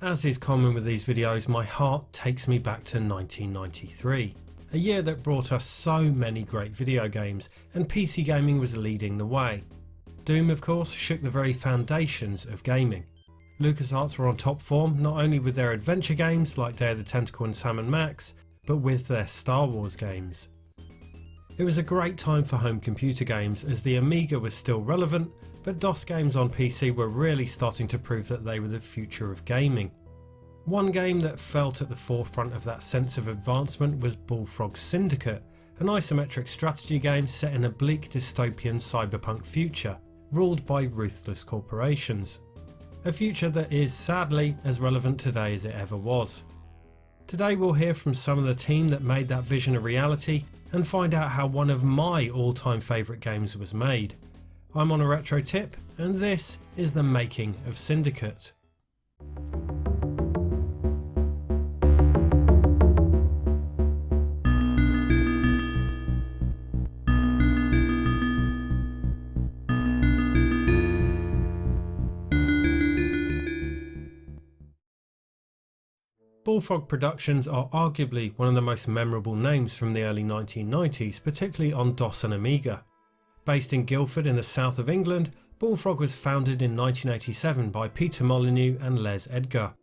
As is common with these videos, my heart takes me back to 1993, a year that brought us so many great video games, and PC gaming was leading the way. Doom, of course, shook the very foundations of gaming. LucasArts were on top form, not only with their adventure games like Day of the Tentacle and Sam & Max, but with their Star Wars games. It was a great time for home computer games, as the Amiga was still relevant, but DOS games on PC were really starting to prove that they were the future of gaming. One game that felt at the forefront of that sense of advancement was Bullfrog's Syndicate, an isometric strategy game set in a bleak dystopian cyberpunk future, ruled by ruthless corporations. A future that is sadly as relevant today as it ever was. Today we'll hear from some of the team that made that vision a reality and find out how one of my all-time favourite games was made. I'm on a retro tip, and this is the making of Syndicate. Bullfrog Productions are arguably one of the most memorable names from the early 1990s, particularly on DOS and Amiga. Based in Guildford in the south of England, Bullfrog was founded in 1987 by Peter Molyneux and Les Edgar.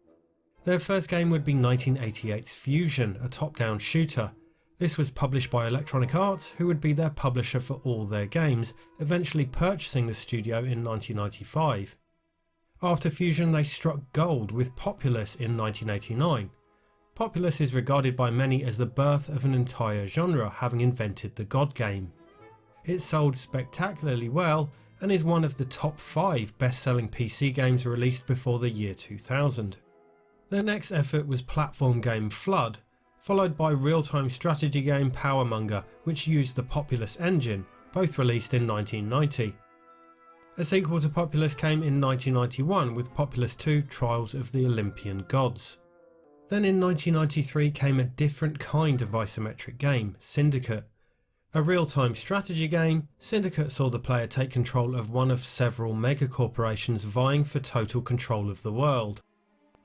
Their first game would be 1988's Fusion, a top-down shooter. This was published by Electronic Arts, who would be their publisher for all their games, eventually purchasing the studio in 1995. After Fusion, they struck gold with Populous in 1989. Populous is regarded by many as the birth of an entire genre, having invented the God game. It sold spectacularly well and is one of the top 5 best-selling PC games released before the year 2000. Their next effort was platform game Flood, followed by real-time strategy game Powermonger, which used the Populous engine, both released in 1990. A sequel to Populous came in 1991 with Populous 2 Trials of the Olympian Gods. Then in 1993 came a different kind of isometric game, Syndicate. A real-time strategy game, Syndicate saw the player take control of one of several megacorporations vying for total control of the world.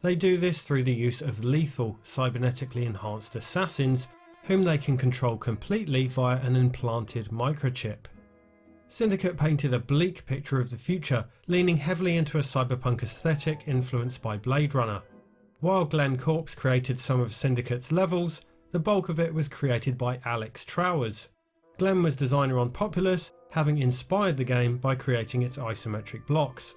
They do this through the use of lethal, cybernetically enhanced assassins, whom they can control completely via an implanted microchip. Syndicate painted a bleak picture of the future, leaning heavily into a cyberpunk aesthetic influenced by Blade Runner. While Glenn Corpse created some of Syndicate's levels, the bulk of it was created by Alex Trowers. Glenn was designer on Populous, having inspired the game by creating its isometric blocks.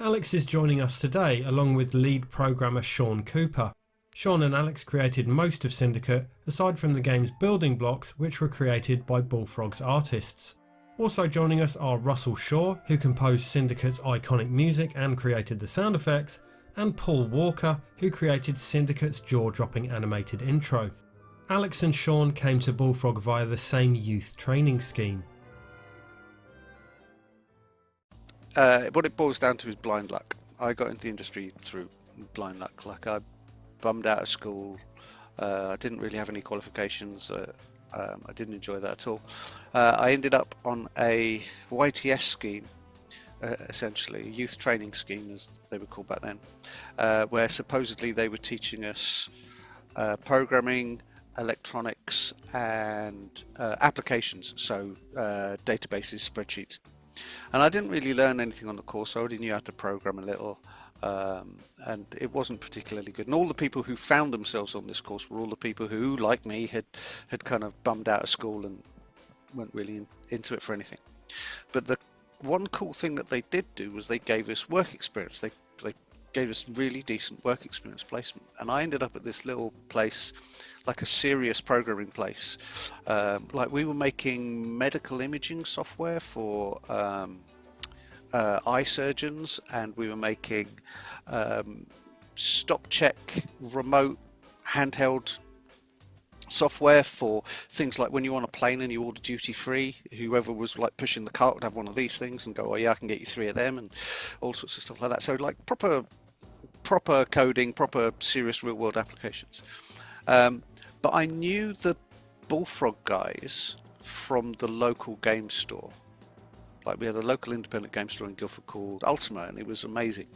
Alex is joining us today along with lead programmer Sean Cooper. Sean and Alex created most of Syndicate, aside from the game's building blocks, which were created by Bullfrog's artists. Also joining us are Russell Shaw, who composed Syndicate's iconic music and created the sound effects, and Paul Walker, who created Syndicate's jaw-dropping animated intro. Alex and Sean came to Bullfrog via the same youth training scheme. What it boils down to is blind luck. I got into the industry through blind luck. Like, I bummed out of school. I didn't really have any qualifications. I didn't enjoy that at all. I ended up on a YTS scheme, essentially a youth training scheme as they were called back then, where supposedly they were teaching us programming, electronics and applications, so databases, spreadsheets. And I didn't really learn anything on the course. I already knew how to program a little, and it wasn't particularly good. And all the people who found themselves on this course were all the people who, like me, had kind of bummed out of school and weren't really into it for anything. But the one cool thing that they did do was they gave us work experience. They gave us really decent work experience placement, and I ended up at this little place, like a serious programming place. Like, we were making medical imaging software for eye surgeons, and we were making stop check remote handheld software for things like when you're on a plane and you order duty free, whoever was like pushing the cart would have one of these things and go, oh yeah, I can get you 3 of them, and all sorts of stuff like that. So like proper coding, proper serious real world applications. But I knew the Bullfrog guys from the local game store Like, we had a local independent game store in Guildford called Ultima, and it was amazing.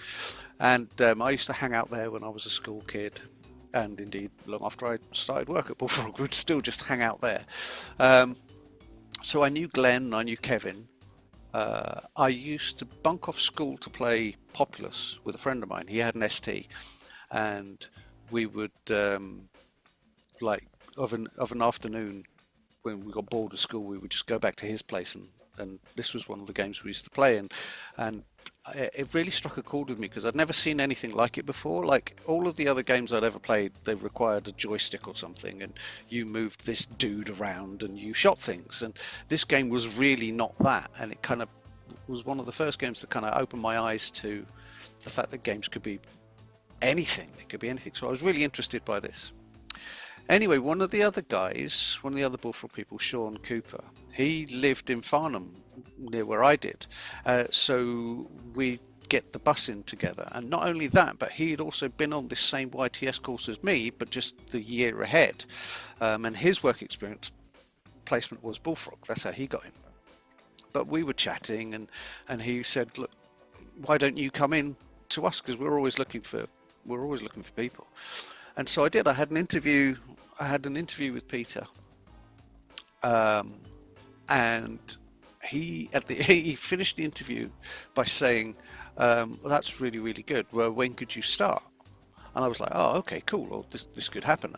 And I used to hang out there when I was a school kid, and indeed long after I started work at Bullfrog, we'd still just hang out there. So I knew Glenn, I knew Kevin. I used to bunk off school to play Populous with a friend of mine. He had an ST, and we would like of an afternoon when we got bored of school, we would just go back to his place, and this was one of the games we used to play, and it really struck a chord with me because I'd never seen anything like it before. Like, all of the other games I'd ever played, they required a joystick or something, and you moved this dude around and you shot things, and this game was really not that, and it kind of was one of the first games that kind of opened my eyes to the fact that games could be anything. They could be anything. So I was really interested by this. Anyway, one of the other Bullfrog people, Sean Cooper, he lived in Farnham, near where I did. So we get the bus in together. And not only that, but he had also been on this same YTS course as me, but just the year ahead. And his work experience placement was Bullfrog. That's how he got in. But we were chatting, and he said, look, why don't you come in to us? Because we're always looking for people. And so I did. I had an interview with Peter, and he finished the interview by saying, well, that's really, really good. Well, when could you start? And I was like, oh, okay, cool. Well, this could happen.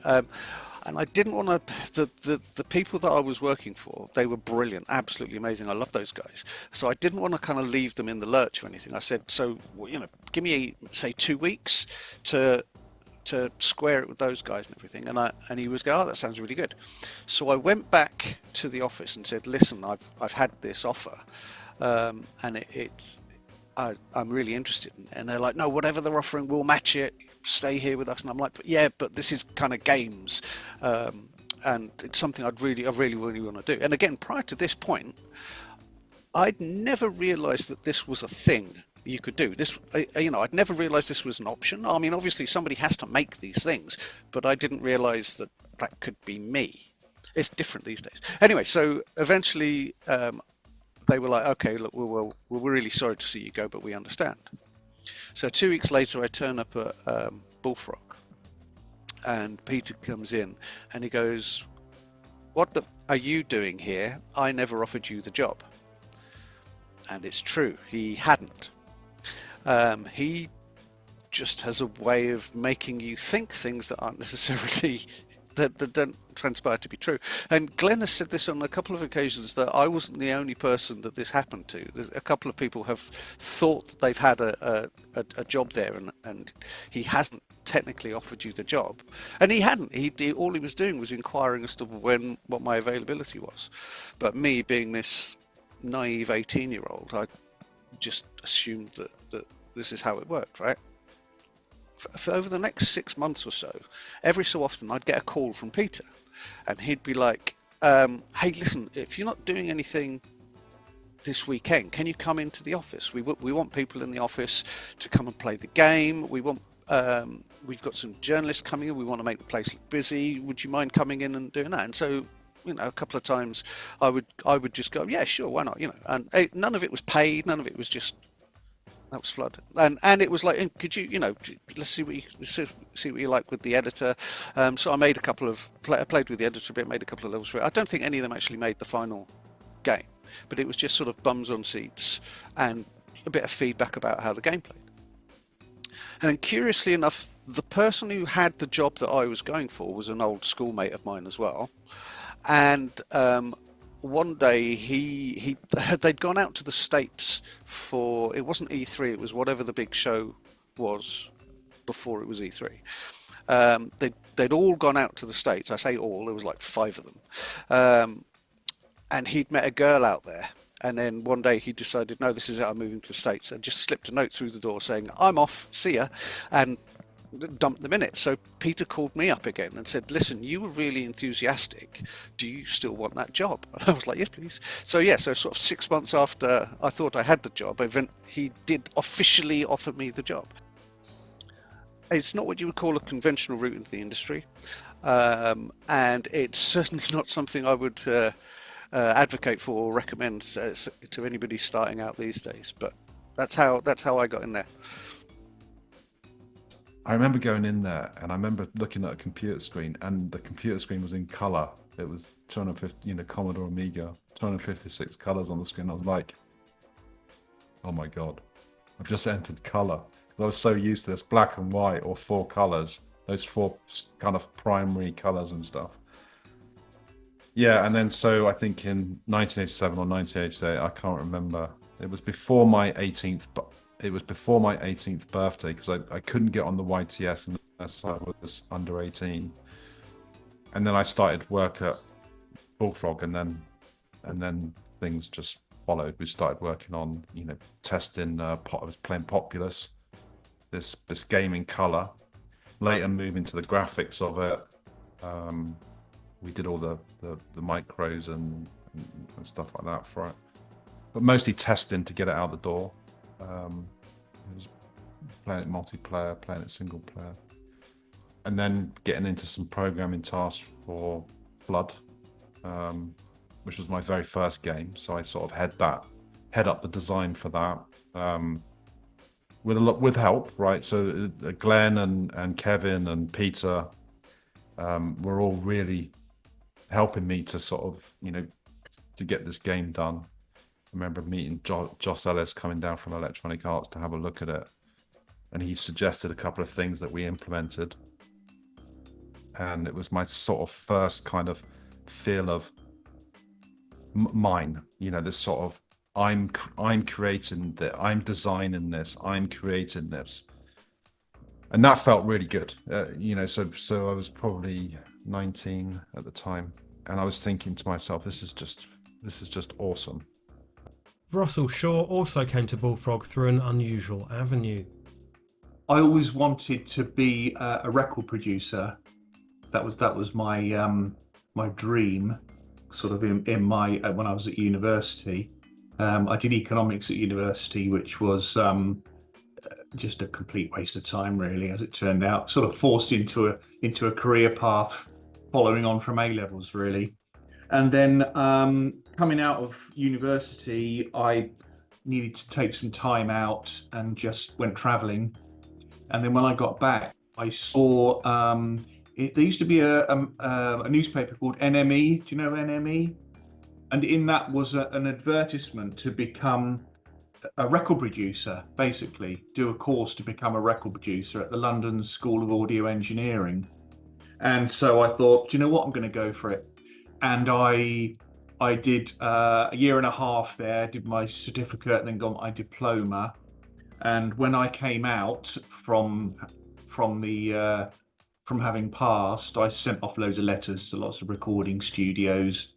And I didn't want to. The people that I was working for, they were brilliant, absolutely amazing. I love those guys. So I didn't want to kind of leave them in the lurch or anything. I said, so, give me, say, 2 weeks to square it with those guys and everything. And he was going, oh, that sounds really good. So I went back to the office and said, listen, I've had this offer, and I'm really interested. And they're like, no, whatever they're offering, we'll match it. Stay here with us. And I'm like, but this is kind of games, and it's something I really want to do. And again, prior to this point, I'd never realized that this was a thing you could do. This, I'd never realized this was an option. I mean, obviously somebody has to make these things, but I didn't realize that could be me. It's different these days. Anyway, so eventually they were like, okay, look, we're really sorry to see you go, but we understand. So 2 weeks later, I turn up at Bullfrog, and Peter comes in, and he goes, what are you doing here? I never offered you the job. And it's true, he hadn't. He just has a way of making you think things that aren't necessarily that don't transpire to be true. And Glenn has said this on a couple of occasions, that I wasn't the only person that this happened to. There's a couple of people have thought that they've had a job there, and he hasn't technically offered you the job, and he hadn't. All he was doing was inquiring as to what my availability was. But me, being this naive 18-year-old, I just assumed that this is how it worked, right? For over the next 6 months or so, every so often I'd get a call from Peter, and he'd be like, hey, listen, if you're not doing anything this weekend, can you come into the office? We want people in the office to come and play the game. We've got some journalists coming in. We want to make the place look busy. Would you mind coming in and doing that? And so, a couple of times I would just go, yeah, sure, why not? And none of it was paid. None of it was just, that was flood. And it was like, could you, let's see what you like with the editor. So I made a couple of, played with the editor a bit, made a couple of levels for it. I don't think any of them actually made the final game, but it was just sort of bums on seats and a bit of feedback about how the game played. And curiously enough, the person who had the job that I was going for was an old schoolmate of mine as well. And one day they'd gone out to the States for, it wasn't E3, it was whatever the big show was before it was E3. They'd all gone out to the States. I say all, there was like 5 of them. And he'd met a girl out there. And then one day he decided, no, this is it, I'm moving to the States, and just slipped a note through the door saying, I'm off, see ya, and dumped them in it. So Peter called me up again and said, listen, you were really enthusiastic. Do you still want that job? And I was like, yes, please. So sort of 6 months after I thought I had the job, he did officially offer me the job. It's not what you would call a conventional route into the industry. And it's certainly not something I would advocate for or recommend to anybody starting out these days. But that's how I got in there. I remember going in there, and I remember looking at a computer screen, and the computer screen was in color. It was 250, Commodore Amiga, 256 colors on the screen. I was like, oh my god, I've just entered color. Because I was so used to this black and white or 4 colors, those 4 kind of primary colors and stuff. Yeah, and then so I think in 1987 or 1988, I can't remember. It was before my 18th, it was before my 18th birthday, because I couldn't get on the YTS unless I was under 18. And then I started work at Bullfrog, and then things just followed. We started working on, testing. I was playing Populous, this game in color. Later, moving to the graphics of it. We did all the micros and stuff like that for it, but mostly testing to get it out the door. It was playing it multiplayer, playing it single player, and then getting into some programming tasks for Flood, which was my very first game. So I sort of head up the design for that, with help, right? So Glenn and Kevin and Peter were all really helping me to sort of, to get this game done. I remember meeting Joss Ellis coming down from Electronic Arts to have a look at it, and he suggested a couple of things that we implemented, and it was my sort of first kind of feel of mine, this sort of I'm creating this, I'm designing this, I'm creating this, and that felt really good. So I was probably 19 at the time, and I was thinking to myself, this is just awesome. Russell Shaw also came to Bullfrog through an unusual avenue. I always wanted to be a record producer. That was my my dream, sort of in my when I was at university. I did economics at university, which was just a complete waste of time, really, as it turned out. Sort of forced into a career path following on from A levels, really. And then coming out of university, I needed to take some time out and just went traveling. And then when I got back, I saw there used to be a newspaper called NME. Do you know NME? And in that was an advertisement to become a record producer, basically do a course to become a record producer at the London School of Audio Engineering. And so I thought, do you know what, I'm going to go for it. And I did a year and a half there, did my certificate, and then got my diploma. And when I came out from having passed, I sent off loads of letters to lots of recording studios,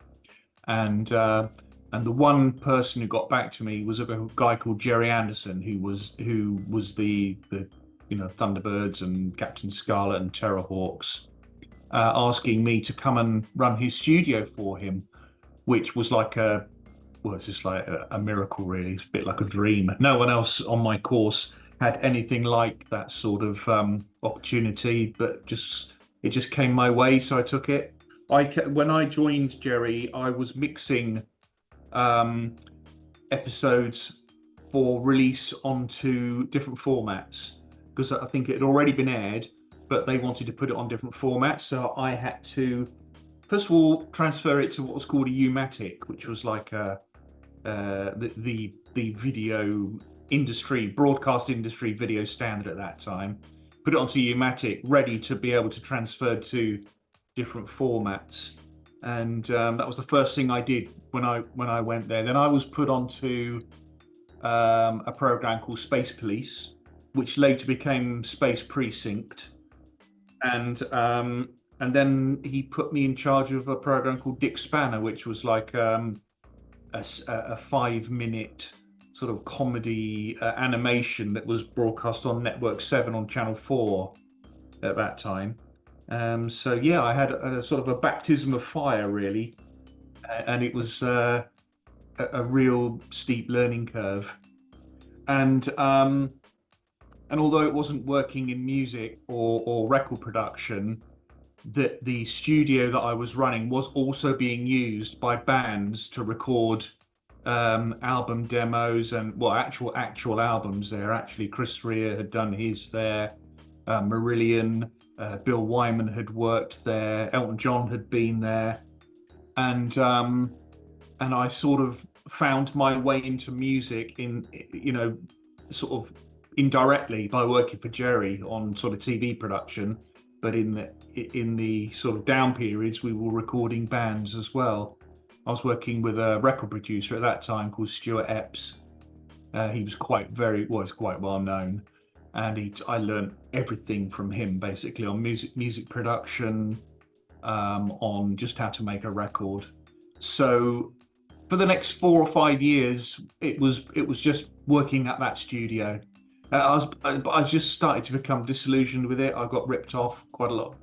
and the one person who got back to me was a guy called Jerry Anderson, who was the Thunderbirds and Captain Scarlet and Terrorhawks, asking me to come and run his studio for him, which was it's just like a miracle, really. It's a bit like a dream. No one else on my course had anything like that sort of opportunity, but it just came my way, so I took it. When I joined Jerry, I was mixing episodes for release onto different formats, because I think it had already been aired, but they wanted to put it on different formats. So I had to, first of all, transfer it to what was called a U-matic, which was like the video industry, broadcast industry video standard at that time. Put it onto U-matic, ready to be able to transfer to different formats. And that was the first thing I did when I went there. Then I was put onto a program called Space Police, which later became Space Precinct. And then he put me in charge of a program called Dick Spanner, which was like a 5-minute sort of comedy animation that was broadcast on Network 7 on Channel 4 at that time. So yeah, I had a sort of a baptism of fire, really, and it was a real steep learning curve. And although it wasn't working in music or record production, that the studio that I was running was also being used by bands to record album demos and actual albums there. Actually, Chris Rea had done his there, Marillion, Bill Wyman had worked there, Elton John had been there, and I sort of found my way into music in, sort of indirectly by working for Jerry on sort of TV production, but in the sort of down periods we were recording bands as well. I was working with a record producer at that time called Stuart Epps. He was quite well known, and I learned everything from him basically on music production, on just how to make a record. So for the next 4 or 5 years, it was just working at that studio. I just started to become disillusioned with it. I got ripped off quite a lot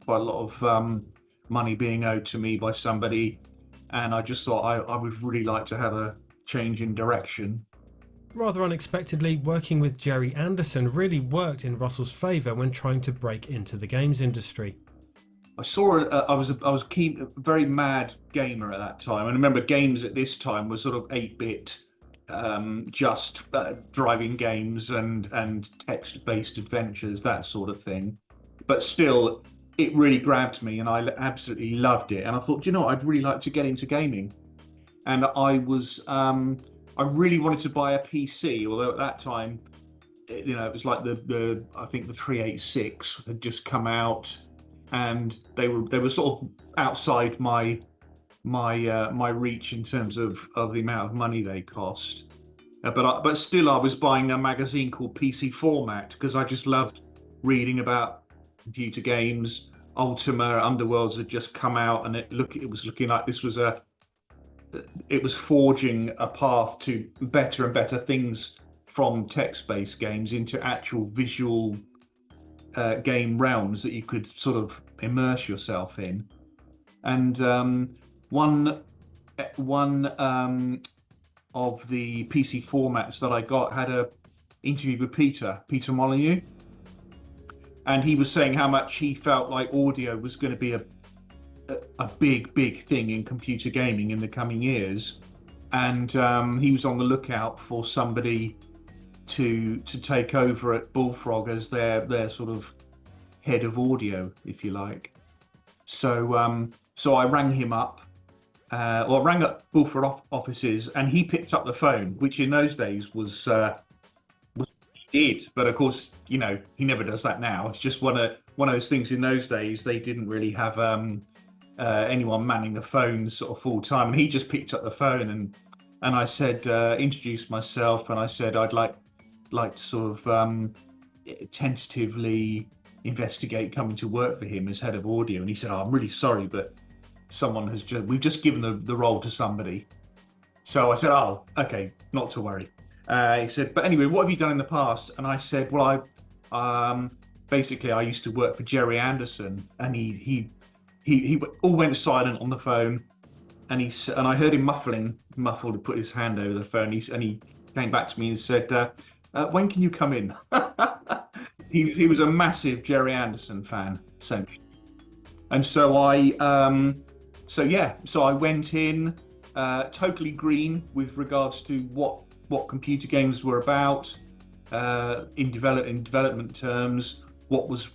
of money being owed to me by somebody, and I just thought I would really like to have a change in direction. Rather unexpectedly, working with Jerry Anderson really worked in Russell's favour when trying to break into the games industry. I was a very mad gamer at that time. And I remember games at this time were sort of 8-bit, just driving games and text-based adventures, that sort of thing. But still, it really grabbed me, and I absolutely loved it. And I thought, I'd really like to get into gaming. And I really wanted to buy a PC, although at that time, it was like I think the 386 had just come out, and they were sort of outside my reach in terms of the amount of money they cost. But still, I was buying a magazine called PC Format because I just loved reading about computer games. Ultima Underworlds had just come out, and it was looking like it was forging a path to better and better things from text-based games into actual visual game realms that you could sort of immerse yourself in. And one of the PC formats that I got had a interview with Peter Molyneux, and he was saying how much he felt like audio was going to be a big thing in computer gaming in the coming years, and he was on the lookout for somebody to take over at Bullfrog as their sort of head of audio, if you like. So I rang him up, or I rang up Bullfrog offices, and he picked up the phone, which in those days was he did, but of course he never does that now. It's just one of those things. In those days they didn't really have anyone manning the phones sort of full time, and he just picked up the phone, and I said, introduced myself, and I said I'd like to sort of tentatively investigate coming to work for him as head of audio. And he said, I'm really sorry, but we've just given the role to somebody. So I said, oh, okay, not to worry. He said, but anyway, what have you done in the past? And I said, well, basically I used to work for Jerry Anderson, and he all went silent on the phone, and I heard him muffled, put his hand over the phone, and he came back to me and said, when can you come in? He was a massive Jerry Anderson fan, essentially. And so I went in totally green with regards to what computer games were about, in development terms, what was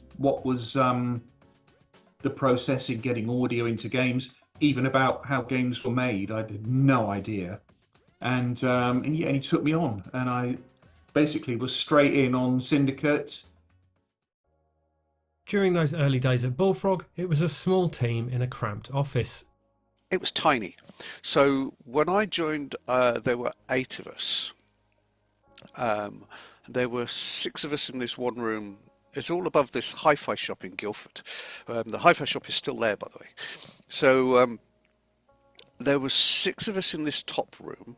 the process in getting audio into games, even about how games were made. I had no idea. And he took me on, and I basically was straight in on Syndicate. During those early days at Bullfrog, it was a small team in a cramped office. It was tiny. So when I joined, there were 8 of us. There were 6 of us in this one room. It's all above this hi-fi shop in Guildford. The hi-fi shop is still there, by the way. So there were 6 of us in this top room.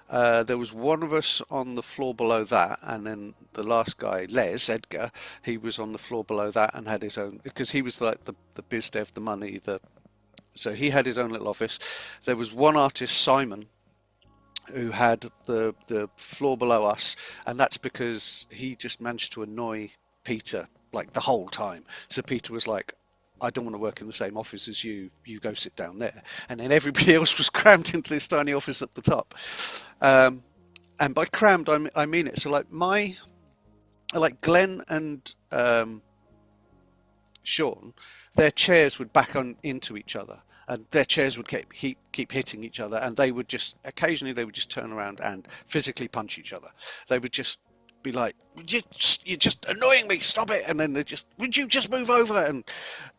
There was 1 of us on the floor below that, and then the last guy, Edgar, he was on the floor below that and had his own, because he was like the biz dev, the money, so he had his own little office. There was 1 artist, Simon, who had the floor below us, and that's because he just managed to annoy Peter like the whole time. So Peter was like, I don't want to work in the same office as you. You go sit down there. And then everybody else was crammed into this tiny office at the top. And by crammed, I mean it. So like Glenn and Sean, their chairs would back on into each other, and their chairs would keep hitting each other, and they would just occasionally turn around and physically punch each other. They would just be like, you're just annoying me, stop it. And then would you just move over? And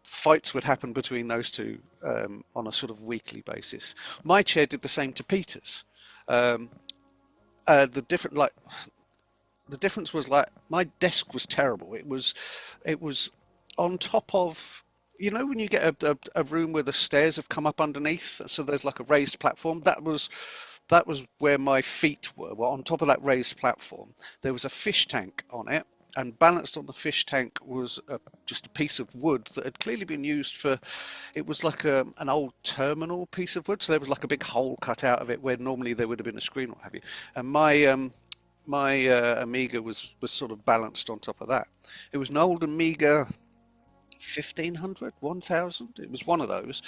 fights would happen between those two on a sort of weekly basis. My chair did the same to Peter's. The difference was, like, my desk was terrible. It was on top of, you know, when you get a room where the stairs have come up underneath, so there's like a raised platform. That was where my feet were. Well, on top of that raised platform, there was a fish tank on it, and balanced on the fish tank was just a piece of wood that had clearly been used for. It was like an old terminal piece of wood, so there was like a big hole cut out of it where normally there would have been a screen or what have you. And my Amiga was sort of balanced on top of that. It was an old Amiga 1500, 1000. It was one of those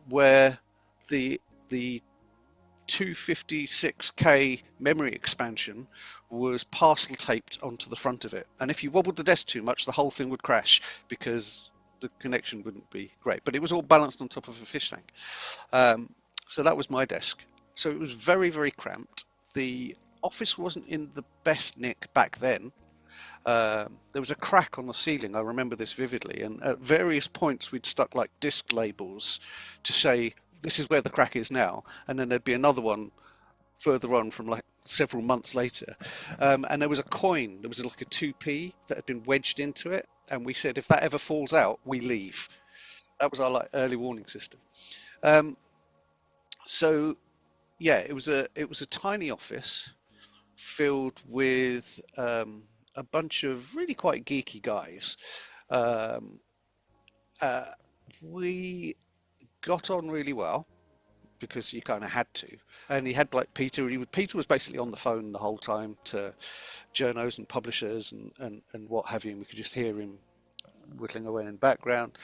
where the 256K memory expansion was parcel taped onto the front of it, and if you wobbled the desk too much, the whole thing would crash because the connection wouldn't be great. But it was all balanced on top of a fish tank. So that was my desk. So it was very, very cramped. The office wasn't in the best nick back then. There was a crack on the ceiling. I remember this vividly, and at various points we'd stuck like disc labels to say this is where the crack is now, and then there'd be another one further on from like several months later. And there was a coin, there was like a 2p that had been wedged into it, and we said if that ever falls out, we leave. That was our like early warning system. So yeah, it was a tiny office filled with a bunch of really quite geeky guys. We got on really well because you kind of had to. And he had like Peter. Peter was basically on the phone the whole time to journos and publishers and what have you. And we could just hear him whittling away in the background.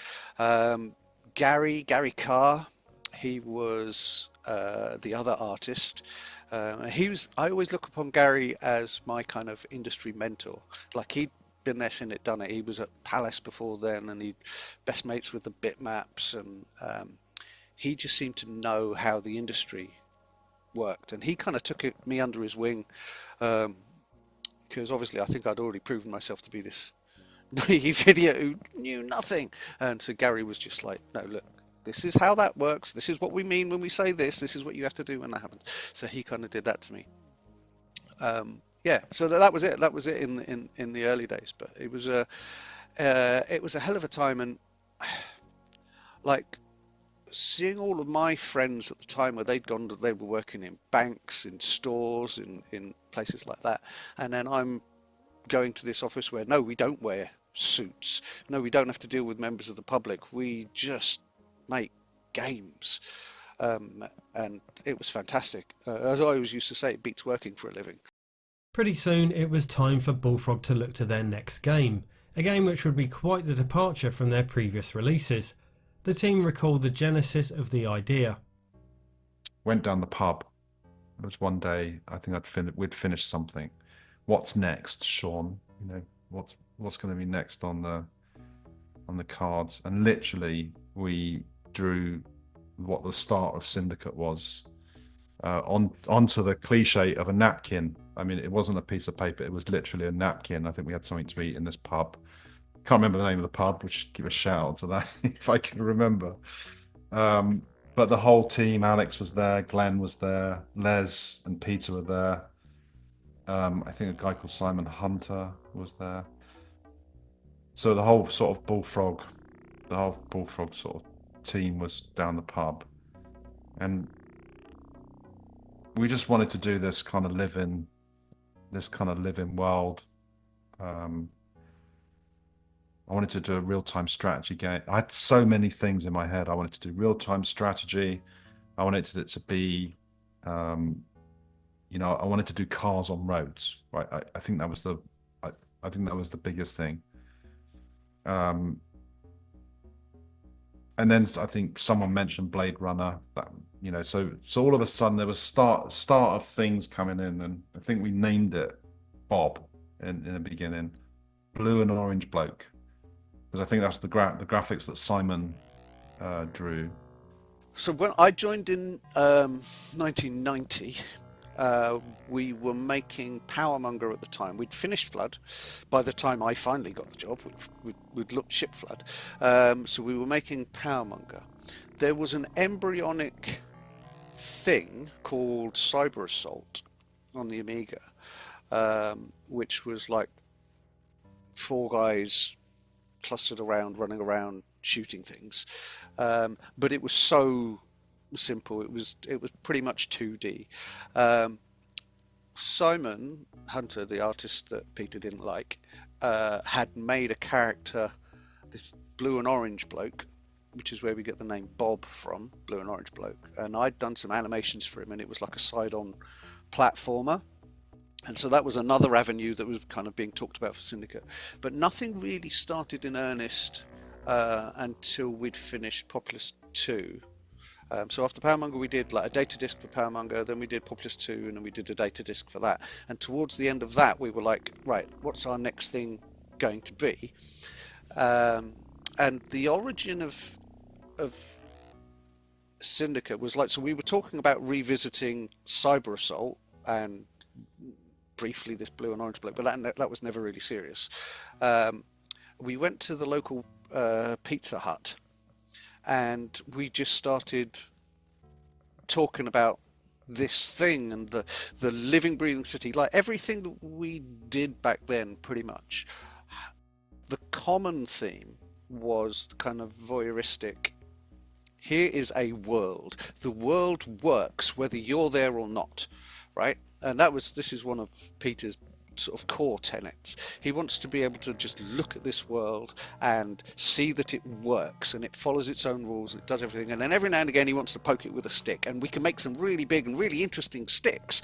Gary Carr, he was the other artist. I always look upon Gary as my kind of industry mentor. Like, he'd been there, seen it, done it. He was at Palace before then, and he best mates with the bitmaps, and he just seemed to know how the industry worked, and he kind of took me under his wing, because obviously I think I'd already proven myself to be this naive idiot who knew nothing. And so Gary was just like, no, look, this is how that works, this is what we mean when we say this is what you have to do when that happens. So he kind of did that to me. Yeah, so that was it in the early days. But it was a hell of a time, and like seeing all of my friends at the time where they were working in banks, in stores, in places like that, and then I'm going to this office where no, we don't wear suits, no, we don't have to deal with members of the public, we just make games, and it was fantastic. As I always used to say, it beats working for a living. Pretty soon it was time for Bullfrog to look to their next game, a game which would be quite the departure from their previous releases. The team recalled the genesis of the idea. Went down the pub. It was one day, I think we'd finished something. What's next, Sean? You know, what's going to be next on the cards? And literally, we drew what the start of Syndicate was onto the cliche of a napkin. I mean, it wasn't a piece of paper; it was literally a napkin. I think we had something to eat in this pub. Can't remember the name of the pub, which give a shout out to that if I can remember. But the whole team, Alex was there, Glenn was there, Les and Peter were there. I think a guy called Simon Hunter was there. So the whole sort of Bullfrog sort of team was down the pub, and we just wanted to do this kind of living world. I wanted to do a real-time strategy game. I had so many things in my head. I wanted to do real-time strategy. I wanted it to be, I wanted to do cars on roads. Right. I think that was the biggest thing. And then I think someone mentioned Blade Runner. That so all of a sudden there was start of things coming in, and I think we named it Bob in the beginning, Blue and Orange Bloke, because I think that's the graphics that Simon drew. So when I joined in 1990, we were making Powermonger at the time. We'd finished Flood by the time I finally got the job. We'd shipped Flood. So we were making Powermonger. There was an embryonic thing called Cyber Assault on the Amiga, which was like 4 guys clustered around, running around, shooting things. But it was so simple. It was pretty much 2D. Simon Hunter, the artist that Peter didn't like, had made a character, this Blue and Orange Bloke, which is where we get the name Bob from, Blue and Orange Bloke. And I'd done some animations for him, and it was like a side-on platformer. And so that was another avenue that was kind of being talked about for Syndicate. But nothing really started in earnest until we'd finished Populous 2. So after Powermonger, we did like a data disc for Powermonger, then we did Populous 2, and then we did a data disc for that. And towards the end of that, we were like, right, what's our next thing going to be? And the origin of Syndicate was like, so we were talking about revisiting Cyber Assault and briefly this Blue and Orange Bloke, but that was never really serious. We went to the local Pizza Hut, and we just started talking about this thing and the living, breathing city, like everything that we did back then, pretty much. The common theme was kind of voyeuristic. Here is a world. The world works whether you're there or not, right? And this is one of Peter's sort of core tenets. He wants to be able to just look at this world and see that it works and it follows its own rules and it does everything. And then every now and again he wants to poke it with a stick, and we can make some really big and really interesting sticks.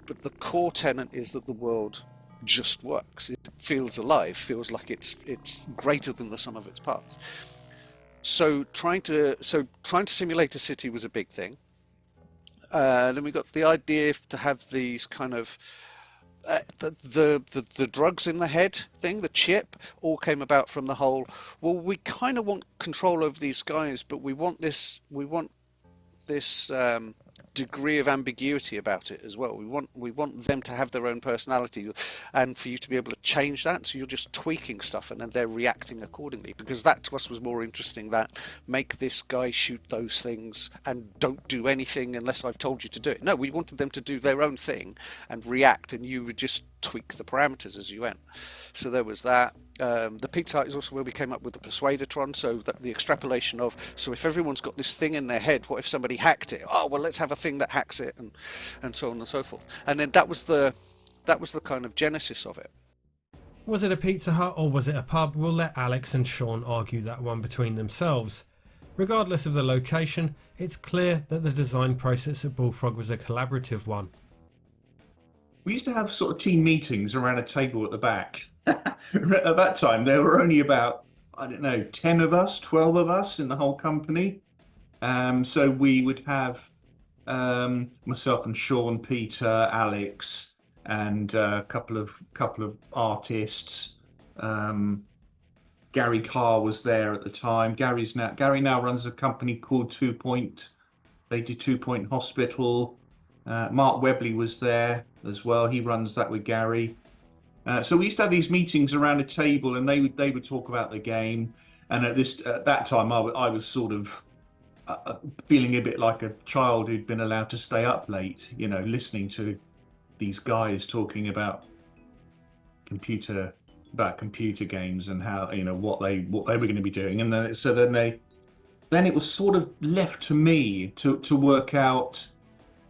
But the core tenet is that the world just works. It feels alive, feels like it's greater than the sum of its parts. So trying to simulate a city was a big thing. Then we got the idea to have these kind of the drugs in the head thing, the chip, all came about from the whole, well, we kind of want control over these guys, but we want this degree of ambiguity about it as well. We want them to have their own personality, and for you to be able to change that, so you're just tweaking stuff and then they're reacting accordingly, because that to us was more interesting, that make this guy shoot those things and don't do anything unless I've told you to do it. No, we wanted them to do their own thing and react, and you would just tweak the parameters as you went. So there was that. The Pizza Hut is also where we came up with the Persuadertron, so that the extrapolation of, so if everyone's got this thing in their head, what if somebody hacked it? Oh, well, let's have a thing that hacks it, and so on and so forth. And then that was the kind of genesis of it. Was it a Pizza Hut or was it a pub? We'll let Alex and Sean argue that one between themselves. Regardless of the location, it's clear that the design process at Bullfrog was a collaborative one. We used to have sort of team meetings around a table at the back. At that time, there were only about, 10 of us, 12 of us in the whole company. So we would have myself and Sean, Peter, Alex, and a couple of artists. Gary Carr was there at the time. Gary now runs a company called 2 Point. They do 2 Point Hospital. Mark Webley was there as well. He runs that with Gary. So we used to have these meetings around a table, and they would talk about the game. And at that time, I was sort of feeling a bit like a child who'd been allowed to stay up late, listening to these guys talking about computer games and how, what they were going to be doing. And then it was sort of left to me to work out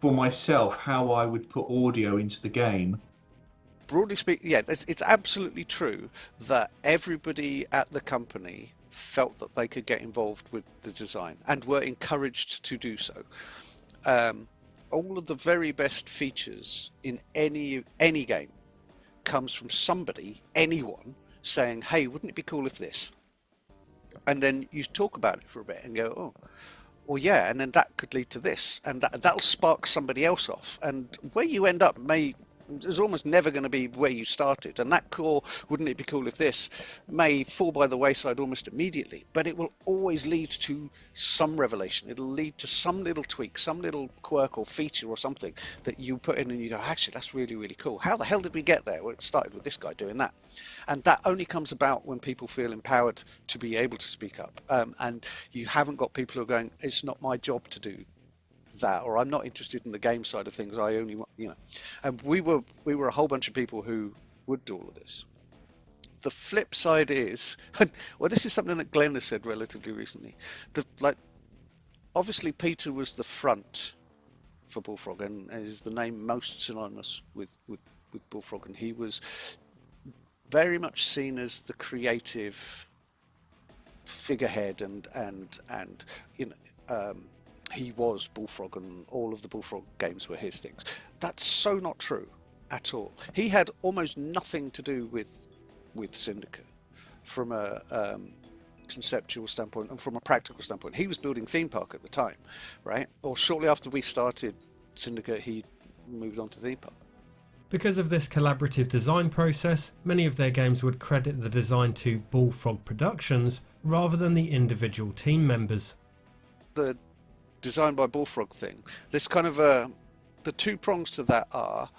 for myself how I would put audio into the game. Broadly speaking, yeah, it's absolutely true that everybody at the company felt that they could get involved with the design and were encouraged to do so. All of the very best features in any game comes from somebody, anyone, saying, hey, wouldn't it be cool if this? and then you talk about it for a bit and go, oh, well, yeah, and then that could lead to this, and that'll spark somebody else off, and where you end up is almost never going to be where you started, and that core, wouldn't it be cool if this, may fall by the wayside almost immediately, but it will always lead to some revelation. It'll lead to some little tweak, some little quirk or feature or something that you put in and you go, actually, that's really, really cool. How the hell did we get there? Well, it started with this guy doing that. And that only comes about when people feel empowered to be able to speak up. And you haven't got people who are going, it's not my job to do that, or I'm not interested in the game side of things. I only want, and we were a whole bunch of people who would do all of this. The flip side is, well, this is something that Glenn has said relatively recently. Obviously Peter was the front for Bullfrog and is the name most synonymous with Bullfrog, and he was very much seen as the creative figurehead, and he was Bullfrog, and all of the Bullfrog games were his things. That's so not true at all. He had almost nothing to do with Syndicate from a conceptual standpoint and from a practical standpoint. He was building Theme Park at the time, right? Or shortly after we started Syndicate, he moved on to Theme Park. Because of this collaborative design process, many of their games would credit the design to Bullfrog Productions rather than the individual team members. The design by Bullfrog thing, there's kind of the two prongs to that are,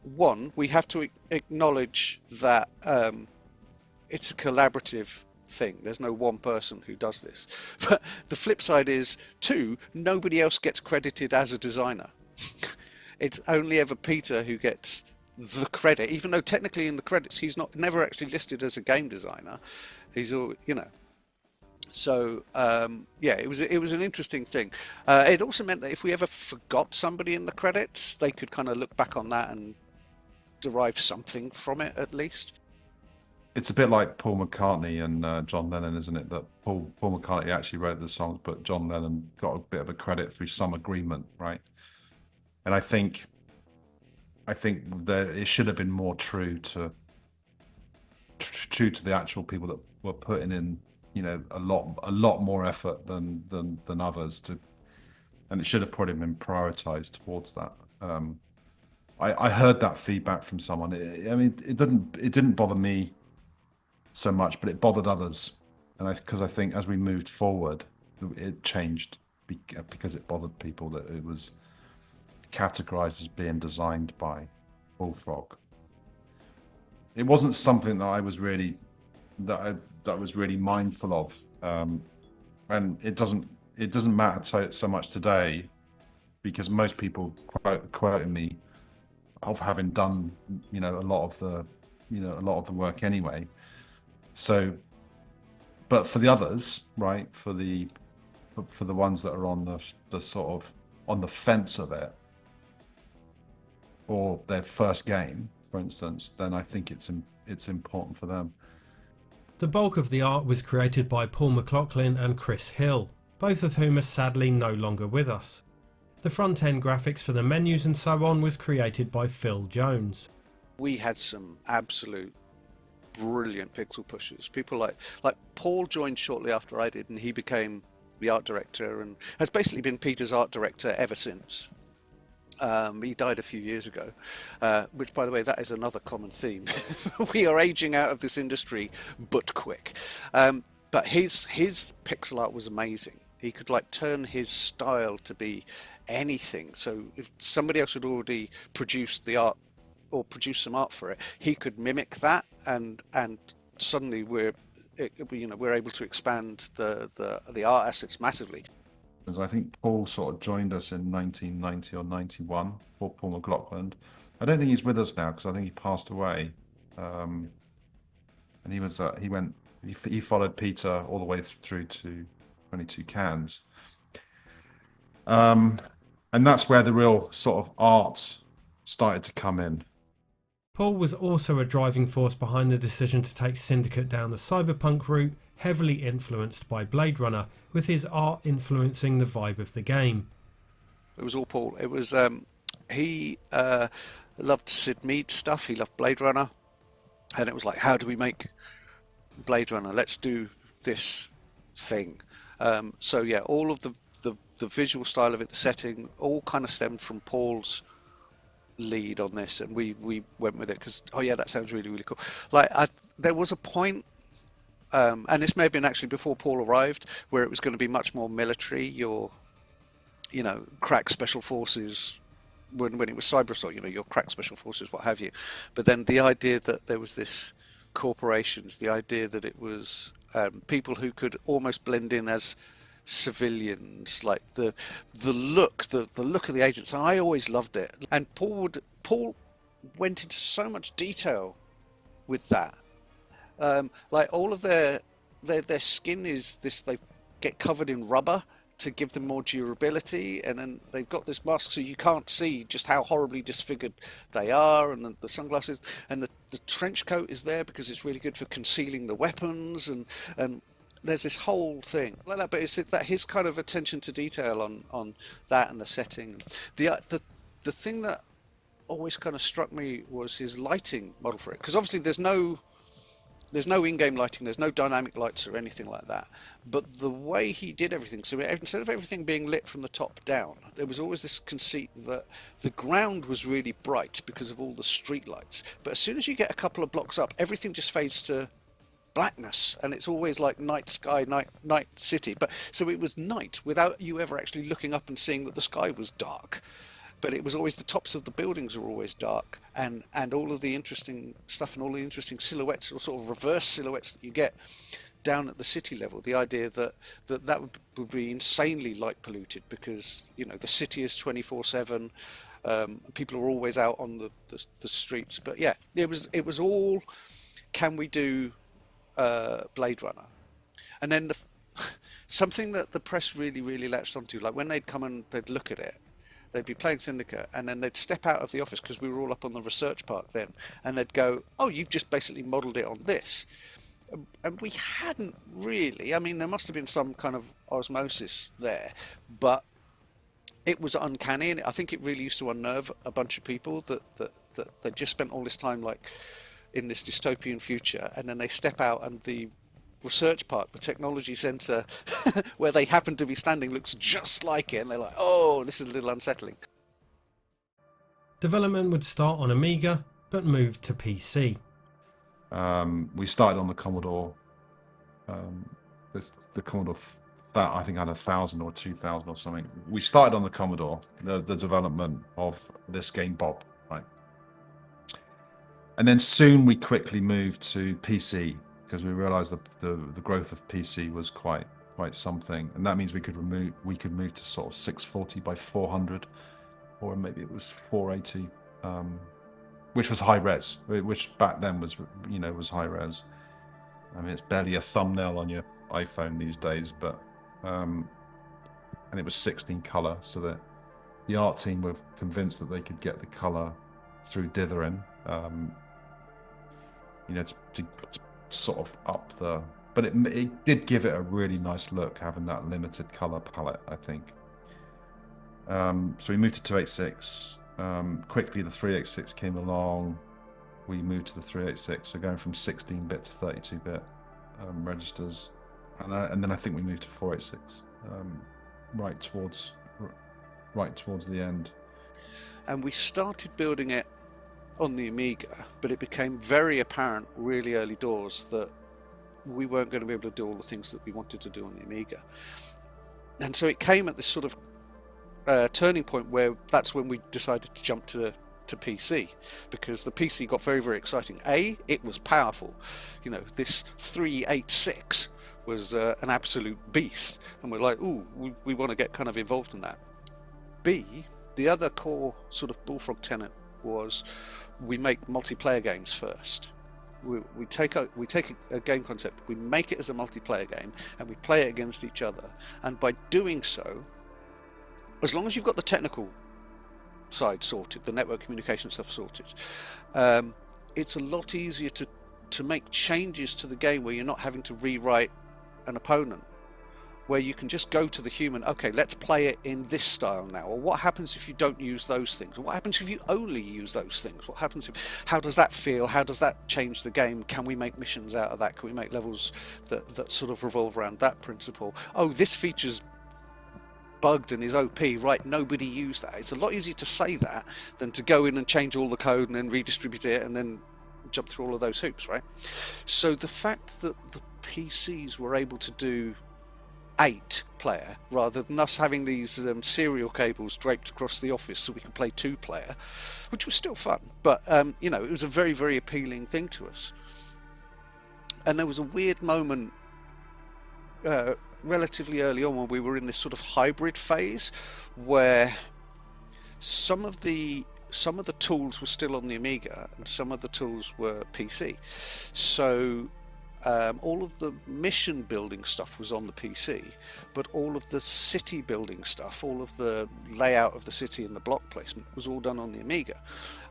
one, we have to acknowledge that it's a collaborative thing. There's no one person who does this. But the flip side is, two, nobody else gets credited as a designer. It's only ever Peter who gets the credit, even though technically in the credits he's never actually listed as a game designer. He's all, So it was an interesting thing. It also meant that if we ever forgot somebody in the credits, they could kind of look back on that and derive something from it at least. It's a bit like Paul McCartney and John Lennon, isn't it? That Paul McCartney actually wrote the songs, but John Lennon got a bit of a credit through some agreement, right? And I think that it should have been more true to the actual people that were putting in, a lot more effort than others and it should have probably been prioritized towards that. I heard that feedback from someone. It didn't bother me so much, but it bothered others, and because I think as we moved forward, it changed because it bothered people that it was categorized as being designed by Bullfrog. It wasn't something that I was really mindful of, and it doesn't matter so much today, because most people quoting me of having done a lot of the work anyway. So, but for the others, right, for the ones that are on the sort of on the fence of it, or their first game, for instance, then I think it's important for them. The bulk of the art was created by Paul McLaughlin and Chris Hill, both of whom are sadly no longer with us. The front-end graphics for the menus and so on was created by Phil Jones. We had some absolute brilliant pixel pushers. People like Paul joined shortly after I did, and he became the art director and has basically been Peter's art director ever since. He died a few years ago, which, by the way, that is another common theme. We are aging out of this industry, but quick. But his pixel art was amazing. He could turn his style to be anything. So if somebody else had already produced the art or produced some art for it, he could mimic that, and suddenly we're able to expand the art assets massively. I think Paul sort of joined us in 1990 or 91, Paul McLaughlin. I don't think he's with us now because I think he passed away. And he followed Peter all the way through to 22 Cans. And that's where the real sort of art started to come in. Paul was also a driving force behind the decision to take Syndicate down the Cyberpunk route, heavily influenced by Blade Runner, with his art influencing the vibe of the game. It was all Paul. It was he loved Sid Mead stuff. He loved Blade Runner, and it was like, how do we make Blade Runner? Let's do this thing. So yeah, all of the visual style of it, the setting, all kind of stemmed from Paul's lead on this, and we went with it because that sounds really, really cool. Like there was a point, and this may have been actually before Paul arrived, where it was going to be much more military, your crack special forces, when it was cyber assault, your crack special forces, what have you. But then the idea that there was this corporations, the idea that it was people who could almost blend in as civilians, like the look of the agents, and I always loved it. And Paul went into so much detail with that. Like all of their skin is this, they get covered in rubber to give them more durability, and then they've got this mask so you can't see just how horribly disfigured they are, and the sunglasses, and the trench coat is there because it's really good for concealing the weapons, and there's this whole thing like that. But it's that his kind of attention to detail on that and the setting. The thing that always kind of struck me was his lighting model for it, because obviously there's no in-game lighting, there's no dynamic lights or anything like that, but the way he did everything, so instead of everything being lit from the top down, there was always this conceit that the ground was really bright because of all the street lights, but as soon as you get a couple of blocks up, everything just fades to blackness, and it's always like night sky, night city. But so it was night without you ever actually looking up and seeing that the sky was dark, but it was always the tops of the buildings were always dark, and all of the interesting stuff and all the interesting silhouettes, or sort of reverse silhouettes that you get down at the city level. The idea that would be insanely light polluted because the city is 24/7. People are always out on the streets. But yeah, it was all, can we do Blade Runner? And then something that the press really, really latched onto, like when they'd come and they'd look at it, they'd be playing Syndicate, and then they'd step out of the office, because we were all up on the research park then, and they'd go, "Oh, you've just basically modelled it on this." And we hadn't really. I mean, there must have been some kind of osmosis there, but it was uncanny, and I think it really used to unnerve a bunch of people that they just spent all this time like in this dystopian future, and then they step out and the research park, the technology centre where they happen to be standing, looks just like it, and they're like, oh, this is a little unsettling. Development would start on Amiga but moved to PC. We started on the Commodore. The Commodore that I think had 1,000 or 2,000 or something. We started on the Commodore, the development of this game Bob, right? And then soon we quickly moved to PC, because we realized that the growth of PC was quite something, and that means we could move to sort of 640 by 400, or maybe it was 480, which was high res, which back then was high res. I mean, it's barely a thumbnail on your iPhone these days, but and it was 16 color, so that the art team were convinced that they could get the color through dithering, to sort of up the, but it did give it a really nice look, having that limited color palette, I think. So we moved to 286. Quickly the 386 came along. We moved to the 386, so going from 16-bit to 32-bit registers, and then I think we moved to 486 right towards the end. And we started building it on the Amiga, but it became very apparent really early doors that we weren't going to be able to do all the things that we wanted to do on the Amiga. And so it came at this sort of turning point where that's when we decided to jump to PC, because the PC got very, very exciting. A, it was powerful. This 386 was an absolute beast, and we're like, ooh, we want to get kind of involved in that. B, the other core sort of Bullfrog tenet was we make multiplayer games first. We take a game concept, we make it as a multiplayer game, and we play it against each other. And by doing so, as long as you've got the technical side sorted, the network communication stuff sorted, it's a lot easier to make changes to the game where you're not having to rewrite an opponent where you can just go to the human, okay, let's play it in this style now, or what happens if you don't use those things, or what happens if you only use those things, what happens if, how does that feel, how does that change the game, can we make missions out of that, can we make levels that sort of revolve around that principle, oh, this feature's bugged and is OP, right, nobody used that. It's a lot easier to say that than to go in and change all the code and then redistribute it and then jump through all of those hoops, right? So the fact that the PCs were able to do 8-player rather than us having these serial cables draped across the office so we could play 2-player, which was still fun, but you know, it was a very, very appealing thing to us. And there was a weird moment relatively early on when we were in this sort of hybrid phase where some of the tools were still on the Amiga and some of the tools were PC. So all of the mission building stuff was on the PC, but all of the city building stuff, all of the layout of the city and the block placement was all done on the Amiga.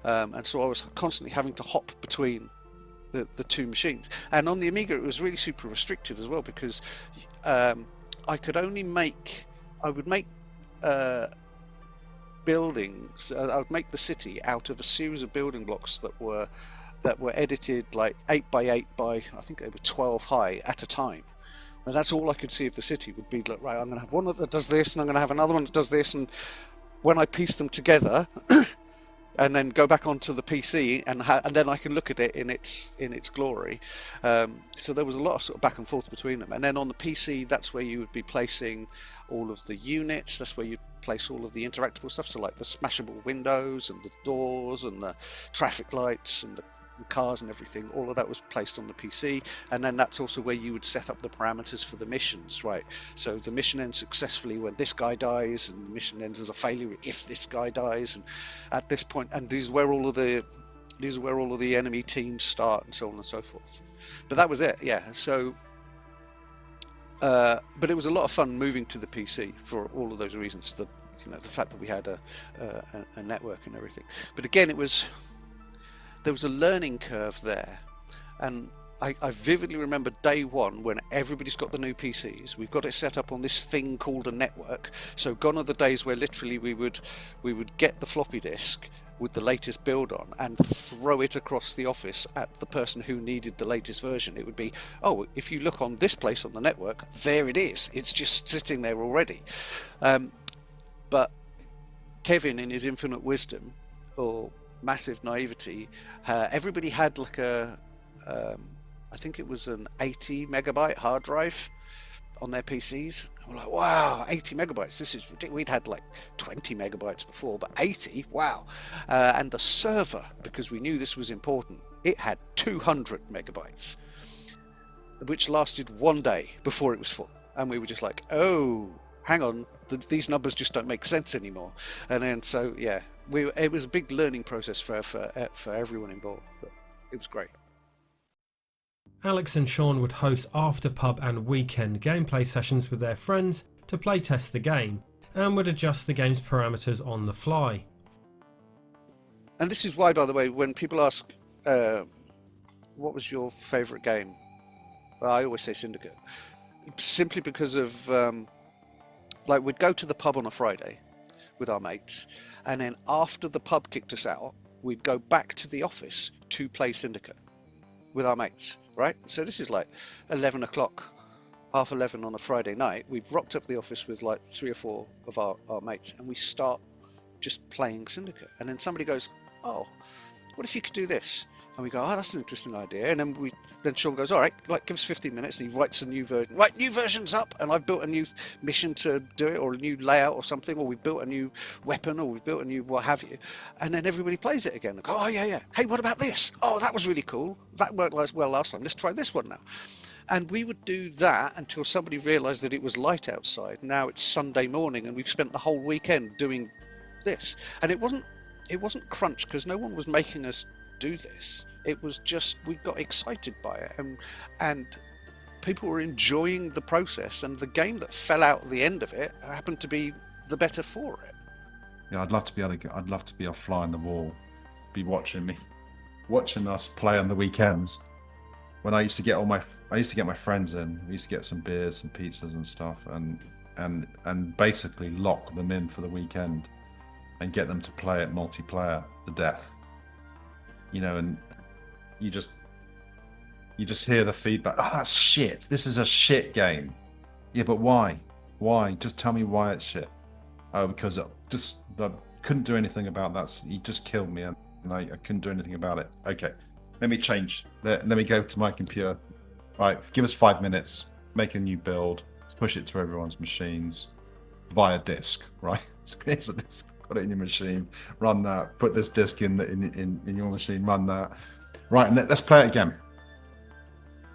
And so I was constantly having to hop between the two machines. And on the Amiga it was really super restricted as well, because I would make buildings, I would make the city out of a series of building blocks that were edited like 8x8 by, I think they were 12 high at a time. And that's all I could see of the city would be like, right, I'm going to have one that does this and I'm going to have another one that does this, and when I piece them together and then go back onto the PC and then I can look at it in its glory. So there was a lot of sort of back and forth between them. And then on the PC, that's where you would be placing all of the units. That's where you place all of the interactable stuff. So like the smashable windows and the doors and the traffic lights and the cars and everything, all of that was placed on the PC. And then that's also where you would set up the parameters for the missions, right? So the mission ends successfully when this guy dies, and the mission ends as a failure if this guy dies, and at this point, and this is where all of the enemy teams start, and so on and so forth. But that was it, yeah. So but it was a lot of fun moving to the PC for all of those reasons, the fact that we had a network and everything. But again, there was a learning curve there, and I vividly remember day one when everybody's got the new PCs. We've got it set up on this thing called a network. So gone are the days where literally we would get the floppy disk with the latest build on and throw it across the office at the person who needed the latest version. It would be, oh, if you look on this place on the network, there it is. It's just sitting there already. But Kevin, in his infinite wisdom or massive naivety, everybody had like I think it was an 80 megabyte hard drive on their PCs. And we're like, wow, 80 megabytes, this is ridiculous. We'd had like 20 megabytes before, but 80, wow. And the server, because we knew this was important, it had 200 megabytes, which lasted one day before it was full. And we were just like, oh, hang on, these numbers just don't make sense anymore. And then so yeah, it was a big learning process for everyone involved, but it was great. Alex and Sean would host after pub and weekend gameplay sessions with their friends to playtest the game, and would adjust the game's parameters on the fly. And this is why, by the way, when people ask what was your favourite game, well, I always say Syndicate, simply because of like we'd go to the pub on a Friday with our mates, and then after the pub kicked us out, we'd go back to the office to play Syndicate with our mates, right? So this is like 11 o'clock, half 11 on a Friday night. We've rocked up the office with like 3 or 4 of our mates, and we start just playing Syndicate. And then somebody goes, oh, what if you could do this? And we go, oh, that's an interesting idea. And then Sean goes, all right, like, give us 15 minutes, and he writes a new version. Right, new version's up, and I've built a new mission to do it, or a new layout or something, or we've built a new weapon, or we've built a new what have you. And then everybody plays it again. They go, oh, yeah. Hey, what about this? Oh, that was really cool. That worked well last time. Let's try this one now. And we would do that until somebody realised that it was light outside. Now it's Sunday morning, and we've spent the whole weekend doing this. And it wasn't crunch, because no one was making us do this. It was just, we got excited by it, and people were enjoying the process, and the game that fell out at the end of it happened to be the better for it. Yeah, I'd love to be a fly on the wall, be watching us play on the weekends. When I used to get all my I used to get my friends in. We used to get some beers, some pizzas and stuff, and basically lock them in for the weekend and get them to play it multiplayer to death. You know, and you just hear the feedback. Oh, that's shit. This is a shit game. Yeah, but why? Why? Just tell me why it's shit. Oh, because I couldn't do anything about that. He just killed me, and I couldn't do anything about it. Okay, let me change. Let me go to my computer. Right, give us 5 minutes. Make a new build. Push it to everyone's machines. Buy a disc. Right, so here's a disc. Put it in your machine. Run that. Put this disc in your machine. Run that. Right, and let's play it again.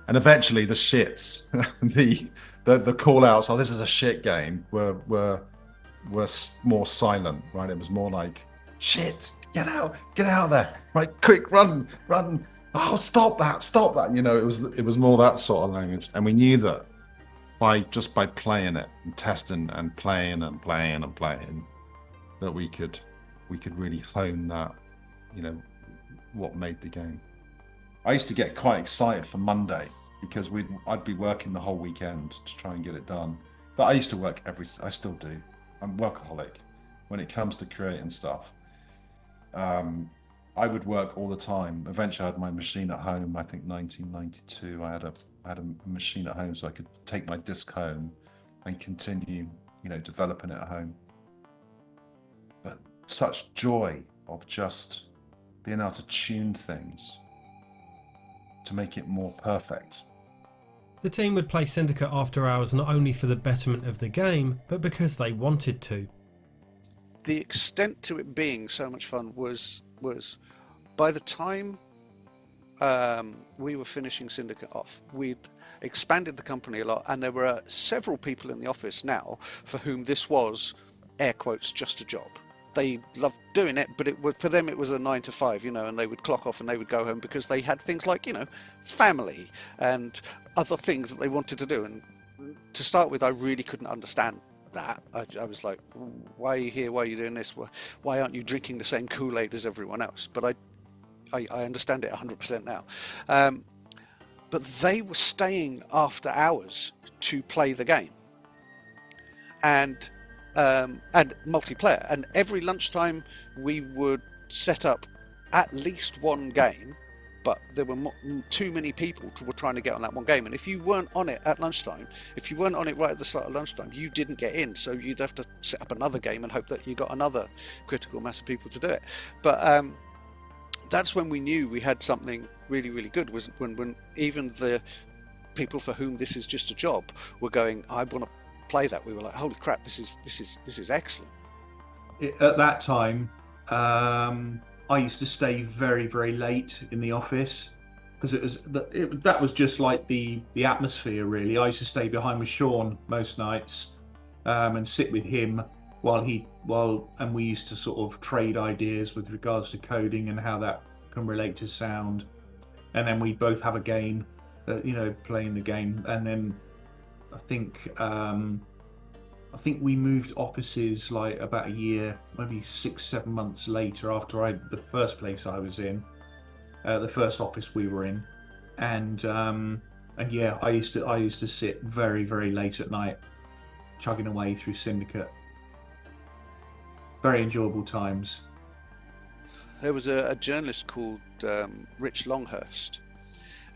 And eventually, the shits, the call outs. Oh, this is a shit game. Were more silent. Right, it was more like, shit, get out there. Right, quick, run. Oh, stop that. You know, it was more that sort of language, and we knew that by playing it and testing and playing, that we could really hone that, you know, what made the game. I used to get quite excited for Monday because I'd be working the whole weekend to try and get it done. But I used to work I still do. I'm workaholic when it comes to creating stuff. I would work all the time. Eventually, I had my machine at home. I think 1992. I had a machine at home, so I could take my disc home and continue, you know, developing it at home. But such joy of just being able to tune things to make it more perfect. The team would play Syndicate after hours not only for the betterment of the game, but because they wanted to. The extent to it being so much fun was by the time we were finishing Syndicate off, we'd expanded the company a lot, and there were several people in the office now for whom this was, air quotes, just a job. They loved doing it, but for them it was a 9 to 5, you know, and they would clock off and they would go home because they had things like, you know, family and other things that they wanted to do. And to start with, I really couldn't understand that. I was like, why are you here? Why are you doing this? Why aren't you drinking the same Kool-Aid as everyone else? But I understand it 100% now. But they were staying after hours to play the game. And multiplayer, and every lunchtime we would set up at least one game, but there were too many people were trying to get on that one game, and if you weren't on it at lunchtime, if you weren't on it right at the start of lunchtime, you didn't get in, so you'd have to set up another game and hope that you got another critical mass of people to do it. But that's when we knew we had something really, really good, was when even the people for whom this is just a job were going, I want to play that. We were like, holy crap, this is excellent. At that time, I used to stay very, very late in the office because that was just like the atmosphere, really. I used to stay behind with Sean most nights and sit with him while we used to sort of trade ideas with regards to coding and how that can relate to sound, and then we both have a game, you know, playing the game. And then I think we moved offices like about a year, maybe 6-7 months later after the first place I was in, the first office we were in, and yeah, I used to sit very, very late at night, chugging away through Syndicate. Very enjoyable times. There was a journalist called Rich Longhurst,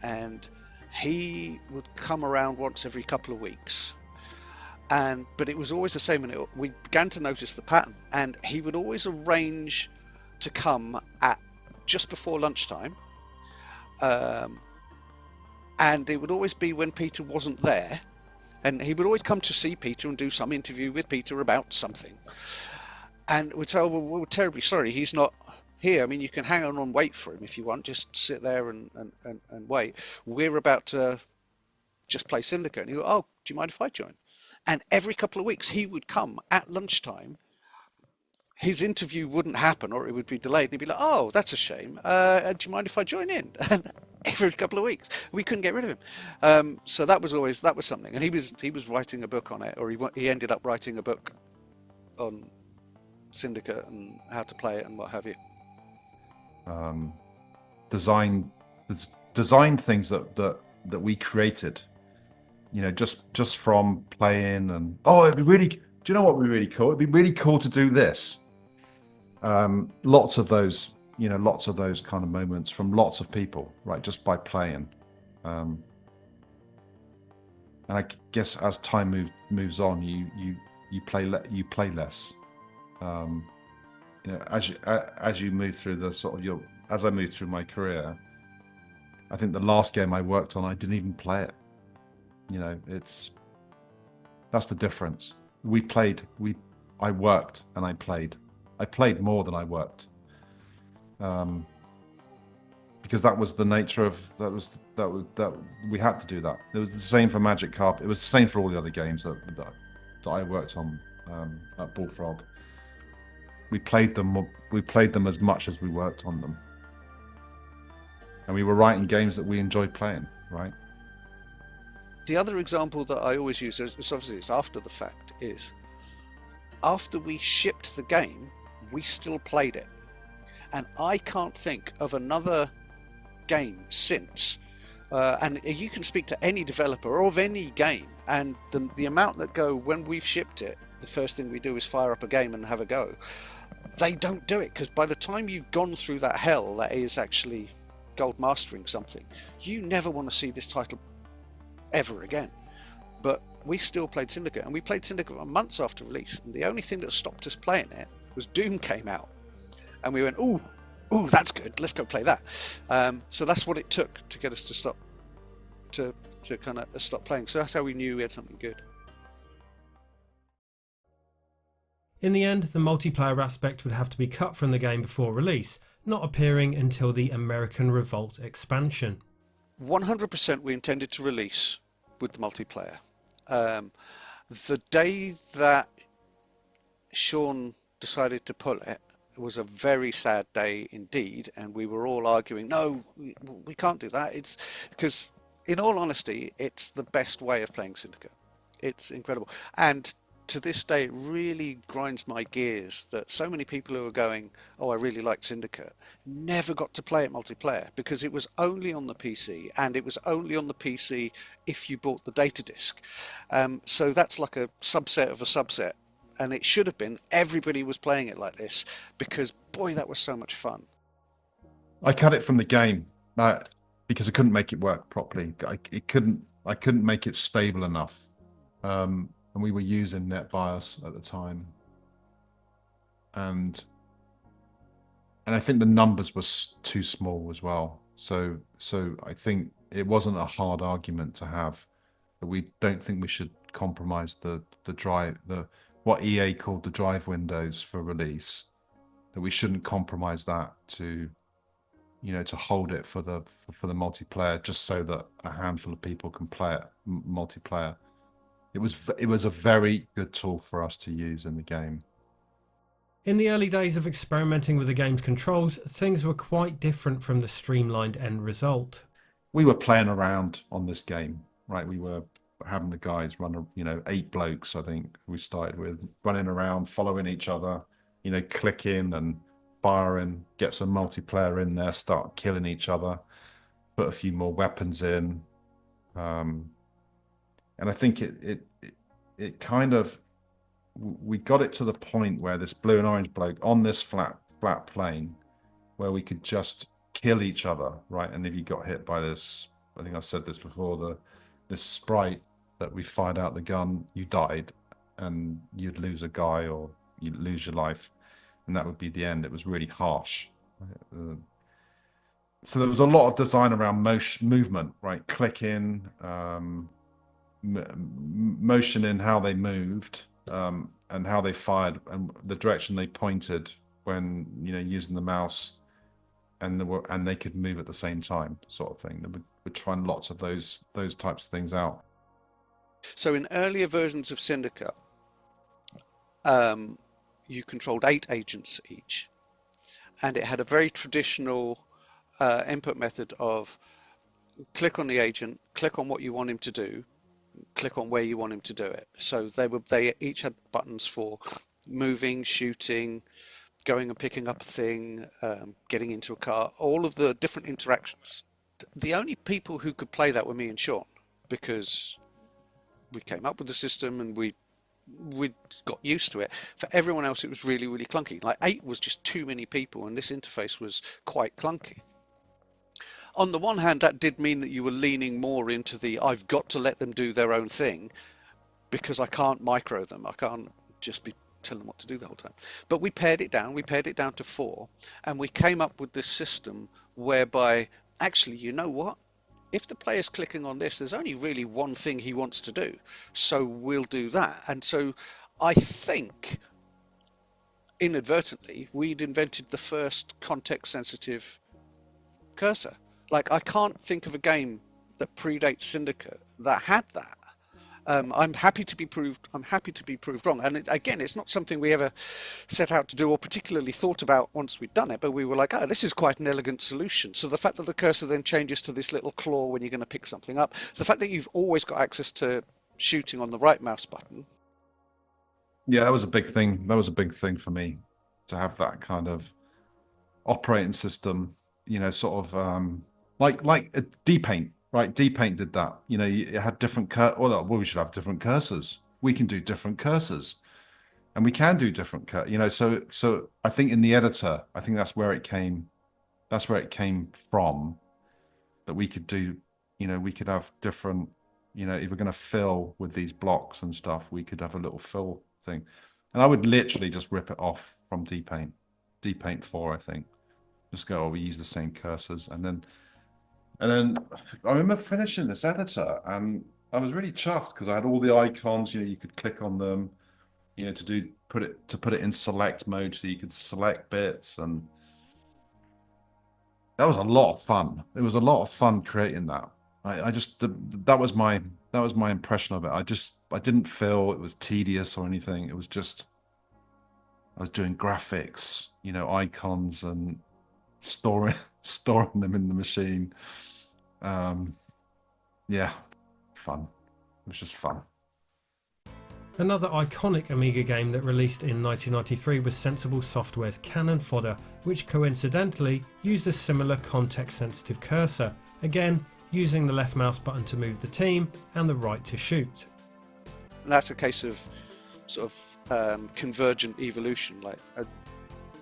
and he would come around once every couple of weeks, but it was always the same, and we began to notice the pattern, and he would always arrange to come at just before lunchtime, and it would always be when Peter wasn't there, and he would always come to see Peter and do some interview with Peter about something, and we'd say, oh, well, we're terribly sorry, he's not here. I mean, you can hang on and wait for him if you want, just sit there and wait. We're about to just play Syndicate. And he go, oh, do you mind if I join? And every couple of weeks he would come at lunchtime. His interview wouldn't happen, or it would be delayed, and he'd be like, oh, that's a shame. Do you mind if I join in? And every couple of weeks we couldn't get rid of him. So that was something. And he was writing a book on it, or he ended up writing a book on Syndicate and how to play it and what have you. Design things that that we created, just from playing. And it'd be really, do you know what would be really cool? It'd be really cool to do this. Lots of those kind of moments from lots of people, right? Just by playing. And I guess as time moves on, you play less. As you move through the sort of as I moved through my career, I think the last game I worked on, I didn't even play it. That's the difference. I worked and I played. I played more than I worked. Because that was the nature of that we had to do that. It was the same for Magic Carpet. It was the same for all the other games that I worked on at Bullfrog. We played them as much as we worked on them, and we were writing games that we enjoyed playing. Right. The other example that I always use, obviously it's after the fact, is after we shipped the game, we still played it, and I can't think of another game since. And you can speak to any developer of any game, and the amount that go when we've shipped it, the first thing we do is fire up a game and have a go. They don't do it, because by the time you've gone through that hell that is actually gold mastering something, you never want to see this title ever again. But we still played Syndicate, and we played Syndicate months after release, and the only thing that stopped us playing it was Doom came out, and we went, ooh, that's good, let's go play that. So that's what it took to get us to stop playing. So that's how we knew we had something good. In the end, the multiplayer aspect would have to be cut from the game before release, not appearing until the American Revolt expansion. 100% we intended to release with the multiplayer. The day that Sean decided to pull it was a very sad day indeed, and we were all arguing, no, we can't do that. It's because, in all honesty, it's the best way of playing Syndicate. It's incredible, and to this day, it really grinds my gears that so many people who are going, oh, I really like Syndicate, never got to play it multiplayer, because it was only on the PC, and it was only on the PC if you bought the data disc. So that's like a subset of a subset, and it should have been everybody was playing it like this, because boy, that was so much fun. I cut it from the game because I couldn't make it work properly. I couldn't make it stable enough. And we were using NetBIOS at the time, and I think the numbers were too small as well. So I think it wasn't a hard argument to have that we don't think we should compromise the drive, what EA called the drive windows for release, that we shouldn't compromise that to hold it for the multiplayer, just so that a handful of people can play it multiplayer. It was a very good tool for us to use in the game. In the early days of experimenting with the game's controls, things were quite different from the streamlined end result. We were playing around on this game, right? We were having the guys run, 8 blokes, I think we started with, running around, following each other, clicking and firing, get some multiplayer in there, start killing each other, put a few more weapons in. And I think it kind of, we got it to the point where this blue and orange bloke on this flat plane, where we could just kill each other, right? And if you got hit by this, I think I've said this before, this sprite that we fired out the gun, you died, and you'd lose a guy or you'd lose your life, and that would be the end. It was really harsh. So there was a lot of design around movement, right? Clicking, motion in how they moved, and how they fired, and the direction they pointed when using the mouse, and they could move at the same time, sort of thing. We're trying lots of those types of things out. So in earlier versions of Syndicate, you controlled 8 agents each, and it had a very traditional input method of click on the agent, click on what you want him to do, click on where you want him to do it. So they each had buttons for moving, shooting, going and picking up a thing, getting into a car, all of the different interactions the only people who could play that were me and Sean, because we came up with the system and we got used to it. For everyone else, it was really, really clunky. Like 8 was just too many people, and this interface was quite clunky. On the one hand, that did mean that you were leaning more into the I've got to let them do their own thing because I can't micro them. I can't just be telling them what to do the whole time. But we pared it down. We pared it down to 4, and we came up with this system whereby, actually, you know what? If the player's clicking on this, there's only really one thing he wants to do. So we'll do that. And so I think, inadvertently, we'd invented the first context-sensitive cursor. Like, I can't think of a game that predates Syndicate that had that. I'm happy to be proved wrong. And again, it's not something we ever set out to do or particularly thought about once we'd done it, but we were like, oh, this is quite an elegant solution. So the fact that the cursor then changes to this little claw when you're going to pick something up, the fact that you've always got access to shooting on the right mouse button. Yeah, that was a big thing. That was a big thing for me, to have that kind of operating system, you know, sort of like a D-Paint. Right, D-Paint did that. You know, it had different well, we should have different cursors. We can do different cursors, and we can do different you know. So I think in the editor, I think that's where it came. That's where it came from. That we could do, you know, we could have different. You know, if we're going to fill with these blocks and stuff, we could have a little fill thing, and I would literally just rip it off from D-Paint, D-Paint 4, I think. Just go, oh, we use the same cursors, and then I remember finishing this editor, and I was really chuffed because I had all the icons. You know, you could click on them, you know, to put it in select mode, so you could select bits, and that was a lot of fun. It was a lot of fun creating that. I just that was my impression of it. I didn't feel it was tedious or anything. It was just I was doing graphics, you know, icons, and storing them in the machine. Yeah, fun. It was just fun. Another iconic Amiga game that released in 1993 was Sensible Software's Cannon Fodder, which coincidentally used a similar context-sensitive cursor, again using the left mouse button to move the team and the right to shoot. And that's a case of sort of convergent evolution. Like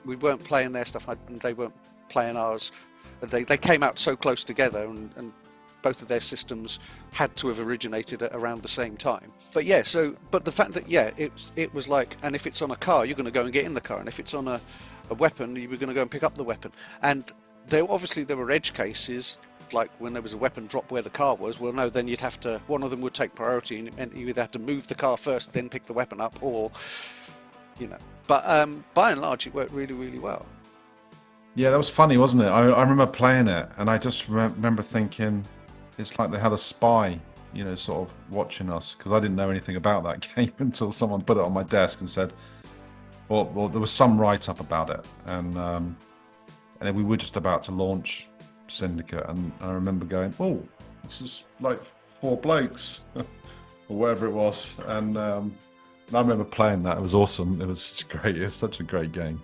we weren't playing their stuff, and they weren't playing ours. They came out so close together, and both of their systems had to have originated at around the same time. But yeah, but the fact that it was like, and if it's on a car, you're going to go and get in the car, and if it's on a weapon, you were going to go and pick up the weapon. And there were edge cases, like when there was a weapon drop where the car was. Well, no, then you'd have to, one of them would take priority, and you either have to move the car first, then pick the weapon up, or you know. But by and large, it worked really, really well. Yeah, that was funny, wasn't it? I remember playing it, and I just remember thinking, it's like they had a spy, you know, sort of watching us, because I didn't know anything about that game until someone put it on my desk and said, well, there was some write-up about it, and then we were just about to launch Syndicate, and I remember going, oh, this is like 4 blokes, or whatever it was, and I remember playing that. It was awesome. It was such a great game.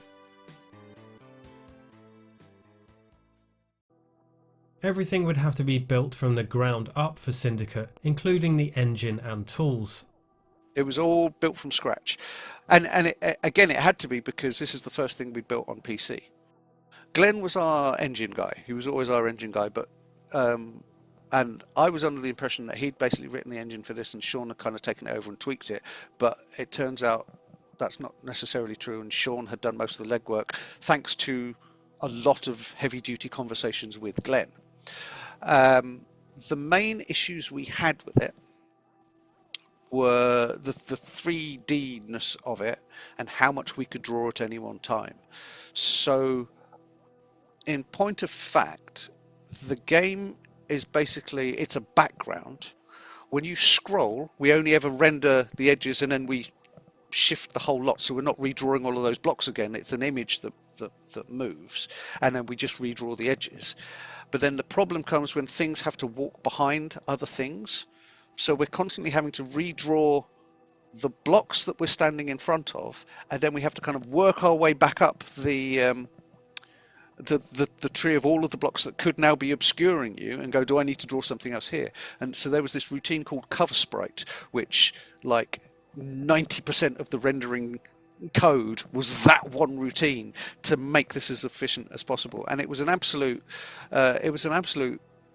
Everything would have to be built from the ground up for Syndicate, including the engine and tools. It was all built from scratch, and again, it had to be, because this is the first thing we built on PC. Glenn was our engine guy. He was always our engine guy, but and I was under the impression that he'd basically written the engine for this, and Sean had kind of taken it over and tweaked it. But it turns out that's not necessarily true, and Sean had done most of the legwork, thanks to a lot of heavy-duty conversations with Glenn. The main issues we had with it were the 3D-ness of it and how much we could draw at any one time. So, in point of fact, the game is basically, it's a background. When you scroll, we only ever render the edges, and then we shift the whole lot, so we're not redrawing all of those blocks again. It's an image that moves, and then we just redraw the edges. But then the problem comes when things have to walk behind other things. So we're constantly having to redraw the blocks that we're standing in front of, and then we have to kind of work our way back up the the tree of all of the blocks that could now be obscuring you, and go, do I need to draw something else here? And so there was this routine called cover sprite, which like 90% of the rendering code was that one routine to make this as efficient as possible. And it was an absolute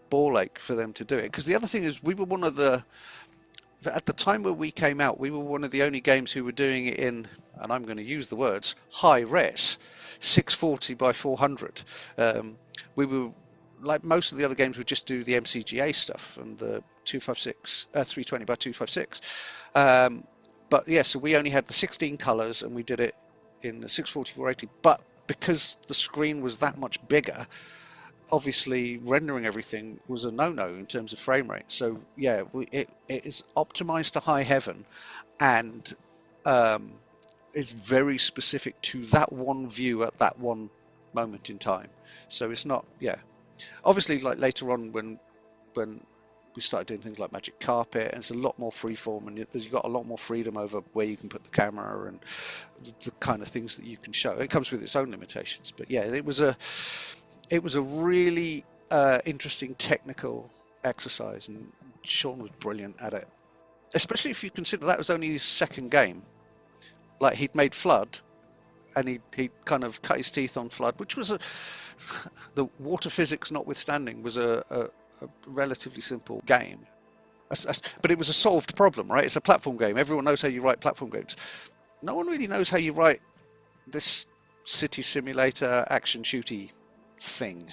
ball ache for them to do it, because the other thing is, we were one of the, at the time where we came out, we were one of the only games who were doing it in, and I'm going to use the words, high res, 640 by 400. We were, like most of the other games, would just do the MCGA stuff and the 320 by 256. But yeah, so we only had the 16 colors, and we did it in the 640 480. But because the screen was that much bigger, obviously rendering everything was a no-no in terms of frame rate. So yeah, it is optimized to high heaven, and is very specific to that one view at that one moment in time. So it's not, yeah. Obviously, like later on when we started doing things like Magic Carpet, and it's a lot more freeform, and you've got a lot more freedom over where you can put the camera and the kind of things that you can show. It comes with its own limitations, but yeah, it was a really interesting technical exercise, and Sean was brilliant at it, especially if you consider that was only his second game. Like, he'd made Flood, and he kind of cut his teeth on Flood, which was the water physics notwithstanding, was a relatively simple game. But it was a solved problem, right? It's a platform game. Everyone knows how you write platform games. No one really knows how you write this city simulator action shooty thing,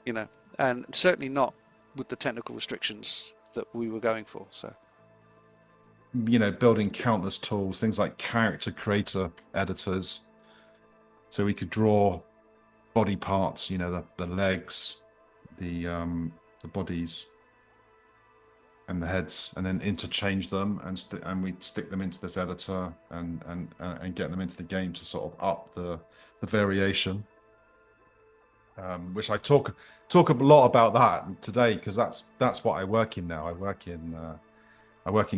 you know, and certainly not with the technical restrictions that we were going for. So, you know, building countless tools, things like character creator editors, so we could draw body parts, you know, the legs, the bodies and the heads, and then interchange them, and we'd stick them into this editor and get them into the game to sort of up the variation. Which I talk a lot about that today, because that's what I work in now. I work in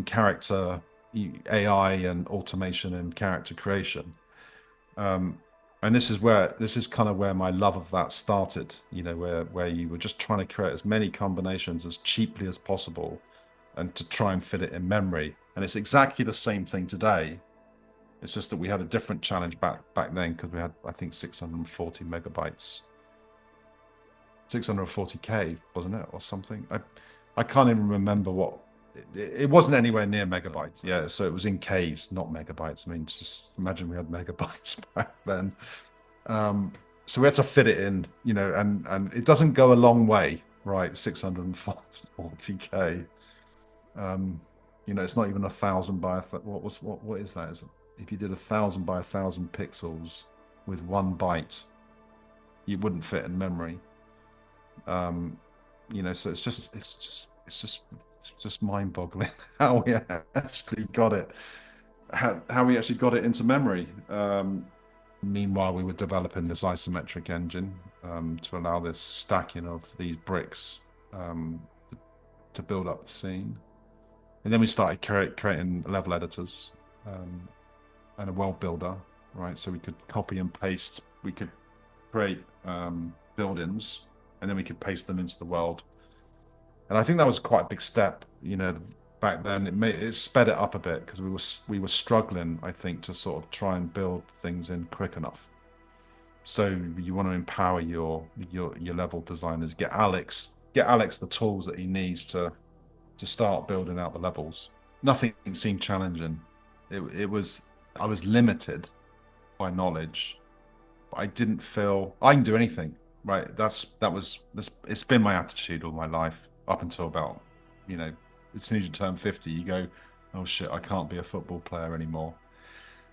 character AI and automation and character creation. And this is kind of where my love of that started, you know, where you were just trying to create as many combinations as cheaply as possible, and to try and fit it in memory. And it's exactly the same thing today. It's just that we had a different challenge back then, because we had, I think, 640 megabytes, 640k, wasn't it, or something? I can't even remember what. It wasn't anywhere near megabytes. Yeah, so it was in Ks, not megabytes. I mean, just imagine we had megabytes back then. So we had to fit it in, you know, and it doesn't go a long way, right? 640k. You know, it's not even 1,000 by what is that? If you did 1,000 by 1,000 pixels with 1 byte, you wouldn't fit in memory. You know, so it's just mind-boggling how we actually got it, how we actually got it into memory. Meanwhile, we were developing this isometric engine to allow this stacking of these bricks to build up the scene. And then we started creating level editors and a world builder, right? So we could copy and paste. We could create buildings, and then we could paste them into the world. And I think that was quite a big step, you know, back then. It sped it up a bit, because we were struggling, I think, to sort of try and build things in quick enough. So you want to empower your level designers, get Alex the tools that he needs to start building out the levels. Nothing seemed challenging. I was limited by knowledge, but I didn't feel I can do anything. Right, it's been my attitude all my life, up until about, you know, as soon as you turn 50, you go, oh shit, I can't be a football player anymore.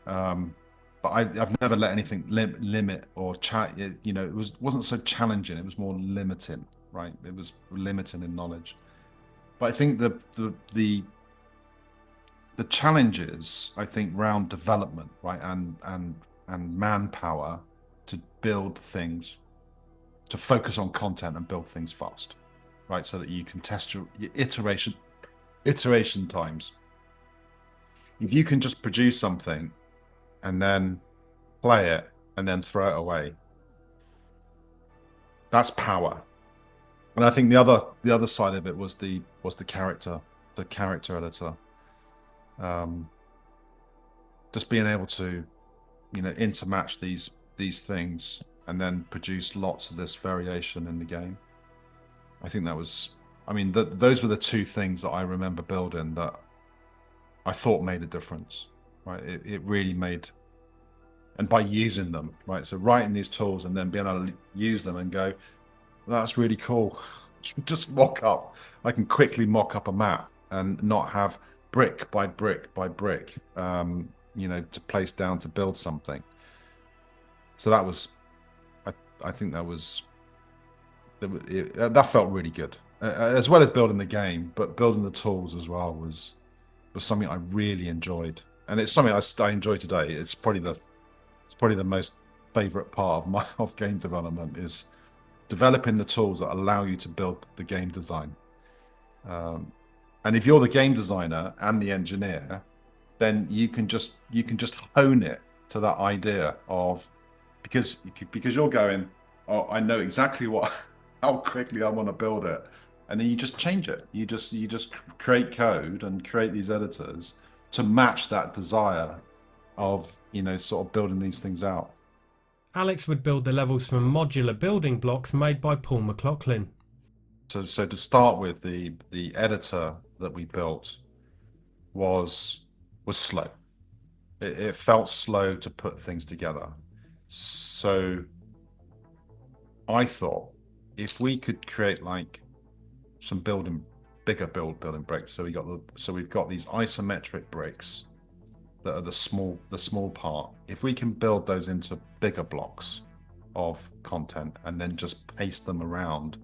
But I've never let anything limit or chat. You know, it wasn't so challenging. It was more limiting, right? It was limiting in knowledge. But I think the challenges, I think, round development, right, and manpower to build things, to focus on content and build things fast, right? So that you can test your iteration times. If you can just produce something and then play it and then throw it away, That's power. And I think the other side of it was the character editor. Just being able to, intermatch these things and then produce lots of this variation in the game. I think that was, those were the two things that I remember building that I thought made a difference, right? It really made, and by using them, right? So writing these tools and then being able to use them and go, that's really cool. Just mock up. I can quickly mock up a map and not have brick by brick by brick, to place down to build something. So that was, I think that was, that felt really good, as well as building the game, but building the tools as well was something I really enjoyed, and it's something I enjoy today. It's probably the most favorite part of game development is developing the tools that allow you to build the game design. And if you're the game designer and the engineer, then you can just hone it to that idea of, because you're going, oh, I know exactly how quickly I want to build it, and then you just change it. You just create code and create these editors to match that desire of sort of building these things out. Alex would build the levels from modular building blocks made by Paul McLaughlin. So to start with, the editor that we built was slow. It felt slow to put things together. So I thought if we could create like some bigger building bricks. So we've got these isometric bricks that are the small part. If we can build those into bigger blocks of content and then just paste them around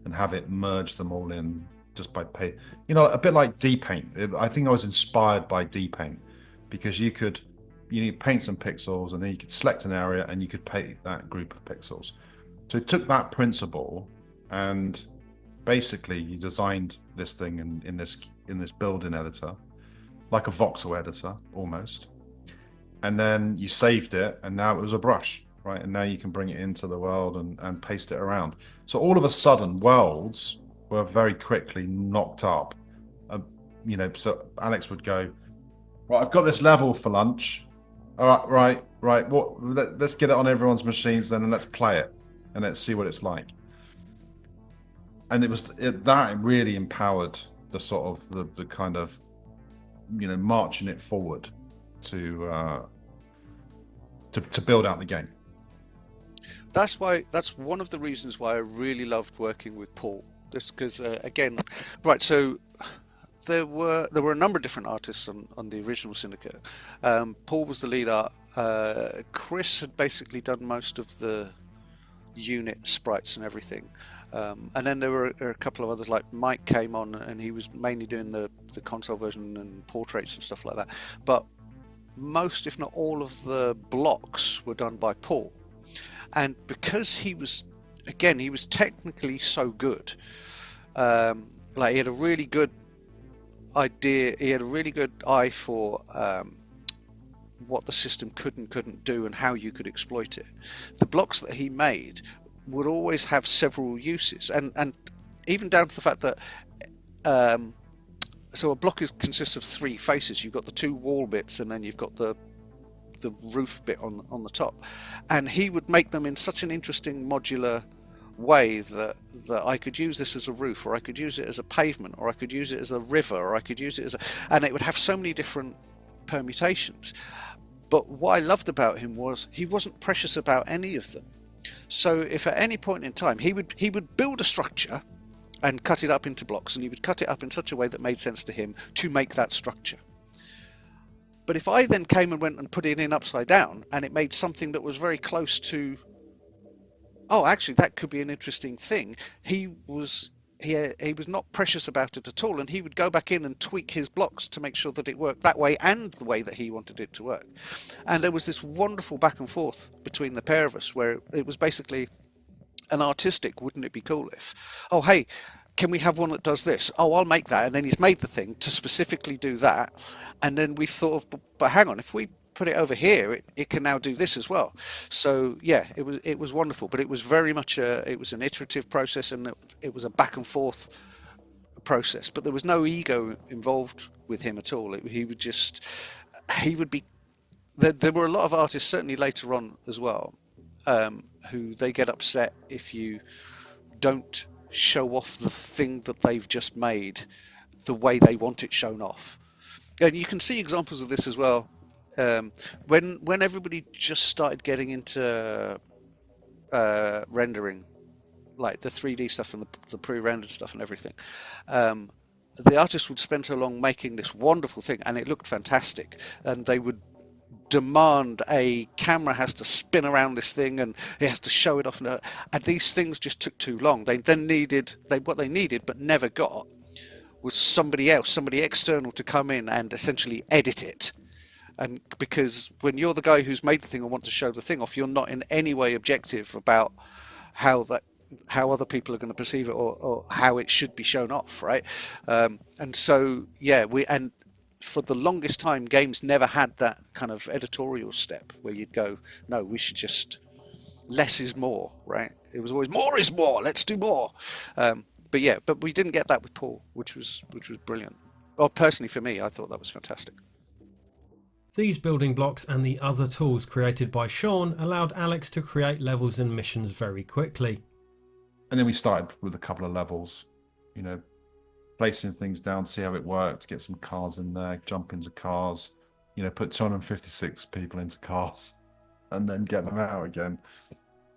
and have it merge them all in just by a bit like D-Paint. I think I was inspired by D-Paint because you paint some pixels and then you could select an area and you could paint that group of pixels. So it took that principle and basically you designed this thing in this building editor, like a voxel editor almost, and then you saved it and now it was a brush, right? And now you can bring it into the world and paste it around. So all of a sudden worlds were very quickly knocked up. So Alex would go, right, I've got this level for lunch. All right. Let's get it on everyone's machines then and let's play it and let's see what it's like. And that really empowered the sort of the kind of marching it forward to build out the game. That's one of the reasons why I really loved working with Paul. Just because again, right? So there were a number of different artists on the original Syndicate. Paul was the lead art. Chris had basically done most of the unit sprites and everything. And then there were a couple of others, like Mike came on and he was mainly doing the console version and portraits and stuff like that. But most, if not all, of the blocks were done by Paul. And because he was technically so good, like he had a really good idea, he had a really good eye for what the system could and couldn't do and how you could exploit it. The blocks that he made would always have several uses, and even down to the fact that so a block consists of three faces. You've got the two wall bits and then you've got the roof bit on the top, and he would make them in such an interesting modular way that I could use this as a roof, or I could use it as a pavement, or I could use it as a river, or I could use it and it would have so many different permutations. But what I loved about him was he wasn't precious about any of them. So if at any point in time he would build a structure and cut it up into blocks, and he would cut it up in such a way that made sense to him to make that structure. But if I then came and went and put it in upside down and it made something that was very close to, oh, actually that could be an interesting thing, he was not precious about it at all, and he would go back in and tweak his blocks to make sure that it worked that way and the way that he wanted it to work. And there was this wonderful back and forth between the pair of us where it was basically an artistic, wouldn't it be cool if, oh hey, can we have one that does this? Oh, I'll make that. And then he's made the thing to specifically do that. And then we thought of, but hang on, if we put it over here, it can now do this as well. So yeah, it was wonderful, but it was very much it was an iterative process, and it was a back and forth process. But there was no ego involved with him at all. He would be. There were a lot of artists, certainly later on as well, who they get upset if you don't show off the thing that they've just made the way they want it shown off. And you can see examples of this as well. When everybody just started getting into rendering, like the 3D stuff and the pre-rendered stuff and everything, the artists would spend so long making this wonderful thing, and it looked fantastic, and they would demand a camera has to spin around this thing and it has to show it off, and these things just took too long. They then needed what they needed but never got was somebody external to come in and essentially edit it. And because when you're the guy who's made the thing and want to show the thing off, you're not in any way objective about how other people are going to perceive it, or how it should be shown off, right? And so yeah, and for the longest time, games never had that kind of editorial step where you'd go, no, we should just, less is more, right? It was always more is more, let's do more. But yeah, but we didn't get that with Paul, which was brilliant. Well, personally for me, I thought that was fantastic. These building blocks and the other tools created by Sean allowed Alex to create levels and missions very quickly. And then we started with a couple of levels, placing things down, see how it worked, get some cars in there, jump into cars, put 256 people into cars and then get them out again.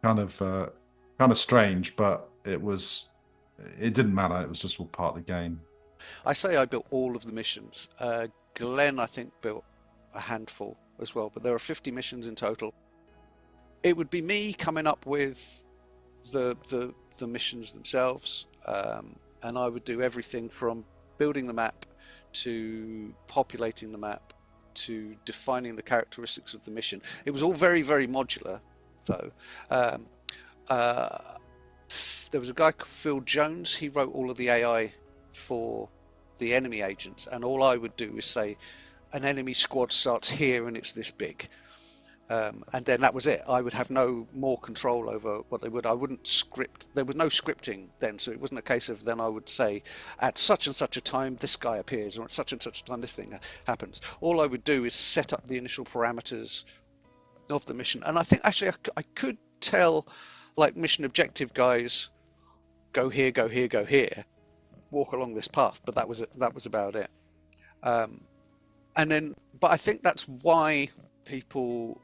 Kind of strange, but it didn't matter. It was just all part of the game. I say I built all of the missions. Glenn, I think, built a handful as well, but there are 50 missions in total. It would be me coming up with the missions themselves, and I would do everything from building the map to populating the map to defining the characteristics of the mission. It was all very, very modular, though. There was a guy called Phil Jones. He wrote all of the AI for the enemy agents, and all I would do is say, an enemy squad starts here and it's this big. And then that was it. I would have no more control over what they would. I wouldn't script. There was no scripting then, so it wasn't a case of then I would say, at such and such a time this guy appears, or at such and such a time this thing happens. All I would do is set up the initial parameters of the mission. And I think actually I could tell, like, mission objective guys, go here, go here, go here, walk along this path, but that was about it. But I think that's why people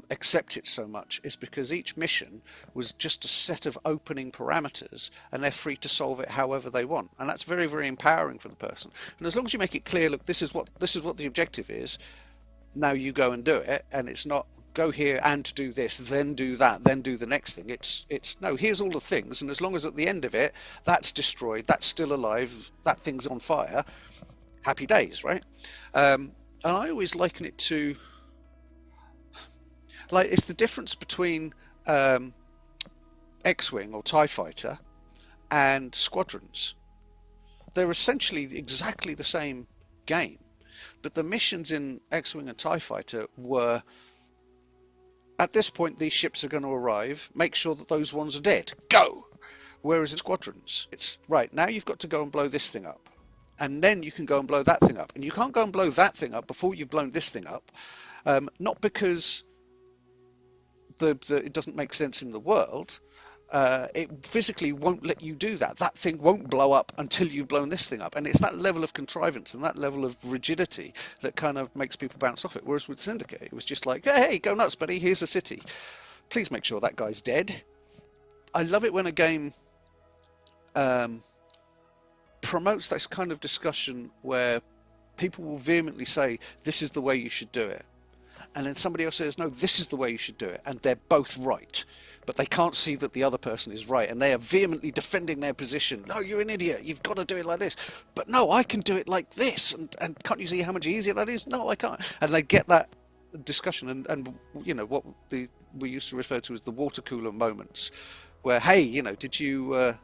accept it so much, is because each mission was just a set of opening parameters, and they're free to solve it however they want, and that's very, very empowering for the person. And as long as you make it clear, look, this is what the objective is, now you go and do it, and it's not go here and do this, then do that, then do the next thing. It's no, here's all the things, and as long as at the end of it that's destroyed, that's still alive, that thing's on fire, happy days, right? And I always liken it to, like, it's the difference between X-Wing or TIE Fighter and Squadrons. They're essentially exactly the same game, but the missions in X-Wing and TIE Fighter were, at this point these ships are going to arrive, make sure that those ones are dead, go! Whereas in Squadrons, it's, right, now you've got to go and blow this thing up, and then you can go and blow that thing up, and you can't go and blow that thing up before you've blown this thing up, not because it doesn't make sense in the world, it physically won't let you do that. That thing won't blow up until you've blown this thing up, and it's that level of contrivance and that level of rigidity that kind of makes people bounce off it. Whereas with Syndicate, it was just like, hey, go nuts, buddy, here's a city, please make sure that guy's dead. I love it when a game promotes this kind of discussion where people will vehemently say, this is the way you should do it, and then somebody else says, no, this is the way you should do it, and they're both right, but they can't see that the other person is right, and they are vehemently defending their position. No, you're an idiot, you've got to do it like this. But no, I can do it like this, and can't you see how much easier that is? No, I can't. And they get that discussion, and you know what we used to refer to as the water cooler moments, where, hey, you know, did you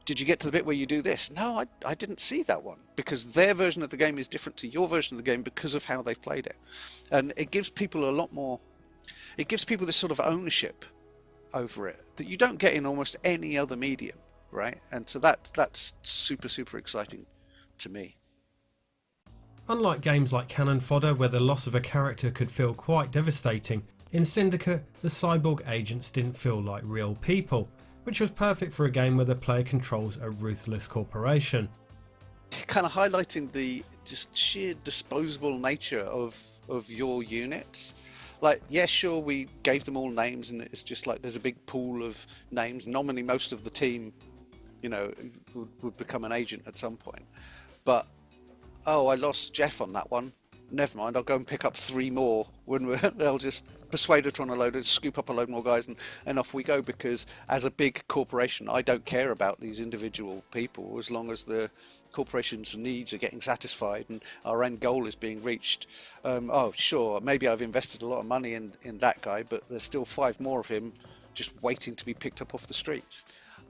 did you get to the bit where you do this? No, I didn't see that one, because their version of the game is different to your version of the game because of how they've played it. And it gives people a lot more, it gives people this sort of ownership over it that you don't get in almost any other medium, right? And so that's super, super exciting to me. Unlike games like Cannon Fodder, where the loss of a character could feel quite devastating, in Syndicate, the cyborg agents didn't feel like real people, which was perfect for a game where the player controls a ruthless corporation. Kind of highlighting the just sheer disposable nature of your units. Like, yeah, sure, we gave them all names, and it's just like there's a big pool of names. Nominally, most of the team, you know, would become an agent at some point. But, oh, I lost Jeff on that one. Never mind, I'll go and pick up 3 more when they'll just persuade her on a load and scoop up a load more guys, and off we go, because as a big corporation, I don't care about these individual people as long as the corporation's needs are getting satisfied and our end goal is being reached. Oh, sure, maybe I've invested a lot of money in that guy, but there's still 5 more of him just waiting to be picked up off the streets.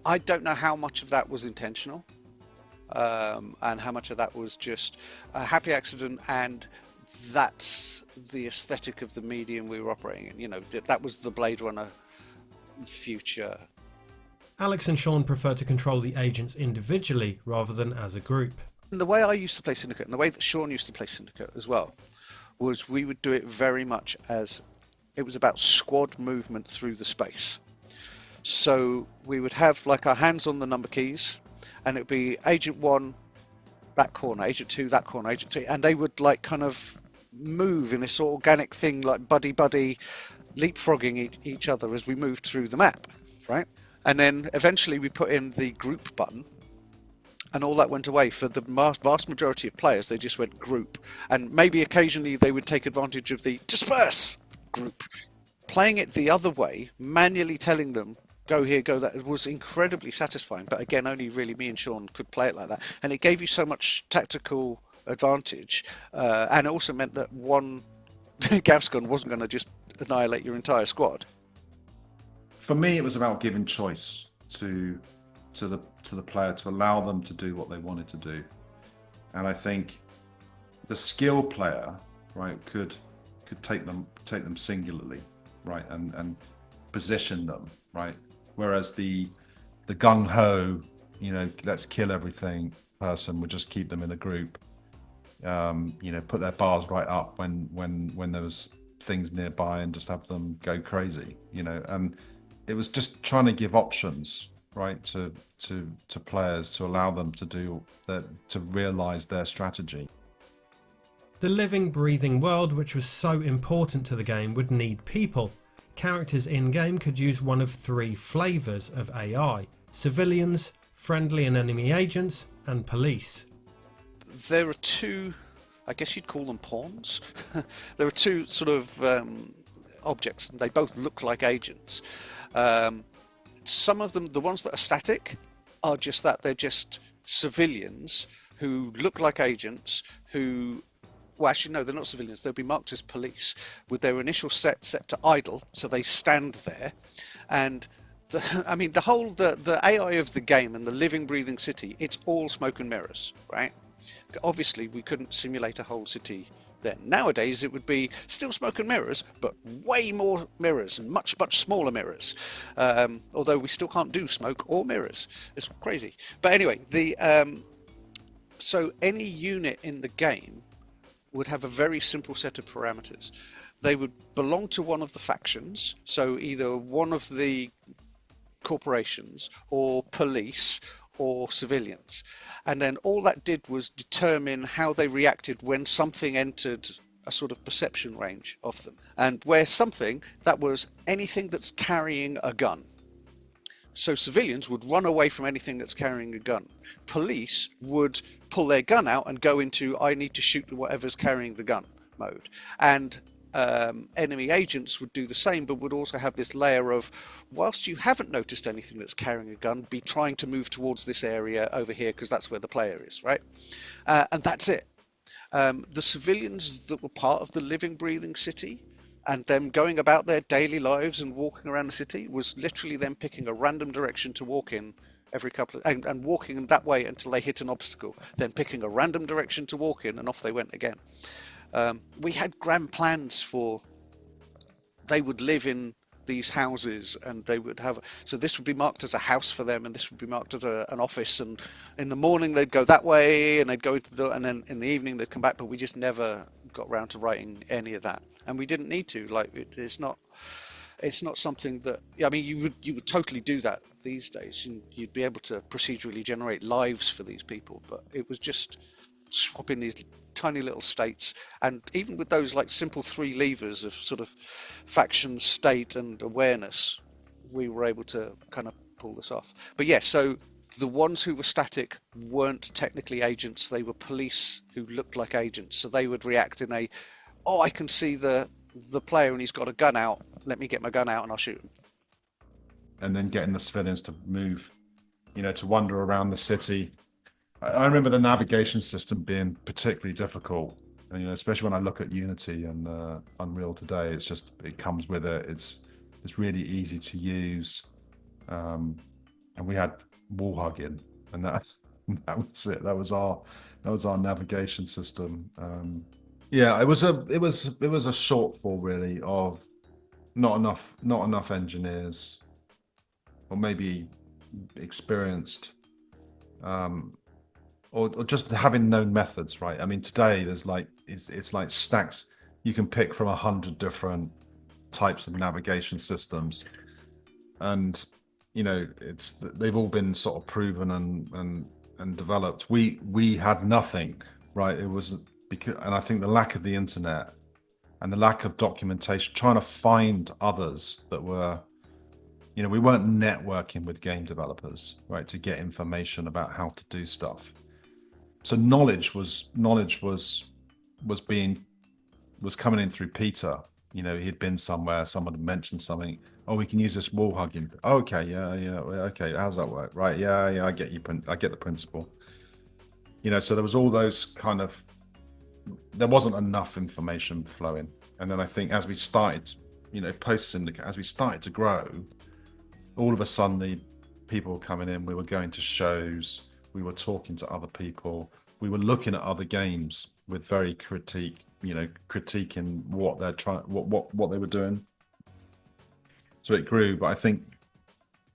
I don't know how much of that was intentional, and how much of that was just a happy accident, and that's the aesthetic of the medium we were operating in. You know, that was the Blade Runner future. Alex and Sean prefer to control the agents individually rather than as a group. And the way I used to play Syndicate, and the way that Sean used to play Syndicate as well, was we would do it very much as it was about squad movement through the space. So we would have like our hands on the number keys, and it would be Agent 1 that corner, Agent 2 that corner, Agent 3, and they would like kind of move in this organic thing, like buddy leapfrogging each other as we moved through the map, right? And then eventually we put in the group button, and all that went away. For the vast majority of players, they just went group, and maybe occasionally they would take advantage of the disperse group. Playing it the other way, manually telling them go here, go that, it was incredibly satisfying. But again, only really me and Sean could play it like that, and it gave you so much tactical advantage, and it also meant that one Gauss gun wasn't going to just annihilate your entire squad. For me, it was about giving choice to the player, to allow them to do what they wanted to do. And I think the skill player, right, could take them singularly, right, and position them, right. Whereas the gung ho, you know, let's kill everything person would just keep them in a group. You know, put their bars right up when there was things nearby and just have them go crazy, you know. And it was just trying to give options, right, to players, to allow them to do that, to realize their strategy. The living, breathing world, which was so important to the game, would need people. Characters in-game could use one of 3 flavours of AI: civilians, friendly and enemy agents, and police. There are 2, I guess you'd call them pawns. There are 2 sort of objects, and they both look like agents. Some of them, the ones that are static, are just that. They're just civilians who look like agents who... Well, actually, no, they're not civilians. They'll be marked as police with their initial set to idle, so they stand there. And the AI of the game and the living, breathing city, it's all smoke and mirrors, right? Obviously, we couldn't simulate a whole city then. Nowadays, it would be still smoke and mirrors, but way more mirrors and much, much smaller mirrors. Although we still can't do smoke or mirrors. It's crazy. But anyway, so any unit in the game would have a very simple set of parameters. They would belong to one of the factions, so either one of the corporations or police or civilians. And then all that did was determine how they reacted when something entered a sort of perception range of them. And where something, that was anything that's carrying a gun. So civilians would run away from anything that's carrying a gun. Police would pull their gun out and go into I need to shoot whatever's carrying the gun mode. And enemy agents would do the same, but would also have this layer of, whilst you haven't noticed anything that's carrying a gun, be trying to move towards this area over here because that's where the player is, right? And that's it. The civilians that were part of the living, breathing city and them going about their daily lives and walking around the city was literally them picking a random direction to walk in every couple of, and walking that way until they hit an obstacle, then picking a random direction to walk in, and off they went again. We had grand plans for, they would live in these houses, and they would have, so this would be marked as a house for them, and this would be marked as an office, and in the morning they'd go that way, and they'd go into the, and then in the evening they'd come back, but we just never got around to writing any of that, and we didn't need to. Like, it's not something that, I mean, you would totally do that these days, and you'd be able to procedurally generate lives for these people, but it was just swapping these tiny little states, and even with those like simple 3 levers of sort of faction, state, and awareness, we were able to kind of pull this off. But yeah, so the ones who were static weren't technically agents, they were police who looked like agents, so they would react in a, oh, I can see the player and he's got a gun out, let me get my gun out and I'll shoot him. And then getting the civilians to move, to wander around the city. I remember the navigation system being particularly difficult, and, especially when I look at Unity and Unreal today. It's just, it comes with it. It's really easy to use, and we had wall hugging, and that was it. That was our navigation system. Yeah, it was a shortfall really of not enough engineers, or maybe experienced. Or just having known methods, right? I mean, today there's like, it's like stacks. You can pick from 100 different types of navigation systems, and they've all been sort of proven and developed. We had nothing, right? It was because, and I think the lack of the internet and the lack of documentation, trying to find others that were, we weren't networking with game developers, right, to get information about how to do stuff. So knowledge was coming in through Peter. He'd been somewhere, someone had mentioned something. Oh, we can use this wall hugging. Oh, okay, yeah, okay. How's that work? Right, yeah, I get you. I get the principle. So there was all those kind of. There wasn't enough information flowing, and then I think as we started, post Syndicate, as we started to grow, all of a sudden the people were coming in. We were going to shows. We were talking to other people. We were looking at other games with very critiquing what they're trying, what they were doing. So it grew, but I think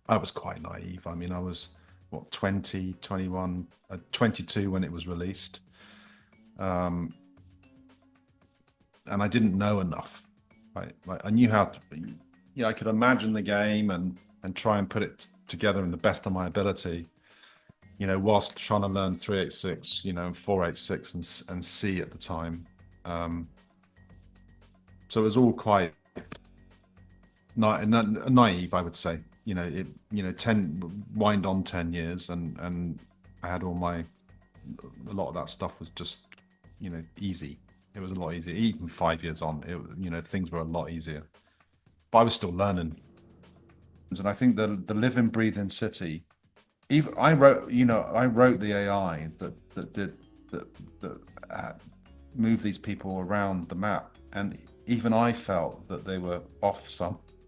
I was quite naive. I mean, I was 20, 21, 22 when it was released, and I didn't know enough. Right, like I knew how to, I could imagine the game and try and put it together in the best of my ability. Whilst trying to learn 386, and 486 and C at the time. So it was all quite naive, I would say. 10 years, and I had a lot of that stuff was just, easy. It was a lot easier. Even 5 years on, things were a lot easier. But I was still learning. And I think the living, breathing city. Even I wrote the AI that moved these people around the map, and even I felt that they were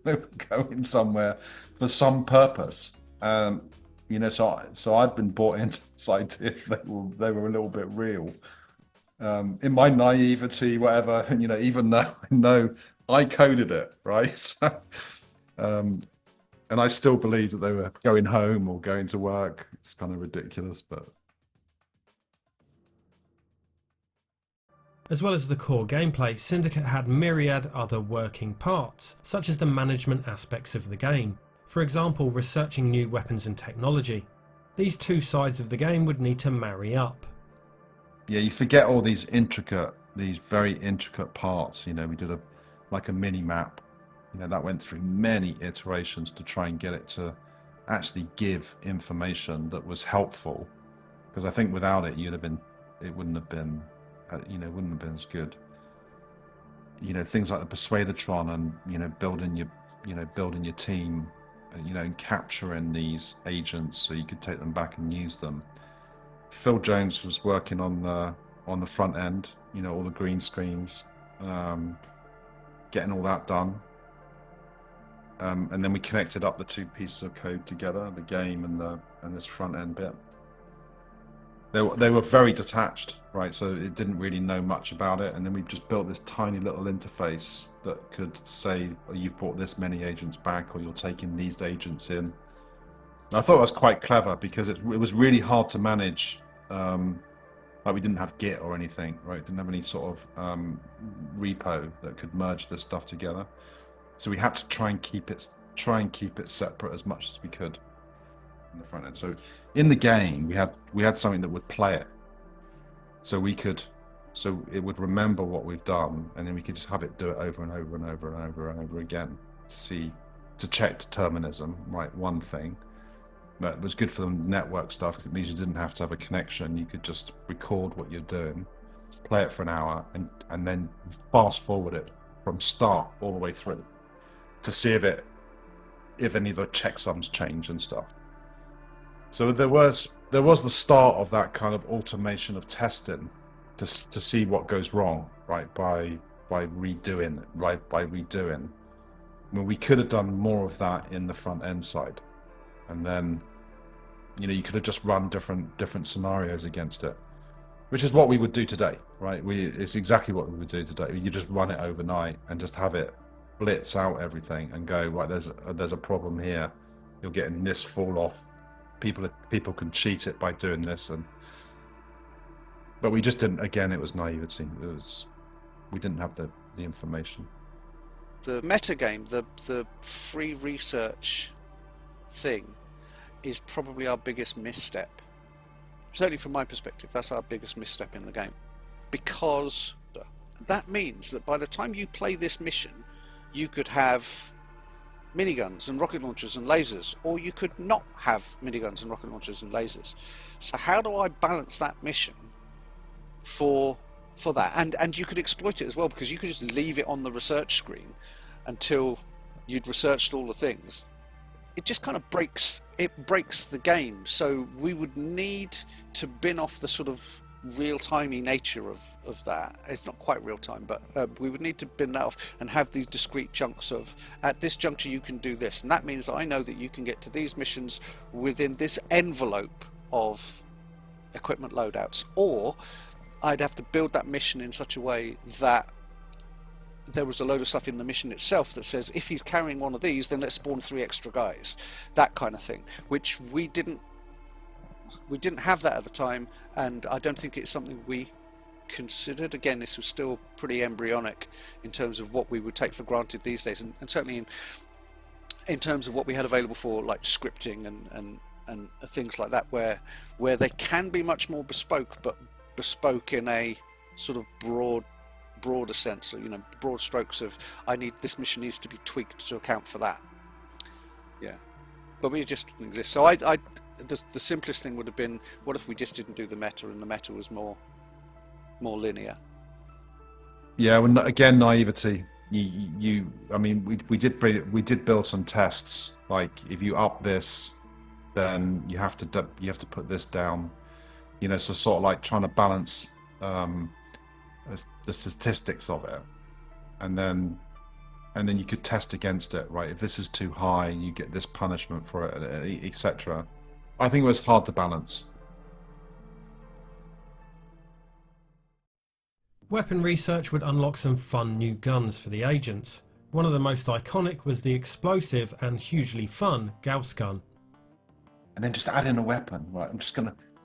they were going somewhere for some purpose. So I'd been bought into this idea they were a little bit real. In my naivety, whatever, even though I know I coded it, right? And I still believe that they were going home or going to work. It's kind of ridiculous, but. As well as the core gameplay, Syndicate had myriad other working parts, such as the management aspects of the game. For example, researching new weapons and technology. These two sides of the game would need to marry up. Yeah, you forget all these very intricate parts. We did a mini map. That went through many iterations to try and get it to actually give information that was helpful. Because I think without it, it wouldn't have been as good. Things like the Persuadertron and building your team, and capturing these agents so you could take them back and use them. Phil Jones was working on the front end, all the green screens, getting all that done. And then we connected up the two pieces of code together, the game and and this front end bit. They were very detached, right? So it didn't really know much about it, and then we just built this tiny little interface that could say, oh, you've brought this many agents back, or you're taking these agents in. And I thought it was quite clever because it was really hard to manage. Like we didn't have Git or anything, right? Didn't have any sort of repo that could merge this stuff together. So we had to try and keep it separate as much as we could in the front end. So in the game, we had something that would play it. So it would remember what we've done, and then we could just have it do it over and over and over and over and over again to check determinism, right? One thing. But it was good for the network stuff because it means you didn't have to have a connection. You could just record what you're doing, play it for an hour, and then fast forward it from start all the way through to see if any of the checksums change and stuff. So there was the start of that kind of automation of testing to see what goes wrong, right? By redoing. I mean, we could have done more of that in the front end side, and then you could have just run different scenarios against it, which is what we would do today, right? It's exactly what we would do today. You just run it overnight and just have it blitz out everything and go, right, there's a problem here. You're getting this fall off. People can cheat it by doing this, but we just didn't. Again, it was naivety. We didn't have the information. The metagame, the free research thing, is probably our biggest misstep. Certainly from my perspective, that's our biggest misstep in the game, because that means that by the time you play this mission, you could have miniguns and rocket launchers and lasers, or you could not have miniguns and rocket launchers and lasers. So how do I balance that mission for that? And you could exploit it as well, because you could just leave it on the research screen until you'd researched all the things. It just kind of breaks the game. So we would need to bin off the sort of real-timey nature of that. It's not quite real-time, but we would need to bin that off and have these discrete chunks of, at this juncture you can do this, and that means I know that you can get to these missions within this envelope of equipment loadouts, or I'd have to build that mission in such a way that there was a load of stuff in the mission itself that says, if he's carrying one of these, then let's spawn 3 extra guys, that kind of thing, which we didn't have that at the time, and I don't think it's something we considered. Again, this was still pretty embryonic in terms of what we would take for granted these days, and certainly in terms of what we had available for like scripting and things like that, where they can be much more bespoke, but bespoke in a sort of broader sense, so, broad strokes of this mission needs to be tweaked to account for that. Yeah, but we just didn't exist. So the simplest thing would have been, what if we just didn't do the meta, and the meta was more linear? Yeah, well, again, naivety. I mean, we did build some tests. Like, if you up this, then you have to put this down. So sort of like trying to balance the statistics of it, and then you could test against it, right? If this is too high, you get this punishment for it, etc. I think it was hard to balance. Weapon research would unlock some fun new guns for the agents. One of the most iconic was the explosive and hugely fun Gauss gun. And then just add in a weapon, right?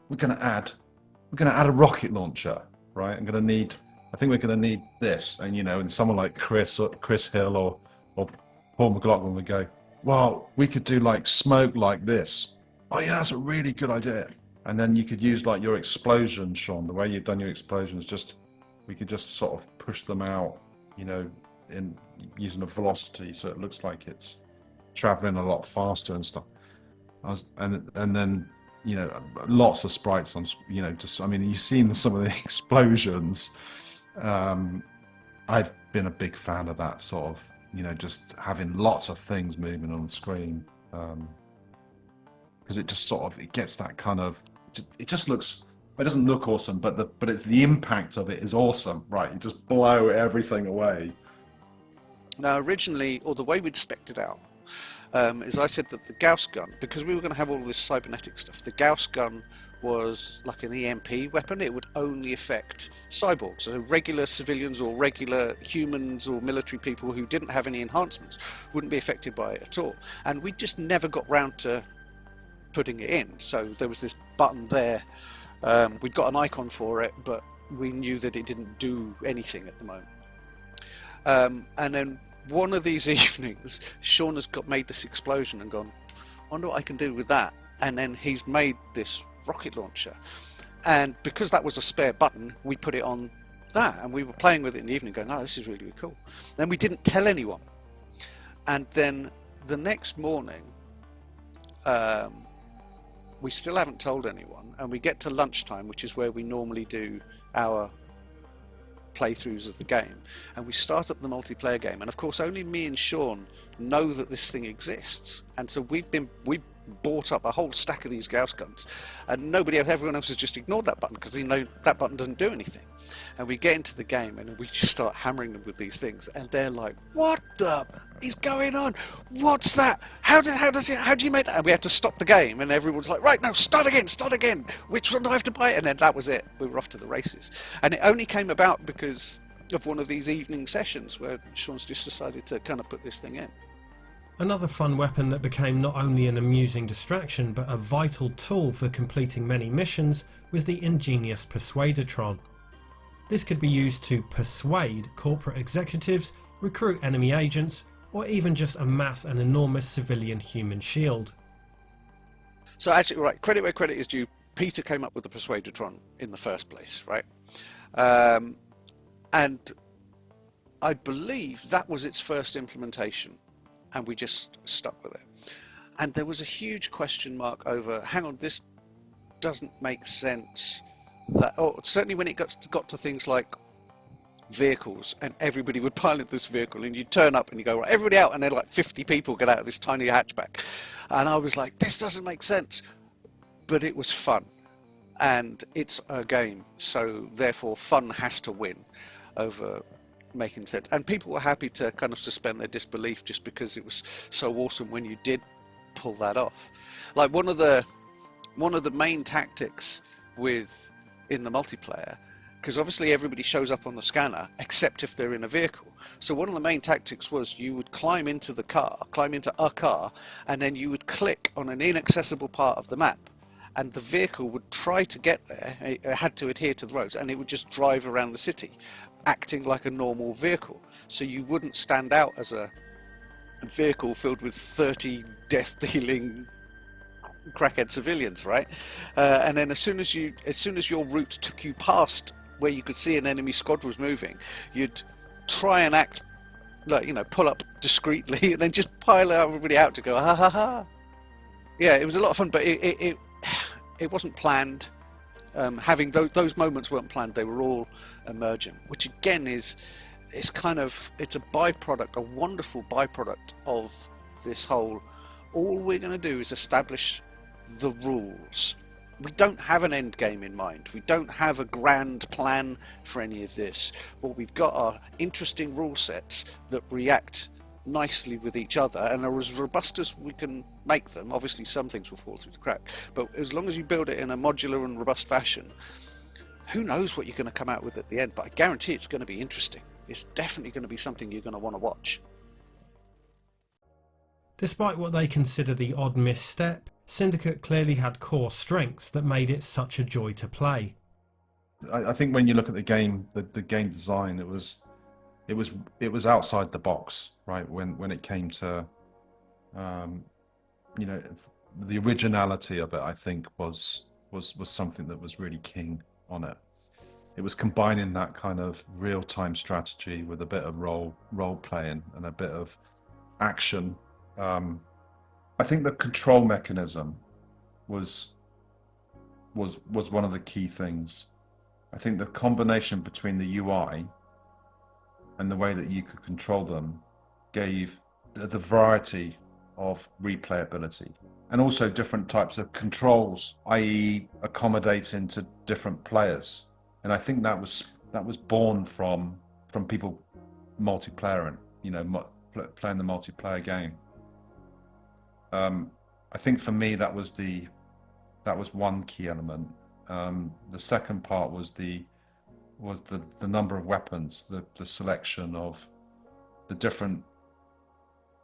We're gonna add a rocket launcher, right? I think we're gonna need this, and someone like Chris Hill or Paul McLaughlin would go, well, we could do like smoke like this. Oh yeah, that's a really good idea. And then you could use like your explosions, Sean. The way you've done your explosions, we could just sort of push them out, in using a velocity, so it looks like it's traveling a lot faster and stuff. And then lots of sprites on, you've seen some of the explosions. I've been a big fan of that sort of, just having lots of things moving on the screen. Because it just it gets that kind of, it doesn't look awesome, but the impact of it is awesome, right? You just blow everything away. Now, originally, or the way we'd spec'd it out, is I said that the Gauss gun, because we were going to have all this cybernetic stuff, the Gauss gun was like an EMP weapon. It would only affect cyborgs, so regular civilians or regular humans or military people who didn't have any enhancements wouldn't be affected by it at all. And we just never got round to putting it in. So there was this button there. We'd got an icon for it, but we knew that it didn't do anything at the moment. And then one of these evenings, Sean has made this explosion and gone, I wonder what I can do with that. And then he's made this rocket launcher, and because that was a spare button, we put it on that, and we were playing with it in the evening going, oh, this is really, really cool. Then we didn't tell anyone, and then the next morning we still haven't told anyone, and we get to lunchtime, which is where we normally do our playthroughs of the game, and we start up the multiplayer game, and of course only me and Sean know that this thing exists, and so we bought up a whole stack of these Gauss guns, and everyone else has just ignored that button because they know that button doesn't do anything. And we get into the game and we just start hammering them with these things, and they're like, what the is going on? What's that? How do you make that? And we have to stop the game, and everyone's like, right, no, start again, which one do I have to buy? And then that was it, we were off to the races. And it only came about because of one of these evening sessions where Sean's just decided to kind of put this thing in. Another fun weapon that became not only an amusing distraction but a vital tool for completing many missions was the ingenious Persuadertron. This could be used to persuade corporate executives, recruit enemy agents, or even just amass an enormous civilian human shield. So actually, right, credit where credit is due, Peter came up with the Persuadertron in the first place, right? And I believe that was its first implementation, and we just stuck with it. And there was a huge question mark over, hang on, this doesn't make sense. That, certainly when it got to things like vehicles, and everybody would pilot this vehicle, and you turn up and you go, right, everybody out, and then like 50 people get out of this tiny hatchback. And I was like, this doesn't make sense. But it was fun, and it's a game, so therefore fun has to win over making sense. And people were happy to kind of suspend their disbelief just because it was so awesome when you did pull that off. Like one of the main tactics in the multiplayer, because obviously everybody shows up on the scanner except if they're in a vehicle. So one of the main tactics was you would climb into a car, and then you would click on an inaccessible part of the map, and the vehicle would try to get there. It had to adhere to the roads, and it would just drive around the city, acting like a normal vehicle. So you wouldn't stand out as a vehicle filled with 30 death-dealing crackhead civilians, right? And then as soon as your route took you past where you could see an enemy squad was moving, you'd try and act like, pull up discreetly and then just pile everybody out to go ha ha ha. Yeah, it was a lot of fun, but it wasn't planned. Having those moments weren't planned; they were all emergent, which again it's a byproduct, a wonderful byproduct of this whole. All we're going to do is establish the rules. We don't have an end game in mind. We don't have a grand plan for any of this. What we've got are interesting rule sets that react nicely with each other and are as robust as we can make them. Obviously some things will fall through the crack, but as long as you build it in a modular and robust fashion, who knows what you're going to come out with at the end, but I guarantee it's going to be interesting. It's definitely going to be something you're going to want to watch. Despite what they consider the odd misstep, Syndicate clearly had core strengths that made it such a joy to play. I think when you look at the game, the game design, it was outside the box, right? When it came to, the originality of it, I think was something that was really king on it. It was combining that kind of real-time strategy with a bit of role playing and a bit of action. I think the control mechanism was one of the key things. I think the combination between the UI and the way that you could control them gave the variety of replayability, and also different types of controls, i.e. accommodating to different players. And I think that was born from people multiplayer and playing the multiplayer game. I think for me that was one key element. The second part was the number of weapons, the selection of the different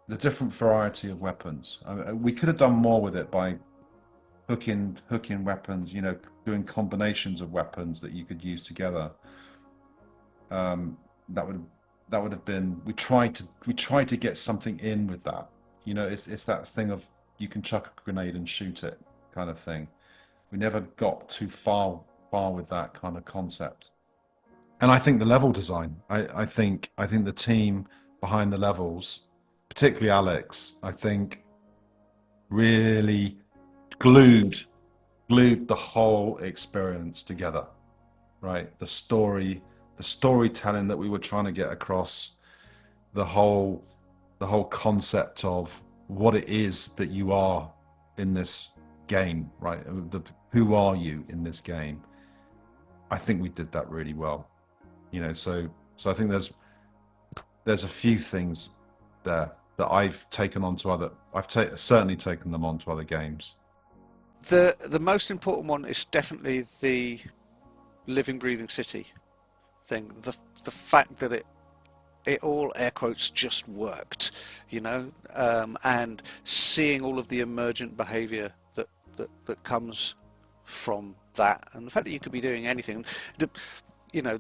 variety of weapons. I mean, we could have done more with it by hooking weapons, doing combinations of weapons that you could use together. That would have been. We tried to get something in with that. It's that thing of you can chuck a grenade and shoot it kind of thing. We never got too far with that kind of concept. And I think the level design, I think the team behind the levels, particularly Alex, I think really glued the whole experience together, right? The storytelling that we were trying to get across, the whole concept of what it is that you are in this game, right? Who are you in this game? I think we did that really well, so I think there's a few things there that I've taken onto certainly taken them onto other games. The most important one is definitely the living, breathing city thing. The fact that it all, air quotes, just worked, and seeing all of the emergent behaviour that comes from that, and the fact that you could be doing anything. The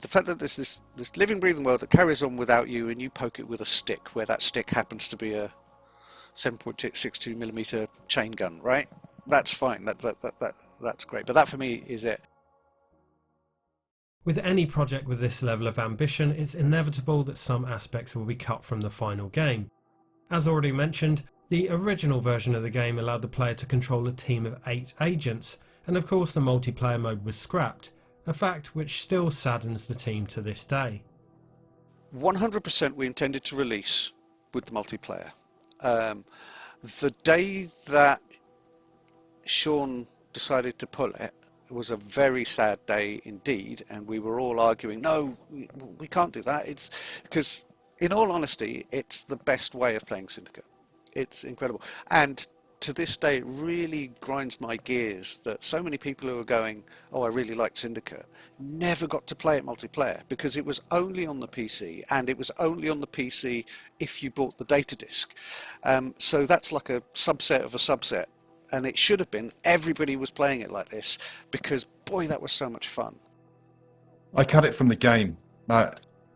fact that there's this living, breathing world that carries on without you, and you poke it with a stick, where that stick happens to be a 7.62mm chain gun, right? That's fine. That's great. But that for me is it. With any project with this level of ambition, it's inevitable that some aspects will be cut from the final game. As already mentioned, the original version of the game allowed the player to control a team of 8 agents, and of course the multiplayer mode was scrapped, a fact which still saddens the team to this day. 100% we intended to release with the multiplayer. The day that Sean decided to pull it was a very sad day indeed, and we were all arguing, no, we can't do that. It's because, in all honesty, it's the best way of playing Syndicate. It's incredible, and to this day it really grinds my gears that so many people who are going, oh, I really like Syndicate, never got to play it multiplayer because it was only on the PC, and it was only on the PC if you bought the data disc. So that's like a subset of a subset. And it should have been everybody was playing it like this, because boy, that was so much fun. I cut it from the game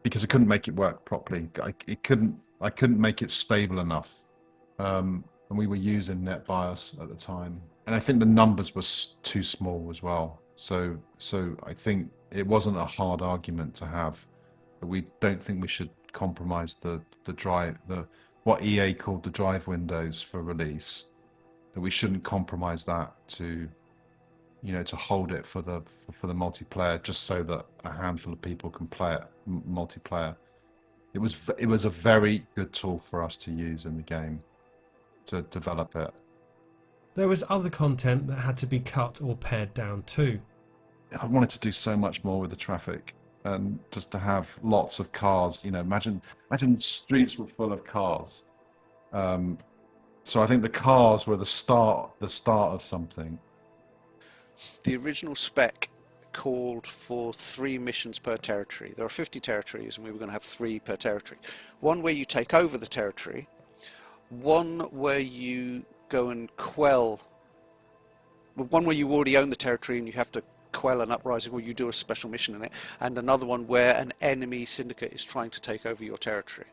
because I couldn't make it work properly. I couldn't make it stable enough, and we were using NetBIOS at the time, and I think the numbers were too small as well. So I think it wasn't a hard argument to have, but we don't think we should compromise the drive, what EA called the drive windows for release. That we shouldn't compromise that to hold it for the multiplayer, just so that a handful of people can play it multiplayer. It was a very good tool for us to use in the game to develop it. There was other content that had to be cut or pared down too. I wanted to do so much more with the traffic, and just to have lots of cars. Imagine streets were full of cars. So I think the cars were the start of something. The original spec called for 3 missions per territory. There are 50 territories, and we were going to have 3 per territory. One where you take over the territory, one where you go and quell, one where you already own the territory and you have to quell an uprising, or you do a special mission in it, and another one where an enemy syndicate is trying to take over your territory.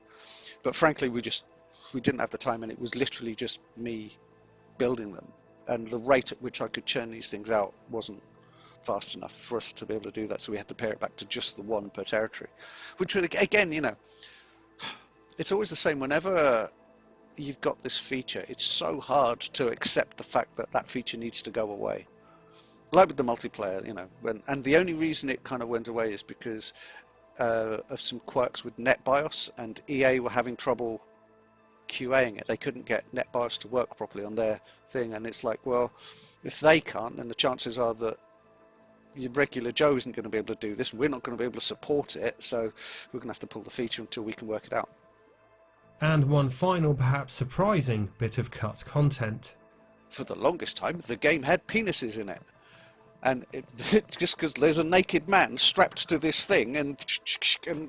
But frankly, we didn't have the time, and it was literally just me building them, and the rate at which I could churn these things out wasn't fast enough for us to be able to do that, so we had to pare it back to just the 1 per territory, which again, it's always the same. Whenever you've got this feature, it's so hard to accept the fact that that feature needs to go away, like with the multiplayer, and the only reason it kind of went away is because of some quirks with NetBIOS, and EA were having trouble QAing it. They couldn't get NetBIOS to work properly on their thing, and it's like, well, if they can't, then the chances are that your regular Joe isn't going to be able to do this. We're not going to be able to support it, so we're going to have to pull the feature until we can work it out. And one final, perhaps surprising, bit of cut content. For the longest time, the game had penises in it. And just because there's a naked man strapped to this thing, and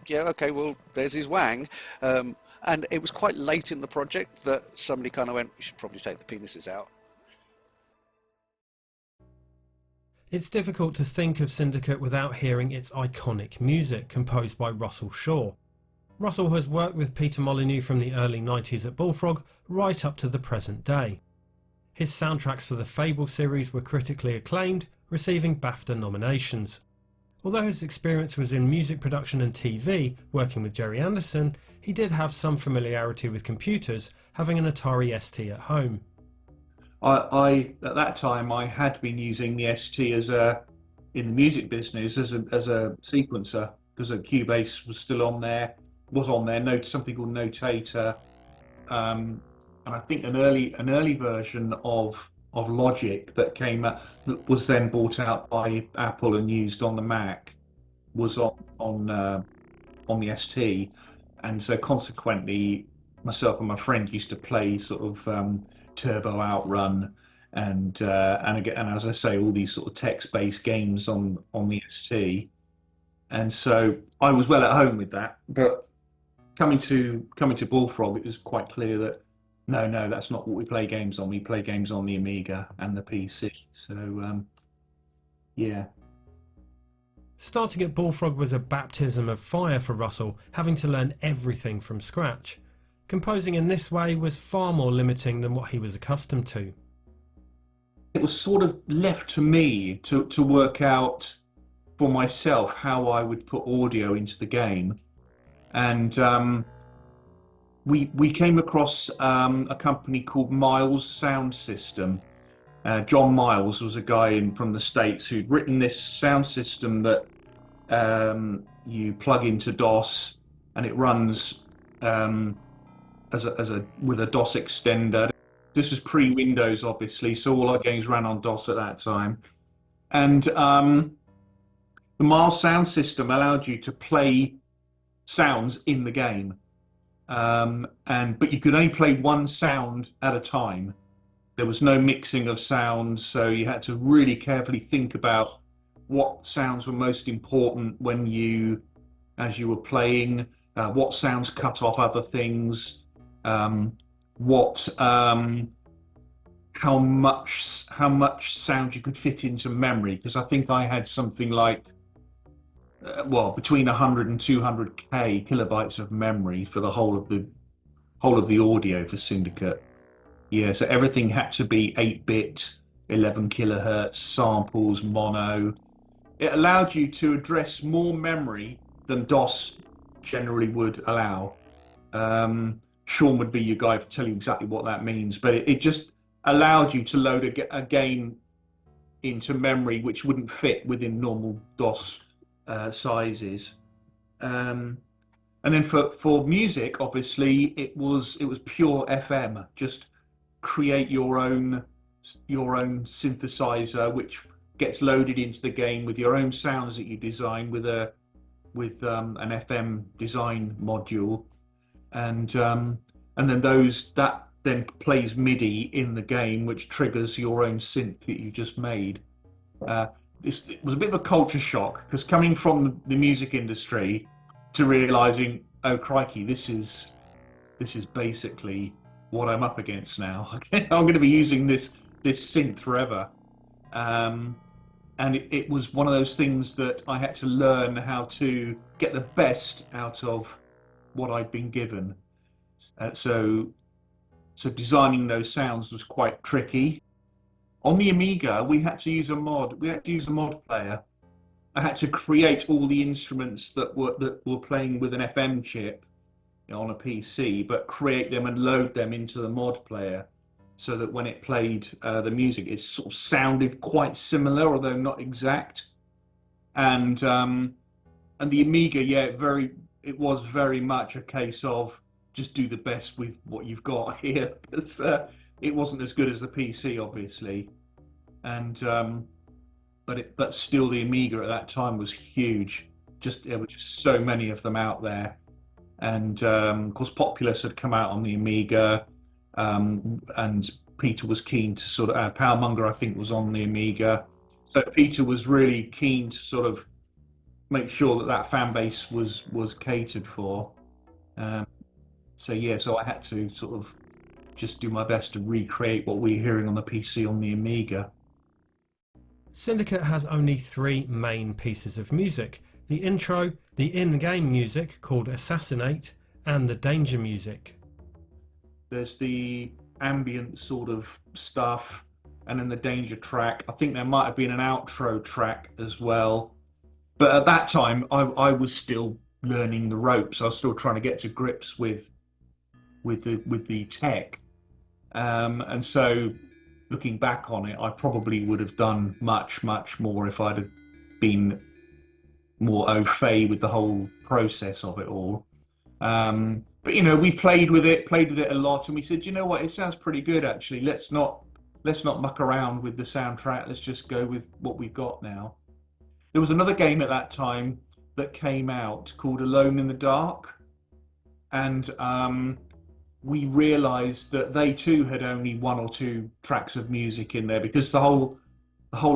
yeah, okay, well, there's his wang. And it was quite late in the project that somebody kind of went, "You should probably take the penises out." It's difficult to think of Syndicate without hearing its iconic music, composed by Russell Shaw. Russell has worked with Peter Molyneux from the early 90s at Bullfrog right up to the present day. His soundtracks for the Fable series were critically acclaimed, receiving BAFTA nominations. Although his experience was in music production and TV, working with Jerry Anderson, he did have some familiarity with computers, having an Atari ST at home. I at that time I had been using the ST in the music business as a sequencer, because a Cubase was still on there, something called Notator, and I think an early version of Logic that came out, that was then bought out by Apple and used on the Mac, was on the ST, and so consequently myself and my friend used to play sort of Turbo Outrun and as I say, all these sort of text-based games on the ST, and so I was well at home with that. But coming to Bullfrog, it was quite clear that no, that's not what we play games on. We play games on the Amiga and the PC. So yeah. Starting at Bullfrog was a baptism of fire for Russell, having to learn everything from scratch. Composing in this way was far more limiting than what he was accustomed to. It was sort of left to me to work out for myself how I would put audio into the game. And we came across a company called Miles Sound System. John Miles was a guy from the States who'd written this sound system that you plug into DOS, and it runs with a DOS extender. This was pre-Windows, obviously, so all our games ran on DOS at that time. And the Miles Sound System allowed you to play sounds in the game, but you could only play one sound at a time. There was no mixing of sounds, so you had to really carefully think about what sounds were most important as you were playing, what sounds cut off other things, how much sound you could fit into memory, because I think I had something like between 100 and 200k kilobytes of memory for the whole of the audio for Syndicate. Yeah, so everything had to be 8-bit, 11 kilohertz samples, mono. It allowed you to address more memory than DOS generally would allow. Sean would be your guy to tell you exactly what that means, but it just allowed you to load a game into memory which wouldn't fit within normal DOS sizes. And then for music, obviously, it was pure FM. Just create your own synthesizer, which gets loaded into the game with your own sounds that you design with an FM design module, and then that plays MIDI in the game, which triggers your own synth that you just made. It was a bit of a culture shock, because coming from the music industry to realizing, oh crikey, this is basically what I'm up against now. I'm going to be using this synth forever. And it was one of those things that I had to learn how to get the best out of what I'd been given. So designing those sounds was quite tricky. On the Amiga, we had to use a mod player. I had to create all the instruments that were playing with an FM chip on a PC, but create them and load them into the mod player, so that when it played the music, it sort of sounded quite similar, although not exact. And the Amiga, it was very much a case of just do the best with what you've got here, because it wasn't as good as the PC, obviously. And but still, the Amiga at that time was huge. There were just so many of them out there. and of course Populous had come out on the Amiga, and Peter was keen to sort of Powermonger, I think, was on the Amiga, so Peter was really keen to sort of make sure that that fan base was catered for. So yeah, so I had to sort of just do my best to recreate what we're hearing on the PC on the Amiga. Syndicate has only 3 main pieces of music: the intro, the in-game music called Assassinate, and the danger music. There's the ambient sort of stuff, and then the danger track. I think there might have been an outro track as well. But at that time, I was still learning the ropes. I was still trying to get to grips with the tech. And so looking back on it, I probably would have done much more if I'd have been more au fait with the whole process of it all. But you know, we played with it a lot, and we said, you know what, it sounds pretty good actually. Let's not muck around with the soundtrack. Let's just go with what we've got now. There was another game at that time that came out called Alone in the Dark, and we realised that they too had only 1 or 2 tracks of music in there, because the whole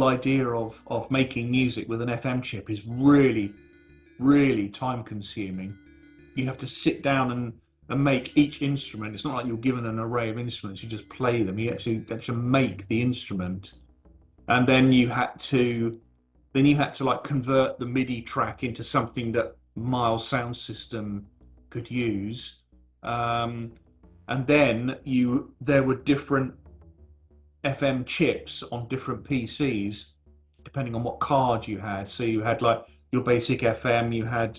idea of making music with an FM chip is really time consuming. You have to sit down and make each instrument. It's not like you're given an array of instruments, you just play them. You actually make the instrument, and then you had to like convert the MIDI track into something that Miles Sound System could use. And then there were different FM chips on different PCs depending on what card you had. So you had like your basic FM, you had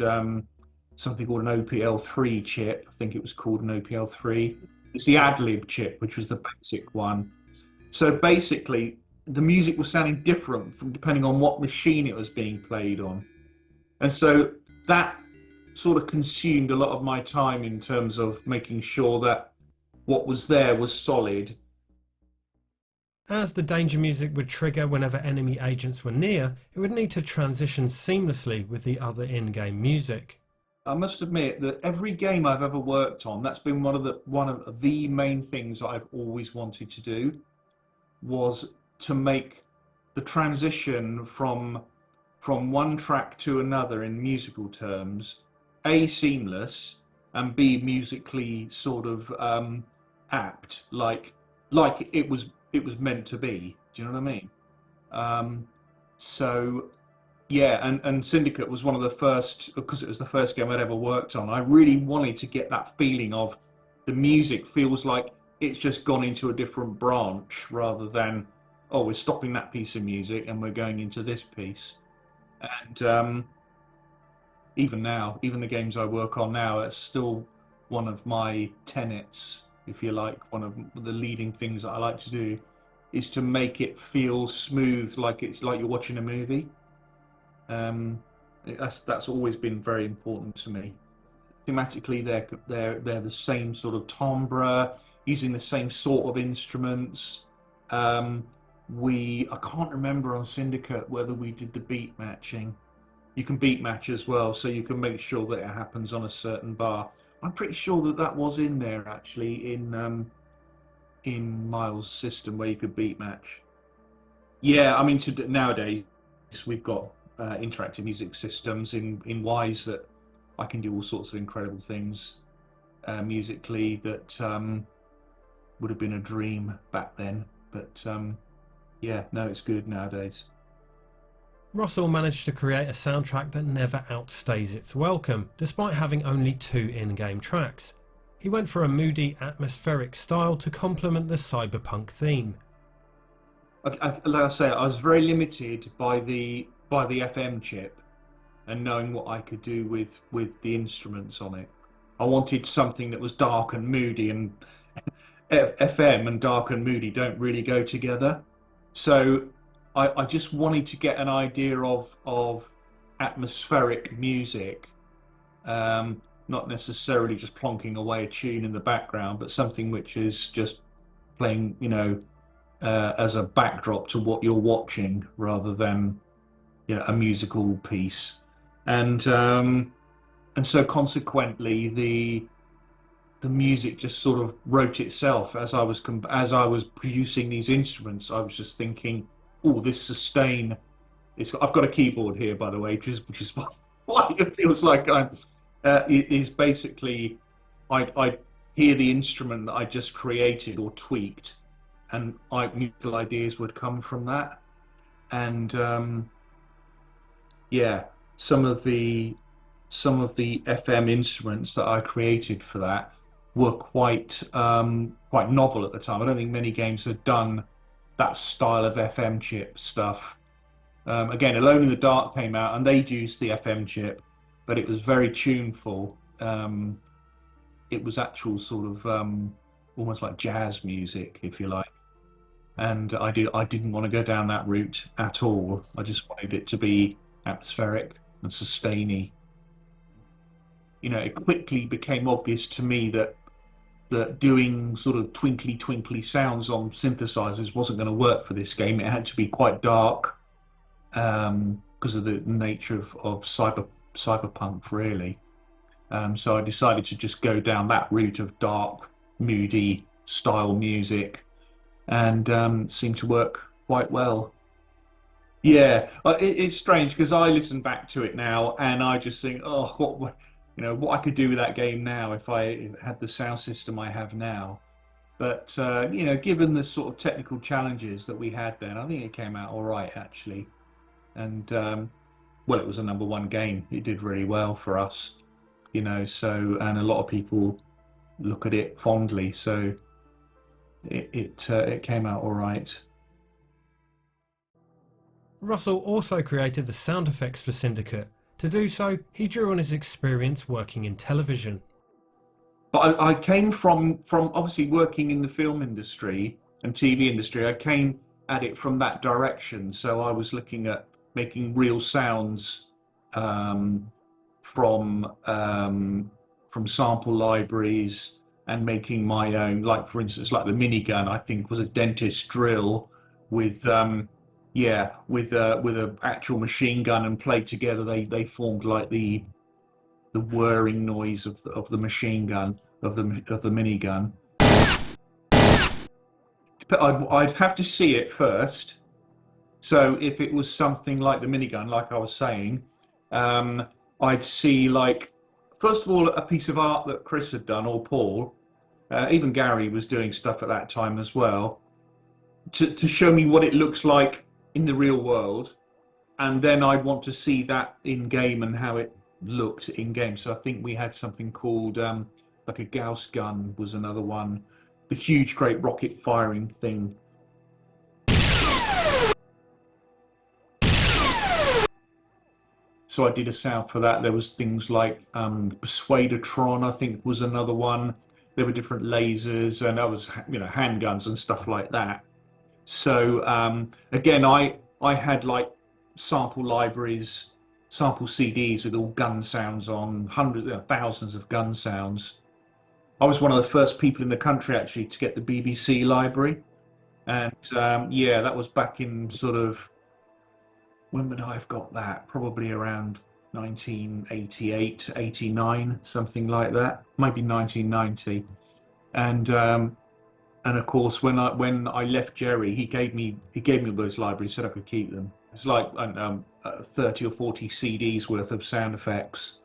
something called an OPL3 chip. I think it was called an OPL3. It's the Adlib chip, which was the basic one. So basically, the music was sounding different from depending on what machine it was being played on. And so that sort of consumed a lot of my time in terms of making sure that what was there was solid. As the danger music would trigger whenever enemy agents were near, it would need to transition seamlessly with the other in-game music. I must admit that every game I've ever worked on, that's been one of the main things I've always wanted to do, was to make the transition from one track to another in musical terms, A, seamless, and B, musically sort of apt, like it was meant to be. Do you know what I mean? So yeah, and Syndicate was one of the first, because it was the first game I'd ever worked on. I really wanted to get that feeling of the music feels like it's just gone into a different branch, rather than, oh, we're stopping that piece of music and we're going into this piece. And even now, even the games I work on now, it's still one of my tenets, if you like. One of the leading things that I like to do is to make it feel smooth, like it's like you're watching a movie. That's always been very important to me. Thematically, they're the same sort of timbre, using the same sort of instruments. I can't remember on Syndicate whether we did the beat matching. You can beat match as well, so you can make sure that it happens on a certain bar. I'm pretty sure that was in there actually in Miles' system, where you could beat match. Yeah, I mean, nowadays we've got interactive music systems in Wise that I can do all sorts of incredible things musically that would have been a dream back then. But yeah, no, it's good nowadays. Russell managed to create a soundtrack that never outstays its welcome, despite having only 2 in-game tracks. He went for a moody, atmospheric style to complement the cyberpunk theme. Like I say, I was very limited by the FM chip and knowing what I could do with the instruments on it. I wanted something that was dark and moody, and FM and dark and moody don't really go together. So I just wanted to get an idea of atmospheric music, not necessarily just plonking away a tune in the background, but something which is just playing, you know, as a backdrop to what you're watching, rather than, you know, a musical piece. And and so consequently the music just sort of wrote itself as as I was producing these instruments. I was just thinking, oh, this sustain. I've got a keyboard here, by the way, which is why it feels like I'm. It is basically, I hear the instrument that I just created or tweaked, and musical ideas would come from that. And yeah, some of the FM instruments that I created for that were quite novel at the time. I don't think many games had done that style of FM chip stuff. Again, Alone in the Dark came out and they'd used the FM chip, but it was very tuneful. It was actual sort of almost like jazz music, if you like. And I didn't want to go down that route at all. I just wanted it to be atmospheric and sustainy. You know, it quickly became obvious to me that doing sort of twinkly twinkly sounds on synthesizers wasn't going to work for this game. It had to be quite dark because of the nature of cyberpunk, really. So I decided to just go down that route of dark, moody style music, and seemed to work quite well. Yeah, it's strange because I listen back to it now and I just think, oh, what I could do with that game now if I had the sound system I have now. But given the sort of technical challenges that we had then, I think it came out all right actually. And well, it was a #1 game. It did really well for us, So, and a lot of people look at it fondly. So it came out all right. Russell also created the sound effects for Syndicate. To do so, he drew on his experience working in television. But I came from obviously working in the film industry and TV industry. I came at it from that direction. So I was looking at making real sounds from sample libraries and making my own. Like for instance, like the minigun, I think was a dentist drill with with a actual machine gun and played together. They formed like the whirring noise of the machine gun of the minigun. But I'd have to see it first. So if it was something like the minigun, like I was saying, I'd see like first of all a piece of art that Chris had done or Paul, even Gary was doing stuff at that time as well, to show me what it looks like in the real world, and then I want to see that in game and how it looked in game. So I think we had something called like a Gauss gun was another one, the huge great rocket firing thing. So I did a sound for that. There was things like Persuadertron, I think was another one. There were different lasers and that was handguns and stuff like that. So again, I had like sample libraries, sample CDs with all gun sounds on, hundreds, thousands of gun sounds. I was one of the first people in the country actually to get the BBC library, and that was back in sort of, when would I have got that? Probably around 1988, 89, something like that, maybe 1990, and of course, when I left Jerry, he gave me those libraries, said I could keep them. It's like 30 or 40 CDs worth of sound effects.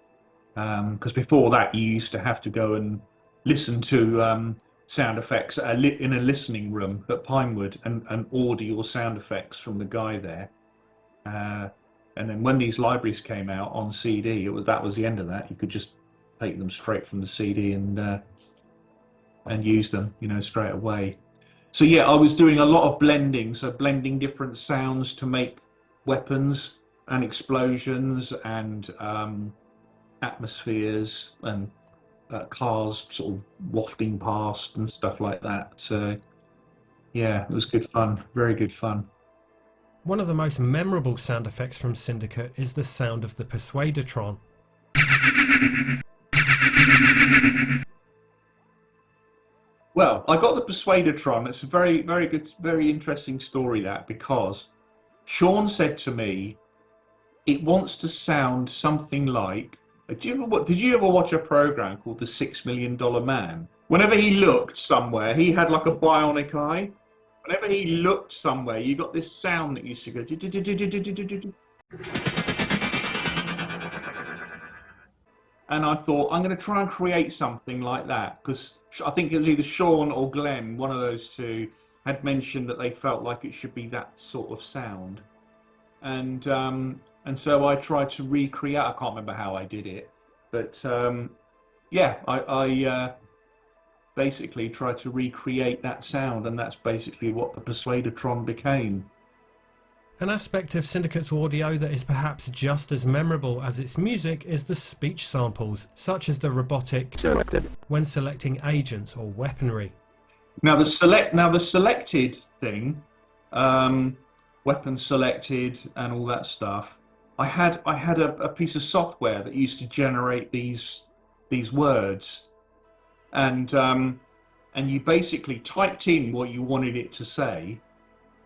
Because before that, you used to have to go and listen to sound effects in a listening room at Pinewood and order your sound effects from the guy there. And then when these libraries came out on CD, that was the end of that. You could just take them straight from the CD and use them, straight away. So yeah, I was doing a lot of blending, so blending different sounds to make weapons and explosions and atmospheres and cars sort of wafting past and stuff like that. So yeah, it was good fun, very good fun. One of the most memorable sound effects from Syndicate is the sound of the Persuadertron. Well, I got the Persuadertron. It's a very, very good, very interesting story, that, because Sean said to me, it wants to sound something like Did you ever watch a program called The $6 Million Man? Whenever he looked somewhere, he had like a bionic eye. Whenever he looked somewhere, you got this sound that used to go. And I thought, I'm going to try and create something like that, because I think it was either Sean or Glenn, one of those two, had mentioned that they felt like it should be that sort of sound. And so I tried to recreate. I can't remember how I did it, but yeah, I basically tried to recreate that sound, and that's basically what the Persuadertron became. An aspect of Syndicate's audio that is perhaps just as memorable as its music is the speech samples, such as the robotic when selecting agents or weaponry. Now the selected thing, weapon selected and all that stuff. I had a piece of software that used to generate these words, and you basically typed in what you wanted it to say,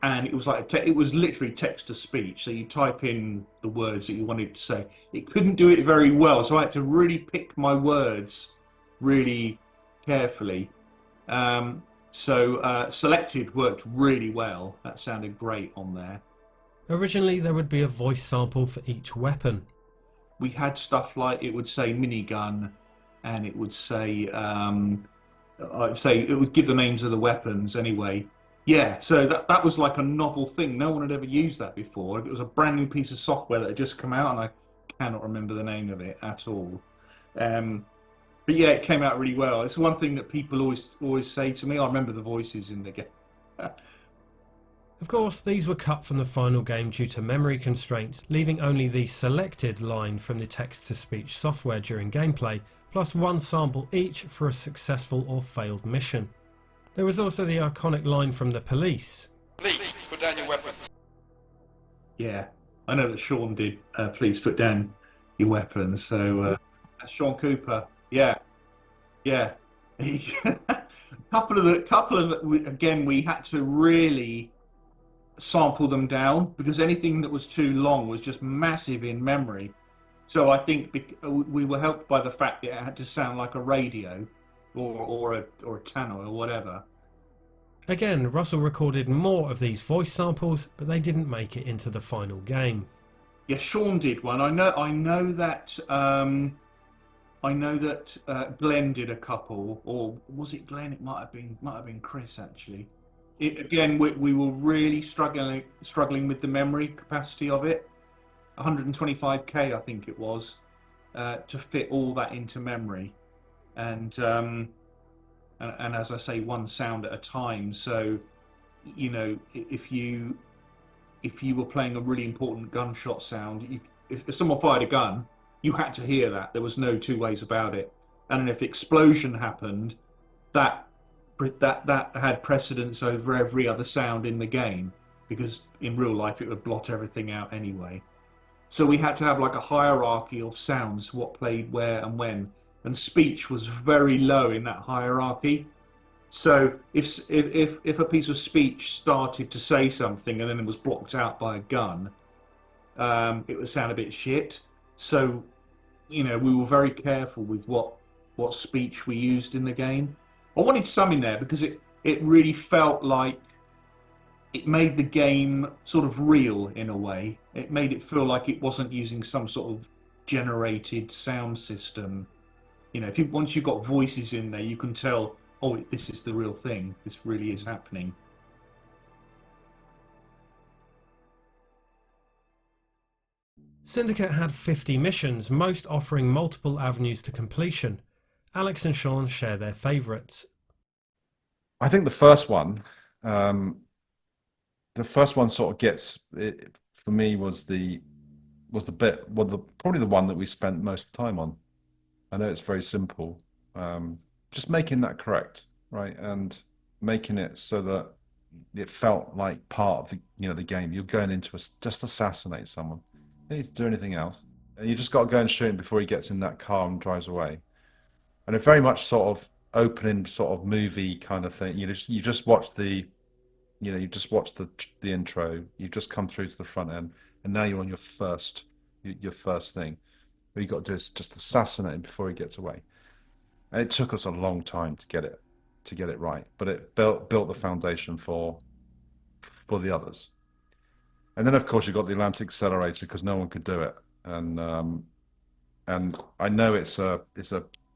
and it was like it was literally text to speech. So you type in the words that you wanted to say. It couldn't do it very well, so I had to really pick my words really carefully. So selected worked really well. That sounded great on there. Originally there would be a voice sample for each weapon. We had stuff like it would say minigun, and it would say I'd say it would give the names of the weapons anyway. Yeah, so that was like a novel thing. No one had ever used that before. It was a brand new piece of software that had just come out, and I cannot remember the name of it at all. But yeah, it came out really well. It's one thing that people always say to me. I remember the voices in the game. Of course, these were cut from the final game due to memory constraints, leaving only the selected line from the text-to-speech software during gameplay, plus one sample each for a successful or failed mission. There was also the iconic line from the police. Please, put down your weapons. Yeah, I know that Sean did. Please put down your weapons. So that's Sean Cooper. Yeah. couple of again, we had to really sample them down, because anything that was too long was just massive in memory. So I think we were helped by the fact that it had to sound like a radio or a tannoy or whatever. Again, Russell recorded more of these voice samples, but they didn't make it into the final game. Yeah, Sean did one. I know that Glenn did a couple, or was it Glenn? It might have been Chris actually. Again, we were really struggling with the memory capacity of it. 125k, I think it was, to fit all that into memory, and as I say, one sound at a time. So, you know, if you were playing a really important gunshot sound, if someone fired a gun, you had to hear that. There was no two ways about it. And if explosion happened, that had precedence over every other sound in the game, because in real life it would blot everything out anyway. So we had to have like a hierarchy of sounds, what played where and when, and speech was very low in that hierarchy. So if a piece of speech started to say something and then it was blocked out by a gun, it would sound a bit shit. So, you know, we were very careful with what speech we used in the game. I wanted some in there because it really felt like it made the game sort of real in a way. It made it feel like it wasn't using some sort of generated sound system. You know, once you've got voices in there, you can tell, oh, this is the real thing. This really is happening. Syndicate had 50 missions, most offering multiple avenues to completion. Alex and Sean share their favourites. I think the first one sort of gets it for me was the probably the one that we spent most time on. I know it's very simple, just making that correct, right, and making it so that it felt like part of the game. You're going into just assassinate someone. You don't need to do anything else. And you just got to go and shoot him before he gets in that car and drives away. And it very much sort of opening sort of movie kind of thing. You just watch the intro. You've just come through to the front end, and now you're on your first thing. All you got to do is just assassinate him before he gets away. And it took us a long time to get it right, but it built the foundation for the others. And then, of course, you got the Atlantic Accelerator because no one could do it. And I know it's a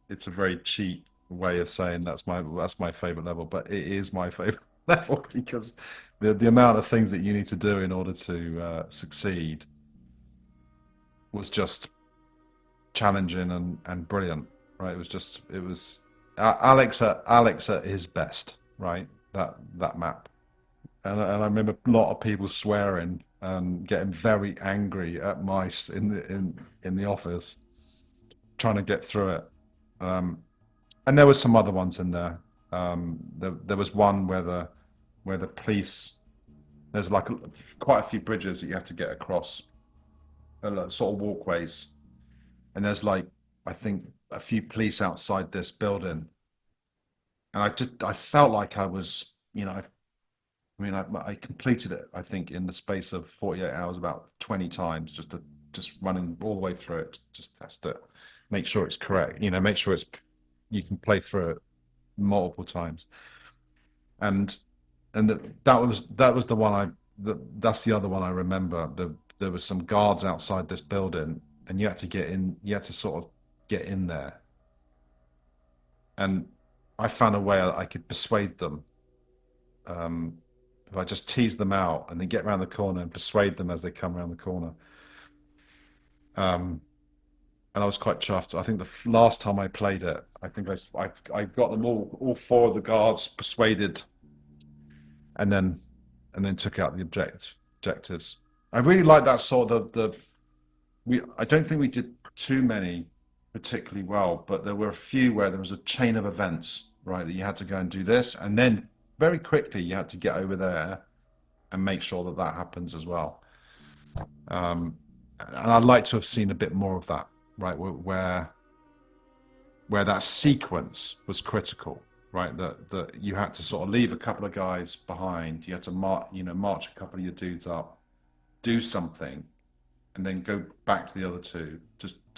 very cheap way of saying that's my favorite level, but it is my favorite level because the amount of things that you need to do in order to succeed was just challenging and brilliant, right? It was Alex at his best, right? That map, and I remember a lot of people swearing and getting very angry at mice in the office trying to get through it. And there was some other ones in there. There was one where the police, there's like quite a few bridges that you have to get across, sort of walkways, and there's like I think a few police outside this building, and I felt like I was, I completed it, I think, in the space of 48 hours about 20 times, just running all the way through it, just test it, make sure it's correct, make sure you can play through it multiple times. And that was the one that's the other one I remember. There was some guards outside this building, and you had to sort of get in there. And I found a way I could persuade them. If I just tease them out and then get around the corner and persuade them as they come around the corner. And I was quite chuffed. I think the last time I played it, I think I got them all four of the guards persuaded, and then took out the objectives. I really like that sort of I don't think we did too many particularly well, but there were a few where there was a chain of events, right, that you had to go and do this, and then very quickly you had to get over there and make sure that happens as well. And I'd like to have seen a bit more of that, right, where that sequence was critical, right, that you had to sort of leave a couple of guys behind, you had to march a couple of your dudes up, do something, and then go back to the other two,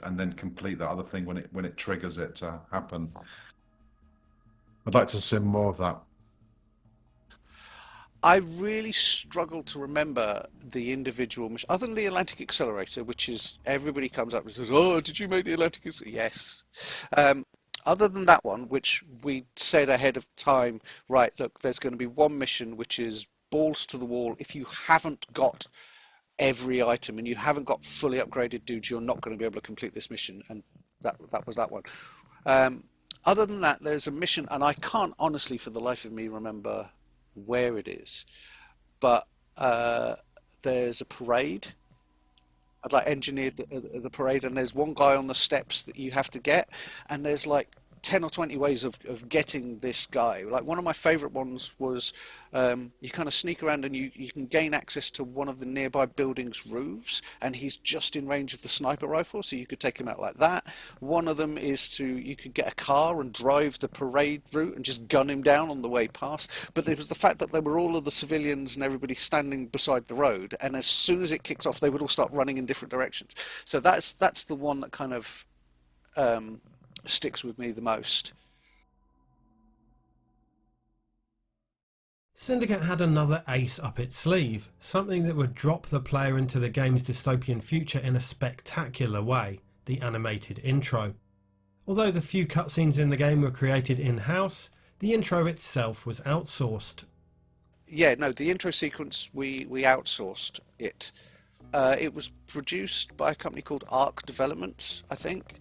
and then complete that other thing when it triggers it to happen. I'd like to see more of that. I really struggle to remember the individual mission, other than the Atlantic Accelerator, which is everybody comes up and says, "Oh, did you make the Atlantic Accelerator?" Yes. Other than that one, which we said ahead of time, right, look, there's going to be one mission which is balls to the wall. If you haven't got every item and you haven't got fully upgraded dudes, you're not going to be able to complete this mission. And that was that one. Other than that, there's a mission, and I can't honestly for the life of me remember where it is, but there's a parade. I'd like engineered the parade, and there's one guy on the steps that you have to get, and there's like 10 or 20 ways of getting this guy. Like one of my favorite ones was you kind of sneak around and you can gain access to one of the nearby buildings' roofs, and he's just in range of the sniper rifle, so you could take him out like that. One of them is you could get a car and drive the parade route and just gun him down on the way past. But there was the fact that there were all of the civilians and everybody standing beside the road, and as soon as it kicked off, they would all start running in different directions. So that's the one that kind of sticks with me the most. Syndicate had another ace up its sleeve, something that would drop the player into the game's dystopian future in a spectacular way: the animated intro. Although the few cutscenes in the game were created in-house, the intro itself was outsourced. Yeah, no, the intro sequence, we outsourced it. It was produced by a company called Arc Developments, I think.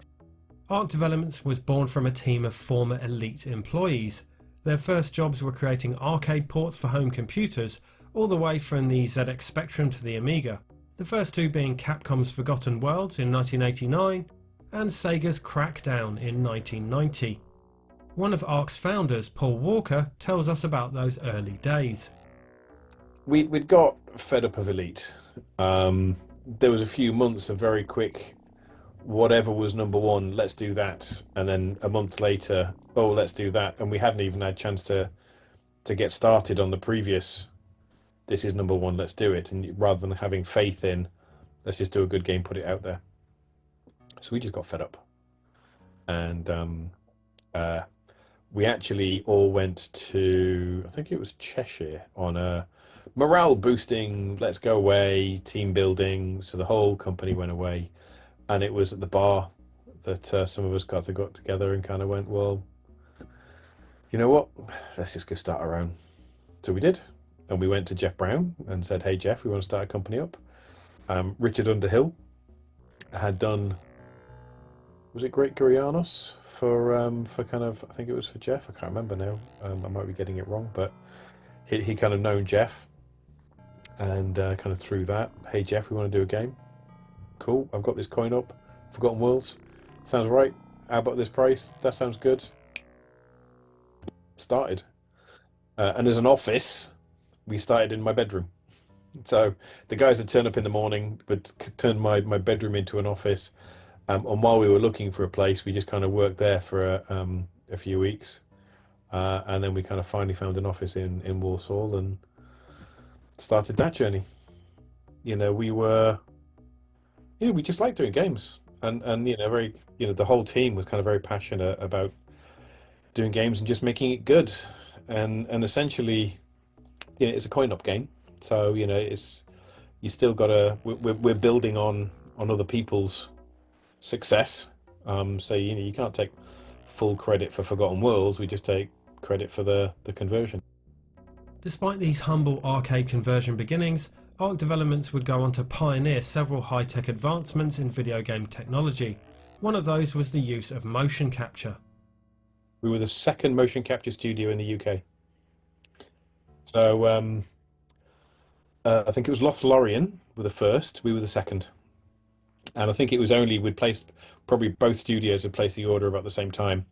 Arc Developments was born from a team of former Elite employees. Their first jobs were creating arcade ports for home computers, all the way from the ZX Spectrum to the Amiga, the first two being Capcom's Forgotten Worlds in 1989 and Sega's Crackdown in 1990. One of Arc's founders, Paul Walker, tells us about those early days. We'd got fed up of Elite. There was a few months of very quick, whatever was number one, let's do that, and then a month later, oh, let's do that, and we hadn't even had a chance to get started on the previous, this is number one, let's do it, and rather than having faith in, let's just do a good game, put it out there. So we just got fed up, and we actually all went to, I think it was Cheshire, on a morale boosting, let's go away, team building. So the whole company went away, and it was at the bar that some of us got together and kind of went, well, you know what, let's just go start our own. So we did, and we went to Jeff Brown and said, hey Jeff, we want to start a company up. Richard Underhill had done, was it Great Gurianos for kind of, I think it was for Jeff, I can't remember now. I might be getting it wrong, but he kind of known Jeff, and kind of through that, hey Jeff, we want to do a game. Cool, I've got this coin up, Forgotten Worlds, sounds right. How about this price? That sounds good. Started, and as an office, we started in my bedroom. So the guys would turn up in the morning, would turn my bedroom into an office. And while we were looking for a place, we just kind of worked there for a few weeks. And then we kind of finally found an office in Walsall and started that journey. You know, we just liked doing games. And you know, the whole team was kind of very passionate about doing games and just making it good. And essentially, you know, it's a coin-op game. So, you know, you still got to, we're building on other people's success. So, you know, you can't take full credit for Forgotten Worlds. We just take credit for the conversion. Despite these humble arcade conversion beginnings, Arc Developments would go on to pioneer several high-tech advancements in video game technology. One of those was the use of motion capture. We were the second motion capture studio in the UK. So I think it was Lothlorien were the first, we were the second. And I think it was only, we'd placed, probably both studios had placed the order about the same time.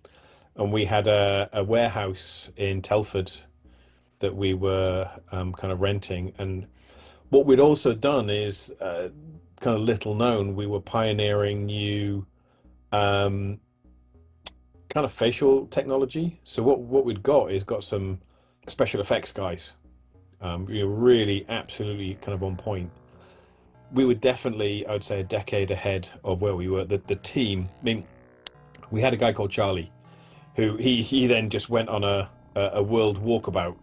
And we had a warehouse in Telford that we were kind of renting. And what we'd also done is, kind of little known, we were pioneering new kind of facial technology. So what we'd got is some special effects guys. We were really absolutely kind of on point. We were definitely, I would say, a decade ahead of where we were. The team, I mean, we had a guy called Charlie, who he then just went on a world walkabout.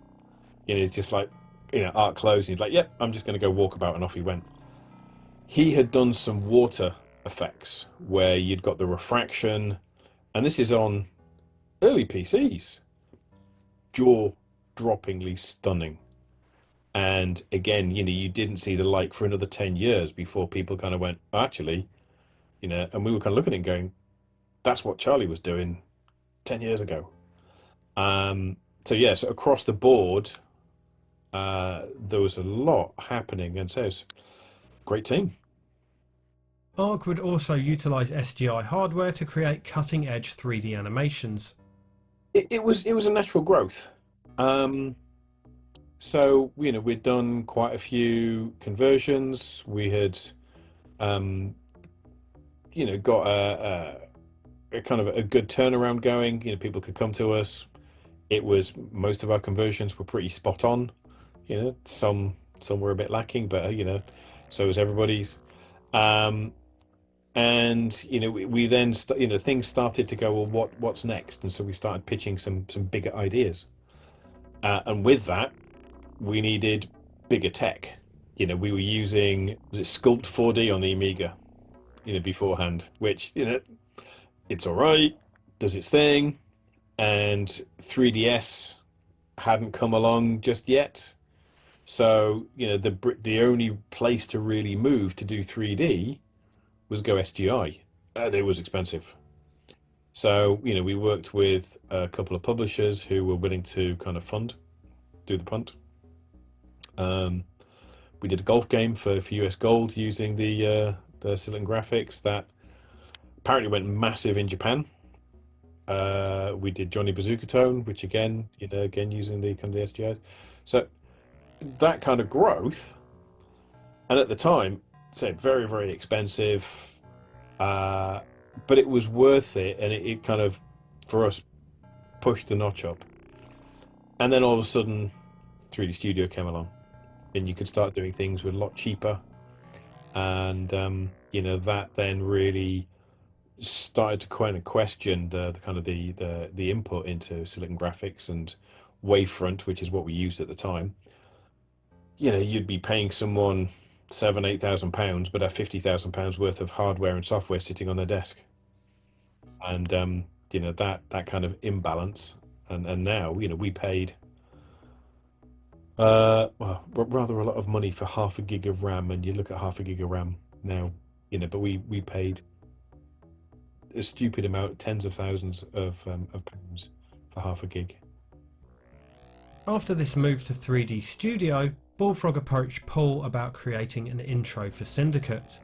You know, it's just like, you know, art clothes. He's like, yep, I'm just going to go walkabout, and off he went. He had done some water effects where you'd got the refraction, and this is on early PCs. Jaw-droppingly stunning. And again, you know, you didn't see the like for another 10 years before people kind of went, actually, you know, and we were kind of looking at it going, that's what Charlie was doing 10 years ago. So yeah, so across the board, there was a lot happening, and so it's a great team. Arc would also utilise SGI hardware to create cutting-edge 3D animations. It was a natural growth. So, you know, we'd done quite a few conversions. We had, you know, got a kind of a good turnaround going. You know, people could come to us. It was, most of our conversions were pretty spot on. You know, some were a bit lacking, but you know, so was everybody's. And you know, we then you know, things started to go, well, what's next? And so we started pitching some bigger ideas. And with that, we needed bigger tech. You know, we were using, was it Sculpt 4D on the Amiga, you know, beforehand, which, you know, it's all right, does its thing. And 3DS hadn't come along just yet. So, you know, the only place to really move to do 3D was go SGI. And it was expensive. So, you know, we worked with a couple of publishers who were willing to kind of do the punt. We did a golf game for US Gold using the Silicon graphics that apparently went massive in Japan. We did Johnny Bazooka Tone, which again, you know, using the kind of the SGIs. So that kind of growth, and at the time, say very, very expensive, but it was worth it, and it kind of, for us, pushed the notch up. And then all of a sudden, 3D Studio came along, and you could start doing things with a lot cheaper, and you know, that then really started to kind of question the kind of the input into Silicon Graphics and Wavefront, which is what we used at the time. You know, you'd be paying someone £7,000-8,000, but have £50,000 worth of hardware and software sitting on their desk, and you know, that kind of imbalance. And now, you know, we paid well, rather a lot of money for half a gig of RAM, and you look at half a gig of RAM now, you know, but we paid a stupid amount, tens of thousands of pounds for half a gig. After this move to 3D Studio, Bullfrog approached Paul about creating an intro for Syndicate.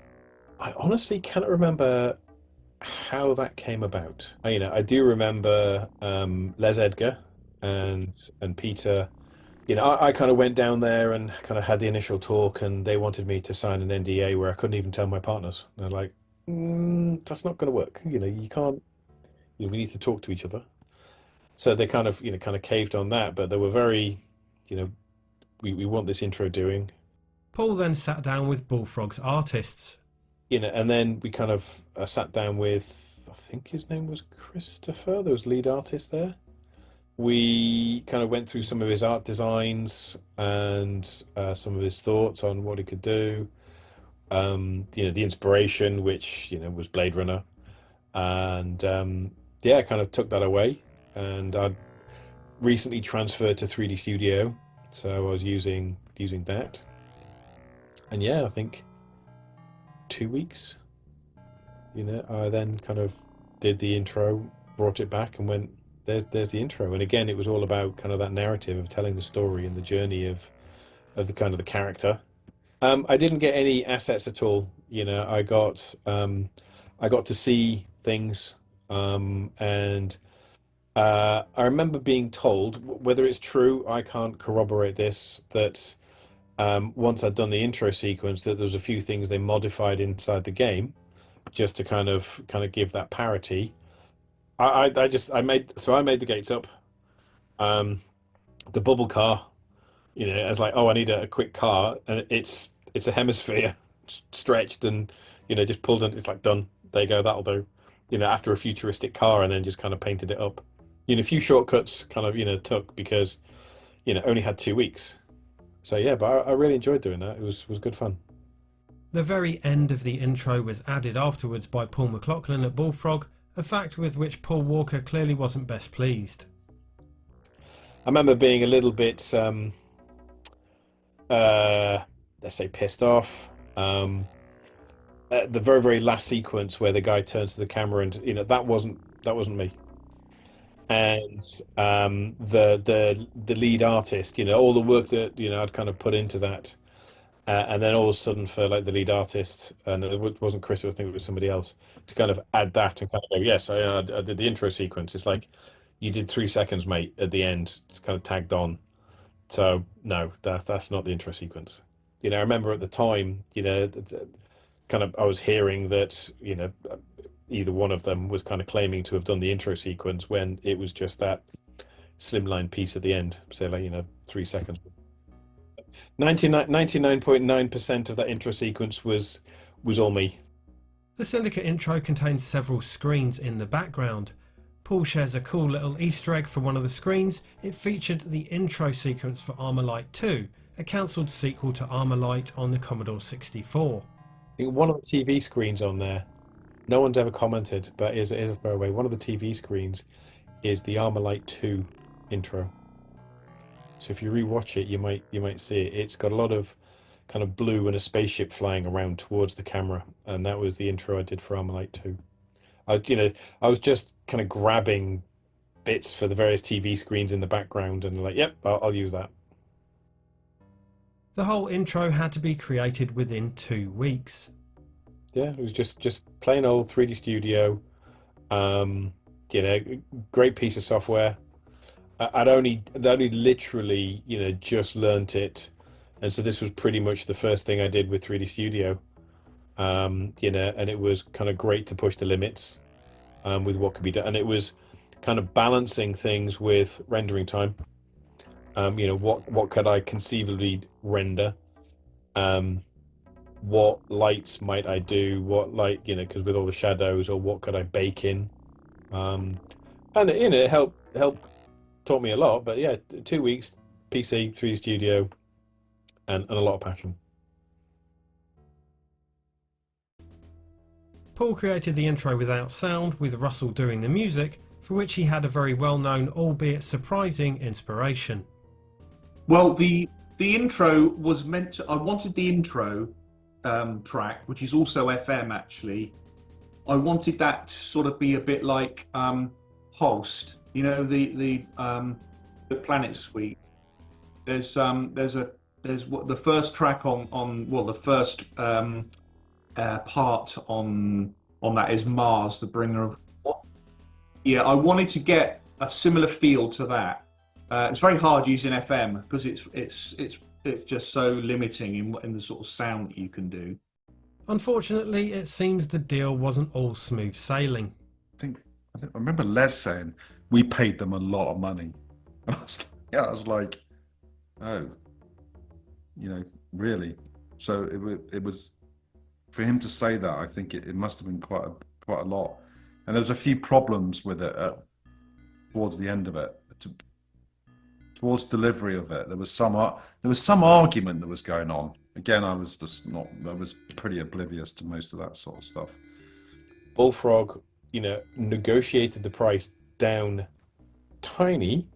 I honestly cannot remember how that came about. You know, I do remember Les Edgar and Peter. You know, I kind of went down there and kind of had the initial talk, and they wanted me to sign an NDA where I couldn't even tell my partners. And they're like, that's not going to work. You know, you can't. You know, we need to talk to each other. So they kind of, you know, kind of caved on that, but they were very, you know, we want this intro doing. Paul then sat down with Bullfrog's artists. You know, and then we kind of sat down with, I think his name was Christopher, there was lead artist there. We kind of went through some of his art designs and some of his thoughts on what he could do. You know, the inspiration, which, you know, was Blade Runner. And yeah, I kind of took that away. And I'd recently transferred to 3D Studio, so I was using that. And yeah, I think 2 weeks, you know, I then kind of did the intro, brought it back, and went, there's the intro. And again, it was all about kind of that narrative of telling the story and the journey of the kind of the character. I didn't get any assets at all. You know, I got to see things, and I remember being told, whether it's true, I can't corroborate this, that once I'd done the intro sequence, that there was a few things they modified inside the game just to kind of give that parity. I made the gates up. The bubble car, you know, I was like, oh, I need a quick car, and it's a hemisphere stretched and, you know, just pulled, and it's like, done. There you go, that'll do. You know, after a futuristic car, and then just kind of painted it up. You know, a few shortcuts kind of, you know, took because, you know, only had 2 weeks. So yeah, but I really enjoyed doing that. It was good fun. The very end of the intro was added afterwards by Paul McLaughlin at Bullfrog, a fact with which Paul Walker clearly wasn't best pleased. I remember being a little bit, let's say, pissed off. At the very, very last sequence where the guy turns to the camera, and, you know, that wasn't me. And the lead artist, you know, all the work that, you know, I'd kind of put into that, and then all of a sudden, for like the lead artist, and it wasn't Chris, I think it was somebody else, to kind of add that and kind of go, yes, I did the intro sequence. It's like, you did 3 seconds, mate, at the end. It's kind of tagged on. So no, that's not the intro sequence. You know, I remember at the time, you know, kind of, I was hearing that, you know, either one of them was kind of claiming to have done the intro sequence when it was just that slimline piece at the end. So, like, you know, 3 seconds. 99.9% of that intro sequence was all me. The Syndicate intro contains several screens in the background. Paul shares a cool little Easter egg for one of the screens. It featured the intro sequence for Armalite 2, a cancelled sequel to Armalite on the Commodore 64. I think one of the TV screens on there, no one's ever commented, but is a throwaway. One of the TV screens is the Armalite 2 intro. So if you rewatch it, you might see it. It's got a lot of kind of blue and a spaceship flying around towards the camera, and that was the intro I did for Armalite 2. I was just kind of grabbing bits for the various TV screens in the background, and like, yep, I'll use that. The whole intro had to be created within 2 weeks. Yeah, it was just plain old 3D Studio. You know, great piece of software. I'd only literally, you know, just learnt it, and so this was pretty much the first thing I did with 3D Studio. You know, and it was kind of great to push the limits with what could be done, and it was kind of balancing things with rendering time. You know, what could I conceivably render, what lights might I do, what light, because with all the shadows, or what could I bake in, and it helped taught me a lot. But yeah, 2 weeks, PC, 3D Studio, and a lot of passion. Paul created the intro without sound, with Russell doing the music, for which he had a very well-known, albeit surprising, inspiration. Well, the intro was meant to. I wanted the intro track, which is also FM actually. I wanted that to sort of be a bit like Host, the Planet Suite. There's what the first track on the first part on that is Mars, the bringer of. Yeah, I wanted to get a similar feel to that. It's very hard using FM because it's just so limiting in the sort of sound that you can do. Unfortunately, it seems the deal wasn't all smooth sailing. I remember Les saying we paid them a lot of money, and I was like, oh, really? So it was for him to say that. I think it must have been quite a lot, and there was a few problems with it towards the end of it. Towards delivery of it, there was some argument that was going on. Again, I was pretty oblivious to most of that sort of stuff. Bullfrog, negotiated the price down tiny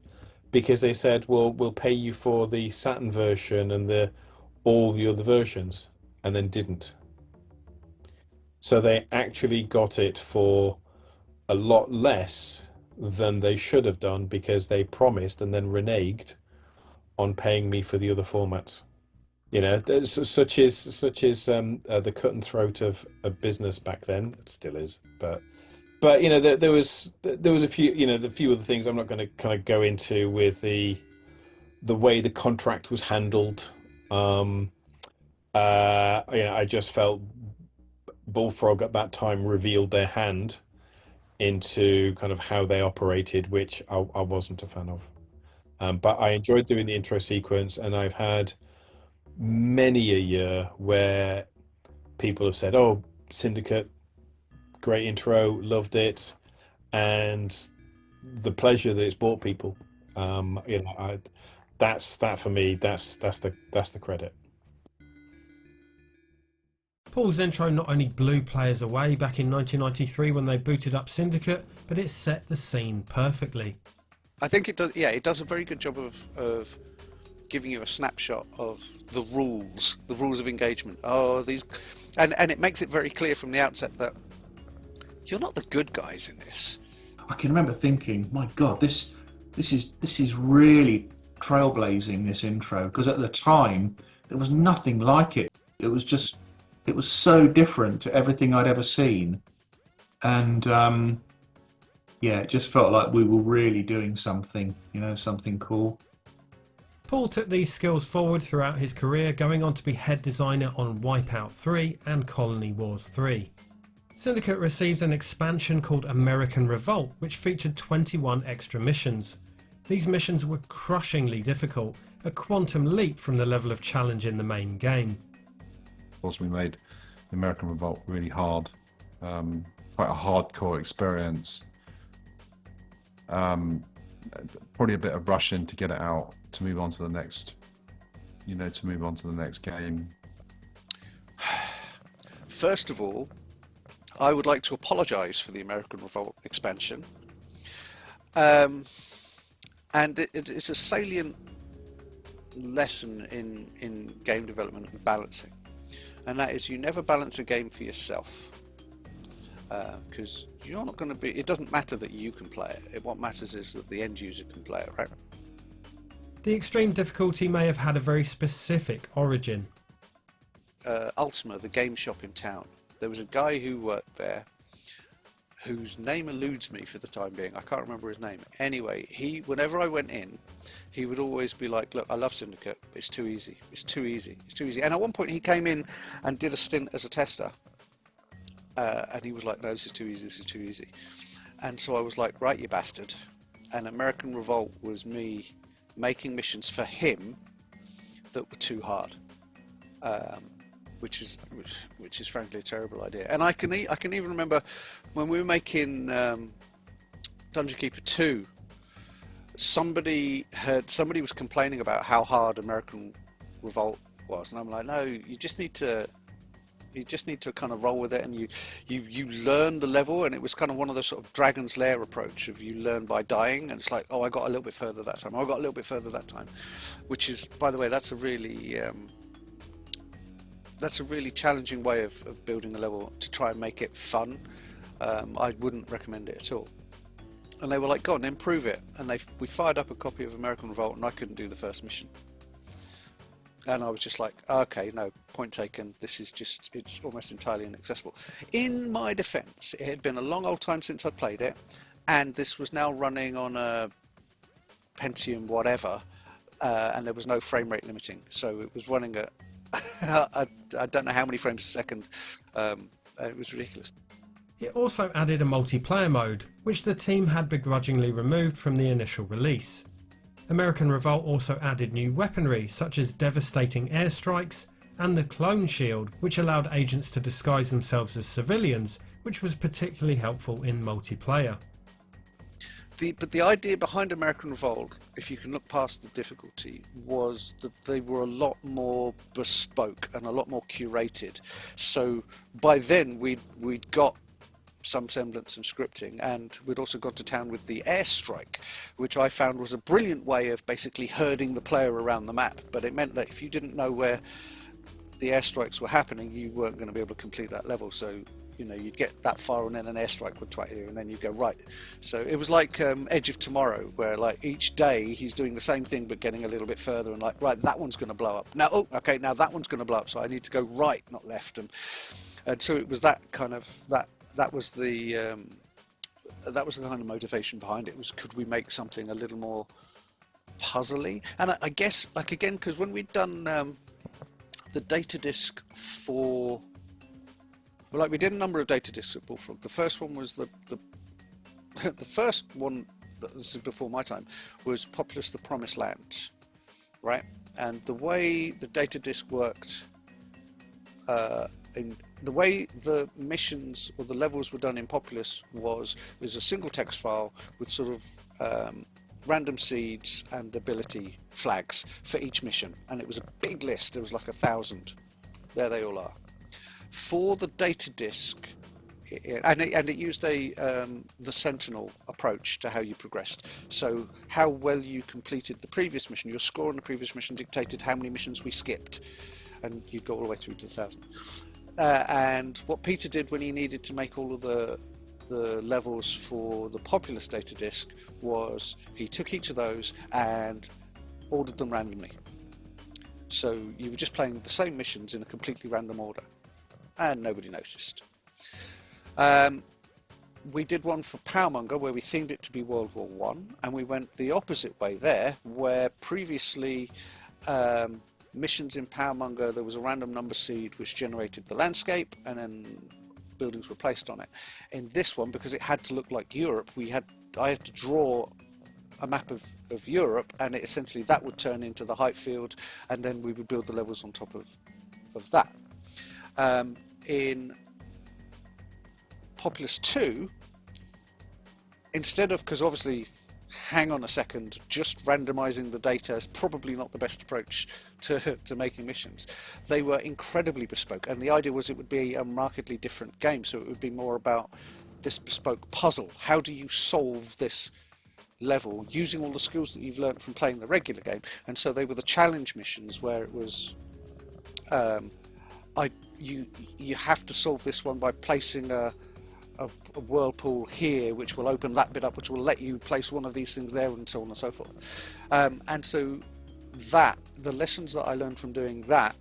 because they said, well, we'll pay you for the Saturn version and all the other versions, and then didn't. So they actually got it for a lot less than they should have done because they promised and then reneged on paying me for the other formats. Such is the cut and throat of business back then. It still is, but there was a few the few other things I'm not going to kind of go into with the way the contract was handled. I just felt Bullfrog at that time revealed their hand into kind of how they operated, which I wasn't a fan of. But I enjoyed doing the intro sequence, and I've had many a year where people have said, "Oh, Syndicate, great intro, loved it," and the pleasure that it's brought people. That's for me. That's the credit. Paul's intro not only blew players away back in 1993 when they booted up Syndicate, but it set the scene perfectly. I think it does. Yeah, it does a very good job of giving you a snapshot of the rules of engagement. And it makes it very clear from the outset that you're not the good guys in this. I can remember thinking, my God, this is really trailblazing, this intro, because at the time there was nothing like it. It was so different to everything I'd ever seen, and it just felt like we were really doing something, something cool. Paul took these skills forward throughout his career, going on to be head designer on Wipeout 3 and Colony Wars 3. Syndicate received an expansion called American Revolt, which featured 21 extra missions. These missions were crushingly difficult, a quantum leap from the level of challenge in the main game. Of course, we made the American Revolt really hard, quite a hardcore experience. Probably a bit of rushing to get it out to move on to the next, game. First of all, I would like to apologise for the American Revolt expansion, and it's a salient lesson in game development and balancing. And that is, you never balance a game for yourself, because you're not going to be. It doesn't matter that you can play it. What matters is that the end user can play it, right? The extreme difficulty may have had a very specific origin. Ultima, the game shop in town. There was a guy who worked there, whose name eludes me for the time being. I can't remember his name. Anyway, whenever I went in, he would always be like, "Look, I love Syndicate, but it's too easy. It's too easy. It's too easy." And at one point, he came in and did a stint as a tester, and he was like, "No, this is too easy. This is too easy." And so I was like, "Right, you bastard." And American Revolt was me making missions for him that were too hard. which is frankly a terrible idea. And I can even remember when we were making Dungeon Keeper 2, somebody was complaining about how hard American Revolt was, and I'm like, no, you just need to kind of roll with it, and you learn the level, and it was kind of one of those sort of Dragon's Lair approach of you learn by dying, and it's like, oh, I got a little bit further that time, which is, by the way, that's a really challenging way of building a level to try and make it fun. I wouldn't recommend it at all. And they were like, go on, improve it, and we fired up a copy of American Revolt, and I couldn't do the first mission. And I was just like, okay, no, point taken. It's almost entirely inaccessible. In my defense, it had been a long old time since I'd played it, and this was now running on a Pentium whatever, and there was no frame rate limiting. So it was running at, I don't know how many frames a second. It was ridiculous. It also added a multiplayer mode, which the team had begrudgingly removed from the initial release. American Revolt also added new weaponry such as devastating airstrikes and the clone shield, which allowed agents to disguise themselves as civilians, which was particularly helpful in multiplayer. But the idea behind American Revolt, if you can look past the difficulty, was that they were a lot more bespoke and a lot more curated. So by then we'd got some semblance of scripting, and we'd also gone to town with the airstrike, which I found was a brilliant way of basically herding the player around the map. But it meant that if you didn't know where the airstrikes were happening, you weren't going to be able to complete that level. So you'd get that far and then an airstrike would twat you, and then you go right. So it was like Edge of Tomorrow, where like each day he's doing the same thing but getting a little bit further, and like, right, that one's going to blow up now. Oh, okay, now that one's going to blow up, so I need to go right, not left. And so it was that kind of that was the kind of motivation behind it. Was, could we make something a little more puzzly? And I guess, like, again, because when we'd done the data disc for, well, like, we did a number of data discs at Bullfrog. The first one was the first one, this is before my time, was Populous the Promised Land, right? And the way the data disc worked, in the way the missions or the levels were done in Populous was a single text file with sort of random seeds and ability flags for each mission, and it was a big list. There was like 1,000. There they all are. For the data disc, and it used the Sentinel approach to how you progressed. So how well you completed the previous mission, your score on the previous mission dictated how many missions we skipped, and you'd go all the way through to 1,000. And what Peter did when he needed to make all of the levels for the Populous data disc was he took each of those and ordered them randomly. So you were just playing the same missions in a completely random order, and nobody noticed. We did one for Powermonger where we themed it to be World War One, and we went the opposite way there, where previously missions in Powermonger, there was a random number seed which generated the landscape, and then buildings were placed on it. In this one, because it had to look like Europe, I had to draw a map of Europe, and essentially that would turn into the height field, and then we would build the levels on top of that. In Populous 2, instead of, because obviously, hang on a second, just randomizing the data is probably not the best approach to making missions. They were incredibly bespoke, and the idea was it would be a markedly different game, so it would be more about this bespoke puzzle. How do you solve this level using all the skills that you've learned from playing the regular game? And so they were the challenge missions where it was you have to solve this one by placing a whirlpool here, which will open that bit up, which will let you place one of these things there, and so on and so forth. And so the lessons that I learned from doing that,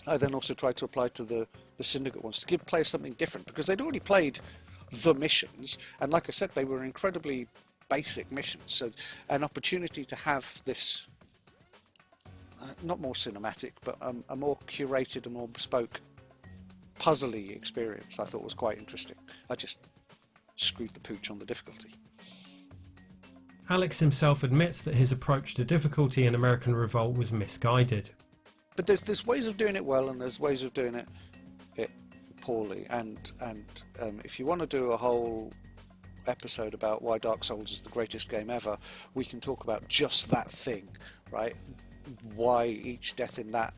I then also tried to apply to the Syndicate ones to give players something different, because they'd already played the missions, and like I said, they were incredibly basic missions. So an opportunity to have this not more cinematic, but a more curated and more bespoke puzzly experience, I thought was quite interesting. I just screwed the pooch on the difficulty. Alex himself admits that his approach to difficulty in American Revolt was misguided. But there's ways of doing it well, and there's ways of doing it poorly. And if you want to do a whole episode about why Dark Souls is the greatest game ever, we can talk about just that thing, right? Why each death in that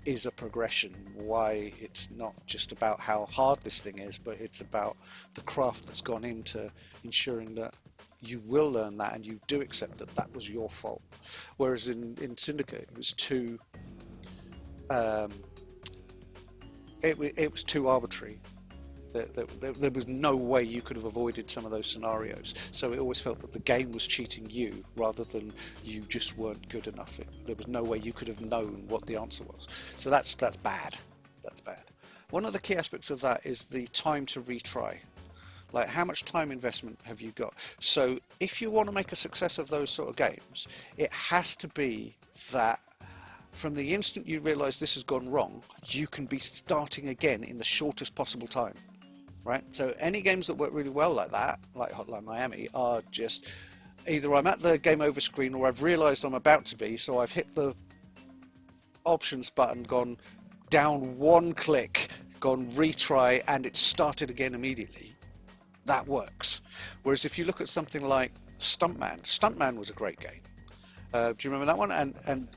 is a progression, why it's not just about how hard this thing is, but it's about the craft that's gone into ensuring that you will learn that and you do accept that that was your fault. Whereas in Syndicate, it was too it was too arbitrary. There was no way you could have avoided some of those scenarios. So it always felt that the game was cheating you rather than you just weren't good enough. There was no way you could have known what the answer was. So that's bad. That's bad. One of the key aspects of that is the time to retry. Like, how much time investment have you got? So if you want to make a success of those sort of games, it has to be that from the instant you realise this has gone wrong, you can be starting again in the shortest possible time. Right? So any games that work really well like that, like Hotline Miami, are just either I'm at the game over screen or I've realised I'm about to be, so I've hit the options button, gone down one click, gone retry, and it started again immediately. That works. Whereas if you look at something like Stuntman was a great game. Do you remember that one?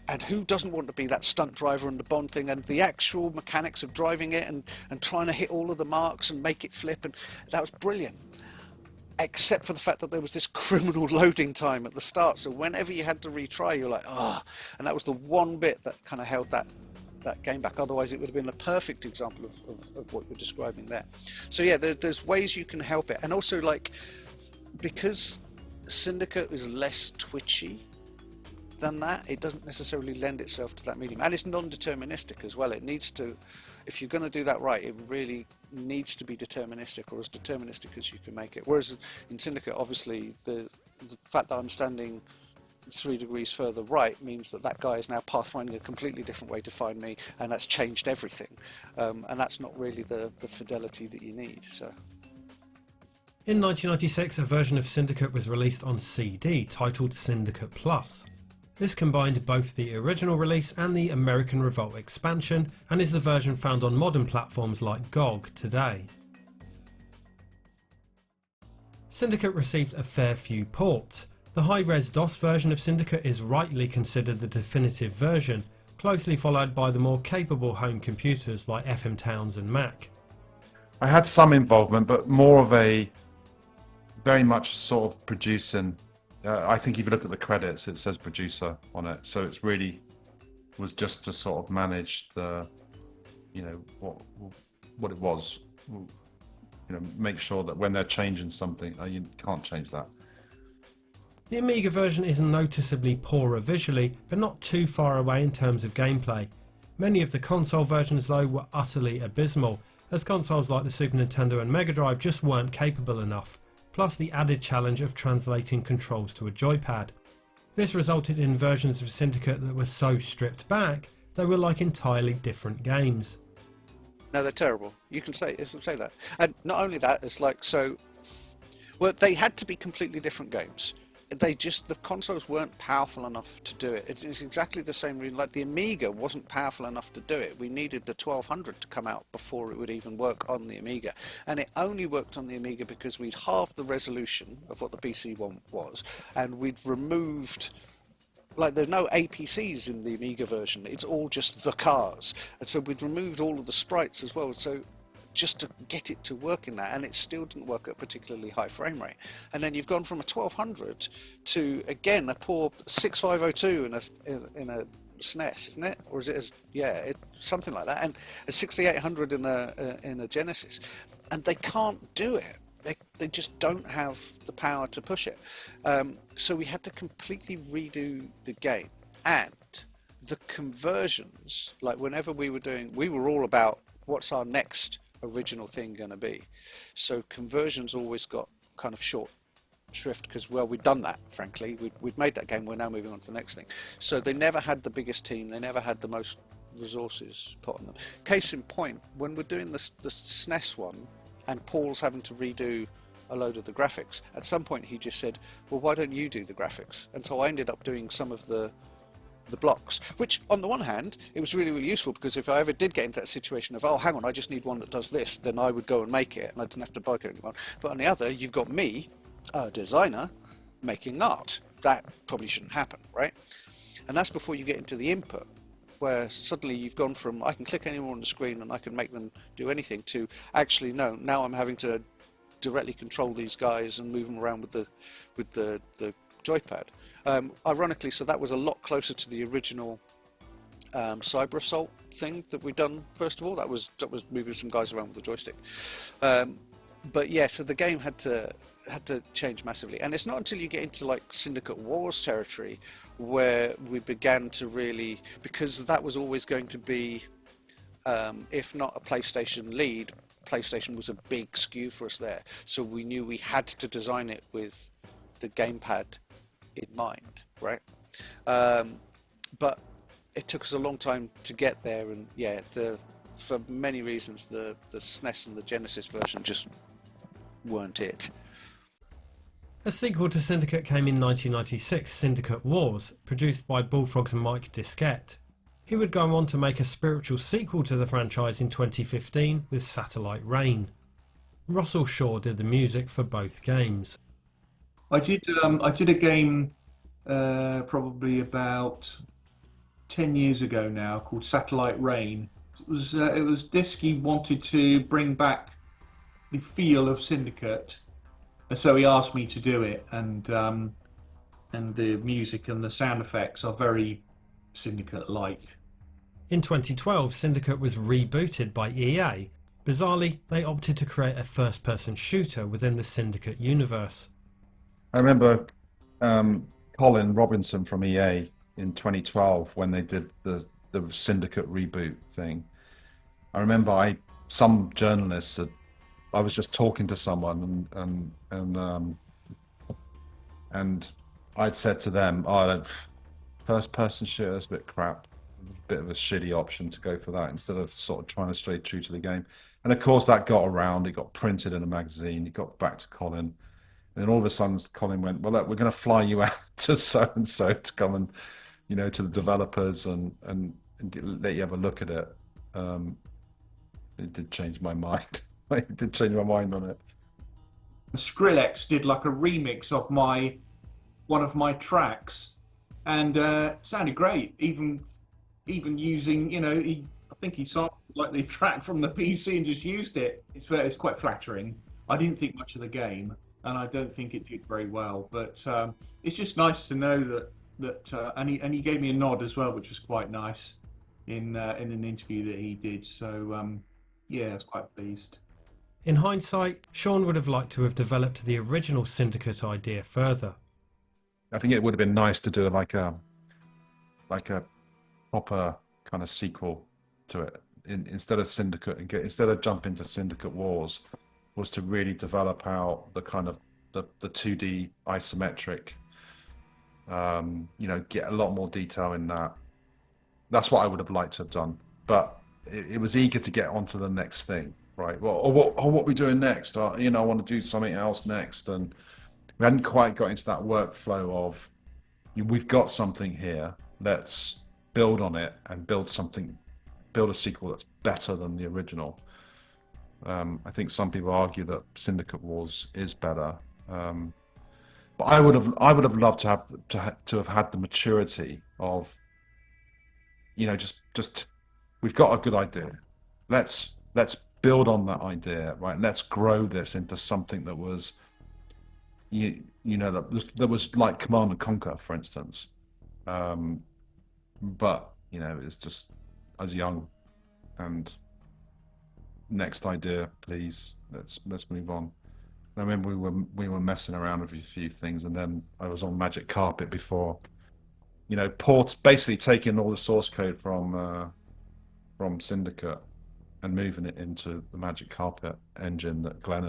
And who doesn't want to be that stunt driver and the Bond thing, and the actual mechanics of driving it and trying to hit all of the marks and make it flip, and that was brilliant. Except for the fact that there was this criminal loading time at the start, so whenever you had to retry, you're like, oh, and that was the one bit that kind of held that game back. Otherwise it would have been a perfect example of what you're describing there. So yeah, there's ways you can help it. And also, like, because Syndicate is less twitchy than that, it doesn't necessarily lend itself to that medium, and it's non-deterministic as well. It needs to, if you're going to do that right, it really needs to be deterministic, or as deterministic as you can make it. Whereas in Syndicate, obviously the fact that I'm standing 3 degrees further right means that guy is now pathfinding a completely different way to find me, and that's changed everything, and that's not really the fidelity that you need. So in 1996, a version of Syndicate was released on CD titled Syndicate Plus. This combined both the original release and the American Revolt expansion, and is the version found on modern platforms like GOG today. Syndicate received a fair few ports. The high-res DOS version of Syndicate is rightly considered the definitive version, closely followed by the more capable home computers like FM Towns and Mac. I had some involvement, but more of a very much sort of producing. I think if you look at the credits, it says producer on it, so it's really was just to sort of manage the, you know, what it was, you know, make sure that when they're changing something, you can't change that. The Amiga version is noticeably poorer visually, but not too far away in terms of gameplay. Many of the console versions though were utterly abysmal, as consoles like the Super Nintendo and Mega Drive just weren't capable enough, plus the added challenge of translating controls to a joypad. This resulted in versions of Syndicate that were so stripped back, they were like entirely different games. no, they're terrible. You can say that. And not only that, it's like, so, well, they had to be completely different games. The consoles weren't powerful enough to do it. It's exactly the same reason, like the Amiga wasn't powerful enough to do it. We needed the 1200 to come out before it would even work on the Amiga. And it only worked on the Amiga because we'd halved the resolution of what the PC one was, and we'd removed, like, there's no APCs in the Amiga version. It's all just the cars. And so we'd removed all of the sprites as well. So just to get it to work in that, and it still didn't work at a particularly high frame rate. And then you've gone from a 1200 to, again, a poor 6502 in a SNES, isn't it? Or is it something like that, and a 6800 in a Genesis, and they can't do it. They just don't have the power to push it. So we had to completely redo the game, and the conversions, like whenever we were all about what's our next original thing going to be. So conversions always got kind of short shrift because, well, we'd done that, frankly. We'd made that game, we're now moving on to the next thing. So they never had the biggest team, they never had the most resources put on them. Case in point, when we're doing the SNES one and Paul's having to redo a load of the graphics, at some point he just said, well, why don't you do the graphics? And so I ended up doing some of the the blocks, which on the one hand, it was really, really useful, because if I ever did get into that situation of, oh, hang on, I just need one that does this, then I would go and make it, and I didn't have to bug anyone. But on the other, you've got me, a designer, making art. That probably shouldn't happen, right? And that's before you get into the input, where suddenly you've gone from, I can click anywhere on the screen and I can make them do anything, to actually, no, now I'm having to directly control these guys and move them around with the joypad. Ironically, so that was a lot closer to the original Cyber Assault thing that we'd done first of all. That was moving some guys around with the joystick. But yeah, so the game had to change massively, and it's not until you get into like Syndicate Wars territory where we began to really, because that was always going to be, if not a PlayStation lead, PlayStation was a big skew for us there. So we knew we had to design it with the gamepad in mind, right? But it took us a long time to get there, and yeah, for many reasons, the SNES and the Genesis version just weren't it. A sequel to Syndicate came in 1996, Syndicate Wars, produced by Bullfrog's Mike Diskette. He would go on to make a spiritual sequel to the franchise in 2015 with Satellite Rain. Russell Shaw did the music for both games. I did a game probably about 10 years ago now called Satellite Rain. It was Disky wanted to bring back the feel of Syndicate, so he asked me to do it, and the music and the sound effects are very Syndicate-like. In 2012, Syndicate was rebooted by EA. Bizarrely, they opted to create a first-person shooter within the Syndicate universe. I remember Colin Robinson from EA in 2012 when they did the Syndicate reboot thing. I remember some journalists had, I was just talking to someone and I'd said to them, "Oh, first-person shooter is a bit crap, a bit of a shitty option to go for that instead of sort of trying to stay true to the game." And of course, that got around. It got printed in a magazine. It got back to Colin. And then all of a sudden, Colin went, "Well, look, we're going to fly you out to so-and-so to come and, to the developers and let you have a look at it." It did change my mind. It did change my mind on it. Skrillex did like a remix of one of my tracks, and sounded great. Even using, I think he sampled like the track from the PC and just used it. It's quite flattering. I didn't think much of the game, and I don't think it did very well. But it's just nice to know that and he gave me a nod as well, which was quite nice in an interview that he did. So yeah, I was quite pleased. In hindsight, Sean would have liked to have developed the original Syndicate idea further. I think it would have been nice to do like a proper kind of sequel to it instead of Syndicate, and instead of jumping to Syndicate Wars, was to really develop out the kind of the 2D isometric, get a lot more detail in that. That's what I would have liked to have done, but it was eager to get onto the next thing, right? Well, what are we doing next? I want to do something else next, and we hadn't quite got into that workflow of, we've got something here, let's build on it and build a sequel that's better than the original. I think some people argue that Syndicate Wars is better, but I would have loved to have had the maturity of, just we've got a good idea, let's build on that idea, right? Let's grow this into something that was, that was like Command and Conquer, for instance. But it's just as young, and next idea, please. Let's move on. I remember we were messing around with a few things, and then I was on Magic Carpet before, basically taking all the source code from Syndicate and moving it into the Magic Carpet engine that Glenn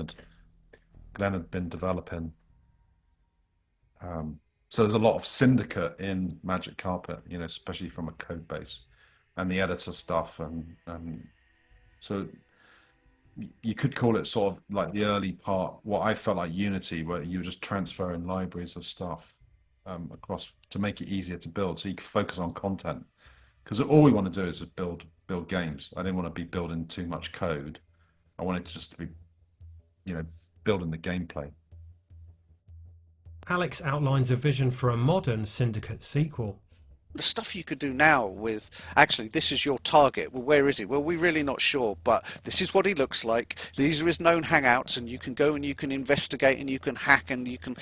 had been developing. So there's a lot of Syndicate in Magic Carpet, especially from a code base and the editor stuff, and so you could call it sort of like the early part, what I felt like Unity, where you were just transferring libraries of stuff. across to make it easier to build, so you can focus on content. Because all we want to do is just build games. I didn't want to be building too much code. I wanted just to be, building the gameplay. Alex outlines a vision for a modern Syndicate sequel. The stuff you could do now with, actually, this is your target. Well, where is he? Well, we're really not sure, but this is what he looks like. These are his known hangouts, and you can go and you can investigate and you can hack and you can,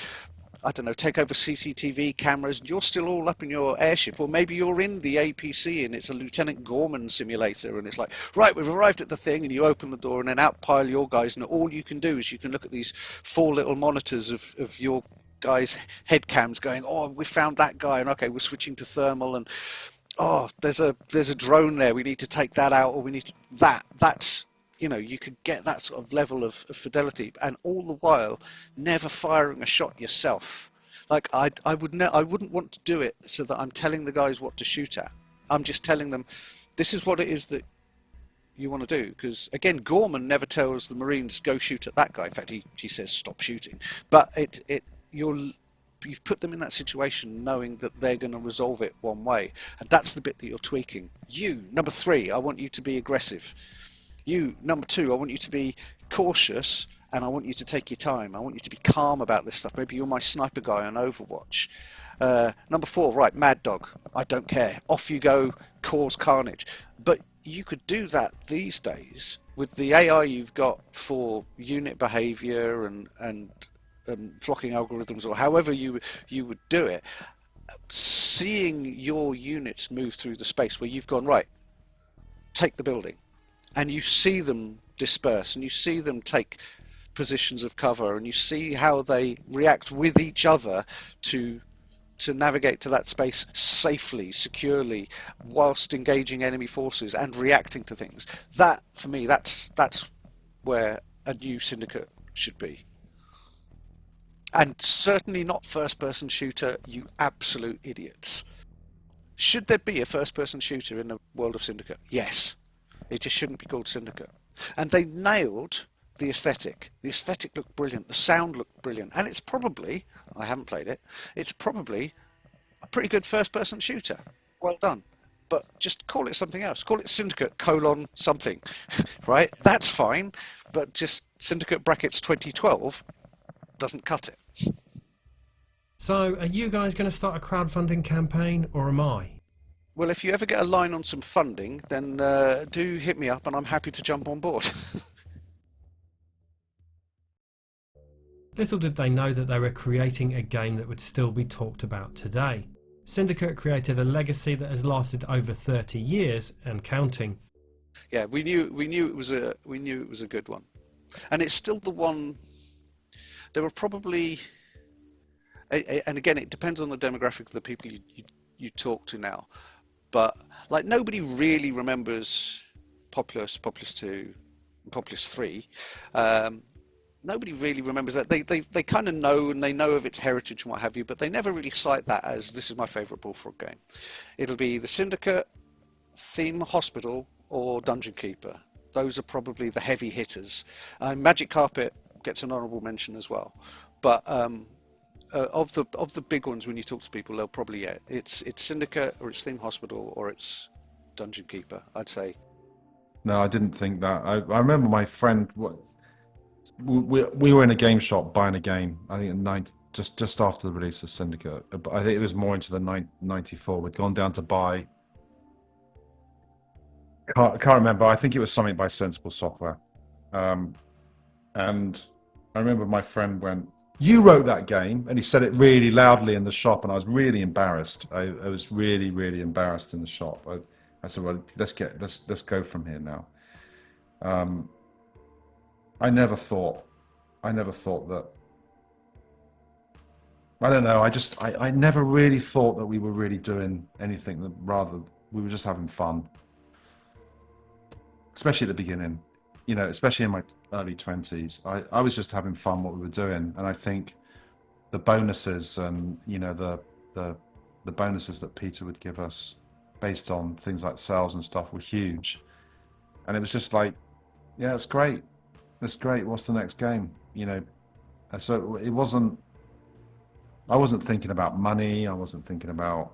I don't know, take over CCTV cameras. You're still all up in your airship, or maybe you're in the APC and it's a Lieutenant Gorman simulator, and it's like, right, we've arrived at the thing, and you open the door, and then out pile your guys, and all you can do is you can look at these 4 little monitors of your guys' head cams, going, oh, we found that guy, and okay, we're switching to thermal, and oh, there's a drone there, we need to take that out, or we need to, that's. You could get that sort of level of fidelity, and all the while never firing a shot yourself. Like I wouldn't want to do it so that I'm telling the guys what to shoot at. I'm just telling them, this is what it is that you want to do. Because again, Gorman never tells the Marines go shoot at that guy. In fact, he says stop shooting. But you've put them in that situation knowing that they're going to resolve it one way, and that's the bit that you're tweaking. You, number 3, I want you to be aggressive. You, number 2, I want you to be cautious, and I want you to take your time. I want you to be calm about this stuff. Maybe you're my sniper guy on Overwatch. Number 4, right, Mad Dog. I don't care. Off you go, cause carnage. But you could do that these days with the AI you've got for unit behavior and flocking algorithms, or however you would do it. Seeing your units move through the space where you've gone, right, take the building. And you see them disperse, and you see them take positions of cover, and you see how they react with each other to navigate to that space safely, securely, whilst engaging enemy forces and reacting to things. That, for me, that's where a new Syndicate should be. And certainly not first-person shooter, you absolute idiots. Should there be a first-person shooter in the world of Syndicate? Yes. It just shouldn't be called Syndicate. And they nailed the aesthetic. The aesthetic looked brilliant. The sound looked brilliant. And it's probably, I haven't played it, it's probably a pretty good first-person shooter. Well done. But just call it something else. Call it Syndicate : something, right? That's fine. But just Syndicate brackets 2012 doesn't cut it. So, are you guys going to start a crowdfunding campaign, or am I? Well, if you ever get a line on some funding, then do hit me up and I'm happy to jump on board. Little did they know that they were creating a game that would still be talked about today. Syndicate created a legacy that has lasted over 30 years and counting. Yeah, we knew it was a good one, and it's still the one. There were probably, and again, it depends on the demographic of the people you talk to now. But like nobody really remembers Populous 2, Populous 3. Nobody really remembers that. They kind of know, and they know of its heritage and what have you, but they never really cite that as this is my favourite Bullfrog game. It'll be the Syndicate, Theme Hospital, or Dungeon Keeper. Those are probably the heavy hitters. Magic Carpet gets an honourable mention as well. But of the big ones, when you talk to people, they'll probably, yeah, it's Syndicate, or it's Theme Hospital, or it's Dungeon Keeper, I'd say. No, I didn't think that. I remember my friend. We were in a game shop buying a game. I think just after the release of Syndicate. But I think it was more into the 94. We'd gone down to buy. Can't remember. I think it was something by Sensible Software. And I remember my friend went, "You wrote that game," and he said it really loudly in the shop, and I was really embarrassed. I was really, really embarrassed in the shop. I said, "Well, let's go from here now." I never thought that. I don't know. I never really thought that we were really doing anything. Rather, we were just having fun, especially at the beginning. You know, especially in my early 20s, I was just having fun what we were doing, and I think the bonuses and the bonuses that Peter would give us based on things like sales and stuff were huge, and it was just like, yeah, it's great. That's great. What's the next game? You know, so it wasn't. I wasn't thinking about money. I wasn't thinking about,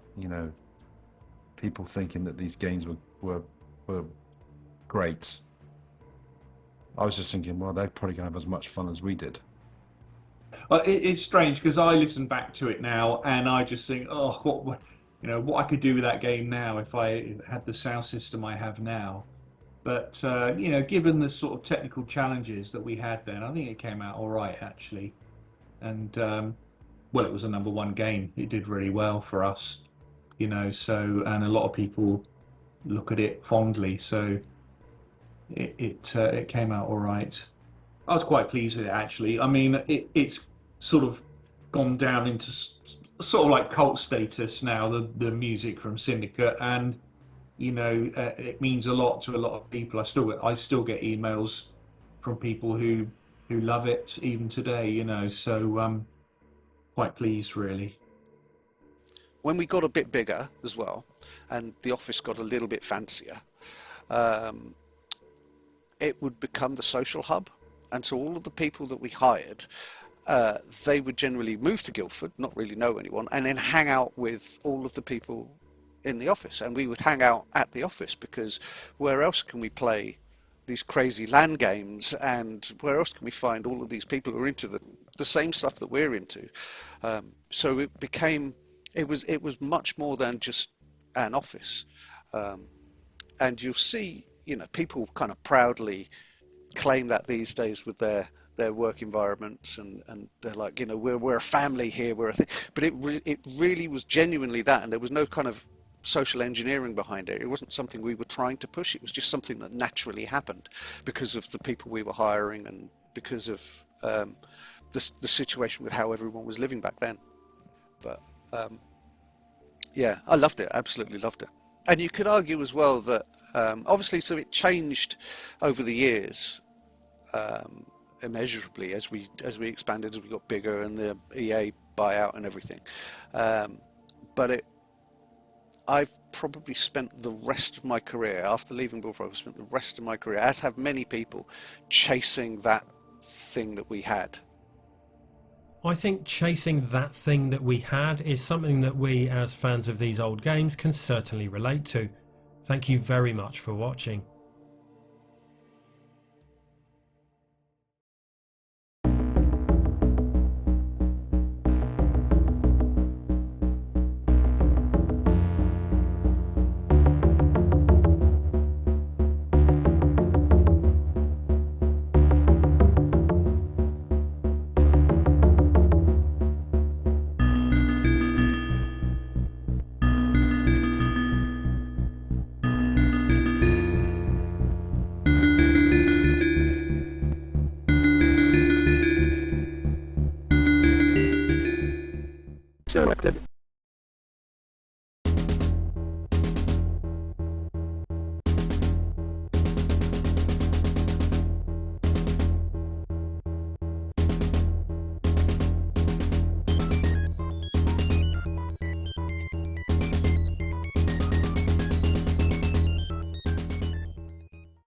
people thinking that these games were great. I was just thinking, well, they're probably going to have as much fun as we did. Well, it's strange because I listen back to it now and I just think, oh, what I could do with that game now if I had the sound system I have now. But given the sort of technical challenges that we had then, I think it came out all right actually. And it was a #1 game. It did really well for us, So, and a lot of people look at it fondly. So it came out all right. I was quite pleased with it actually. I mean, it's sort of gone down into sort of like cult status now. The music from Syndicate, and it means a lot to a lot of people. I still get emails from people who love it even today. So quite pleased really. When we got a bit bigger as well, and the office got a little bit fancier, it would become the social hub. And so all of the people that we hired, they would generally move to Guildford, not really know anyone, and then hang out with all of the people in the office. And we would hang out at the office because where else can we play these crazy LAN games, and where else can we find all of these people who are into the same stuff that we're into? So it was much more than just an office. And you'll see, people kind of proudly claim that these days with their work environments, and they're like, we're a family here, we're a thing. But it really was genuinely that, and there was no kind of social engineering behind it. It wasn't something we were trying to push. It was just something that naturally happened because of the people we were hiring and because of the situation with how everyone was living back then. But yeah, I loved it. Absolutely loved it. And you could argue as well that obviously, so it changed over the years immeasurably as we expanded, as we got bigger, and the EA buyout and everything. But I've probably spent the rest of my career, after leaving Bullfrog, I've spent the rest of my career, as have many people, chasing that thing that we had. I think chasing that thing that we had is something that we, as fans of these old games, can certainly relate to. Thank you very much for watching.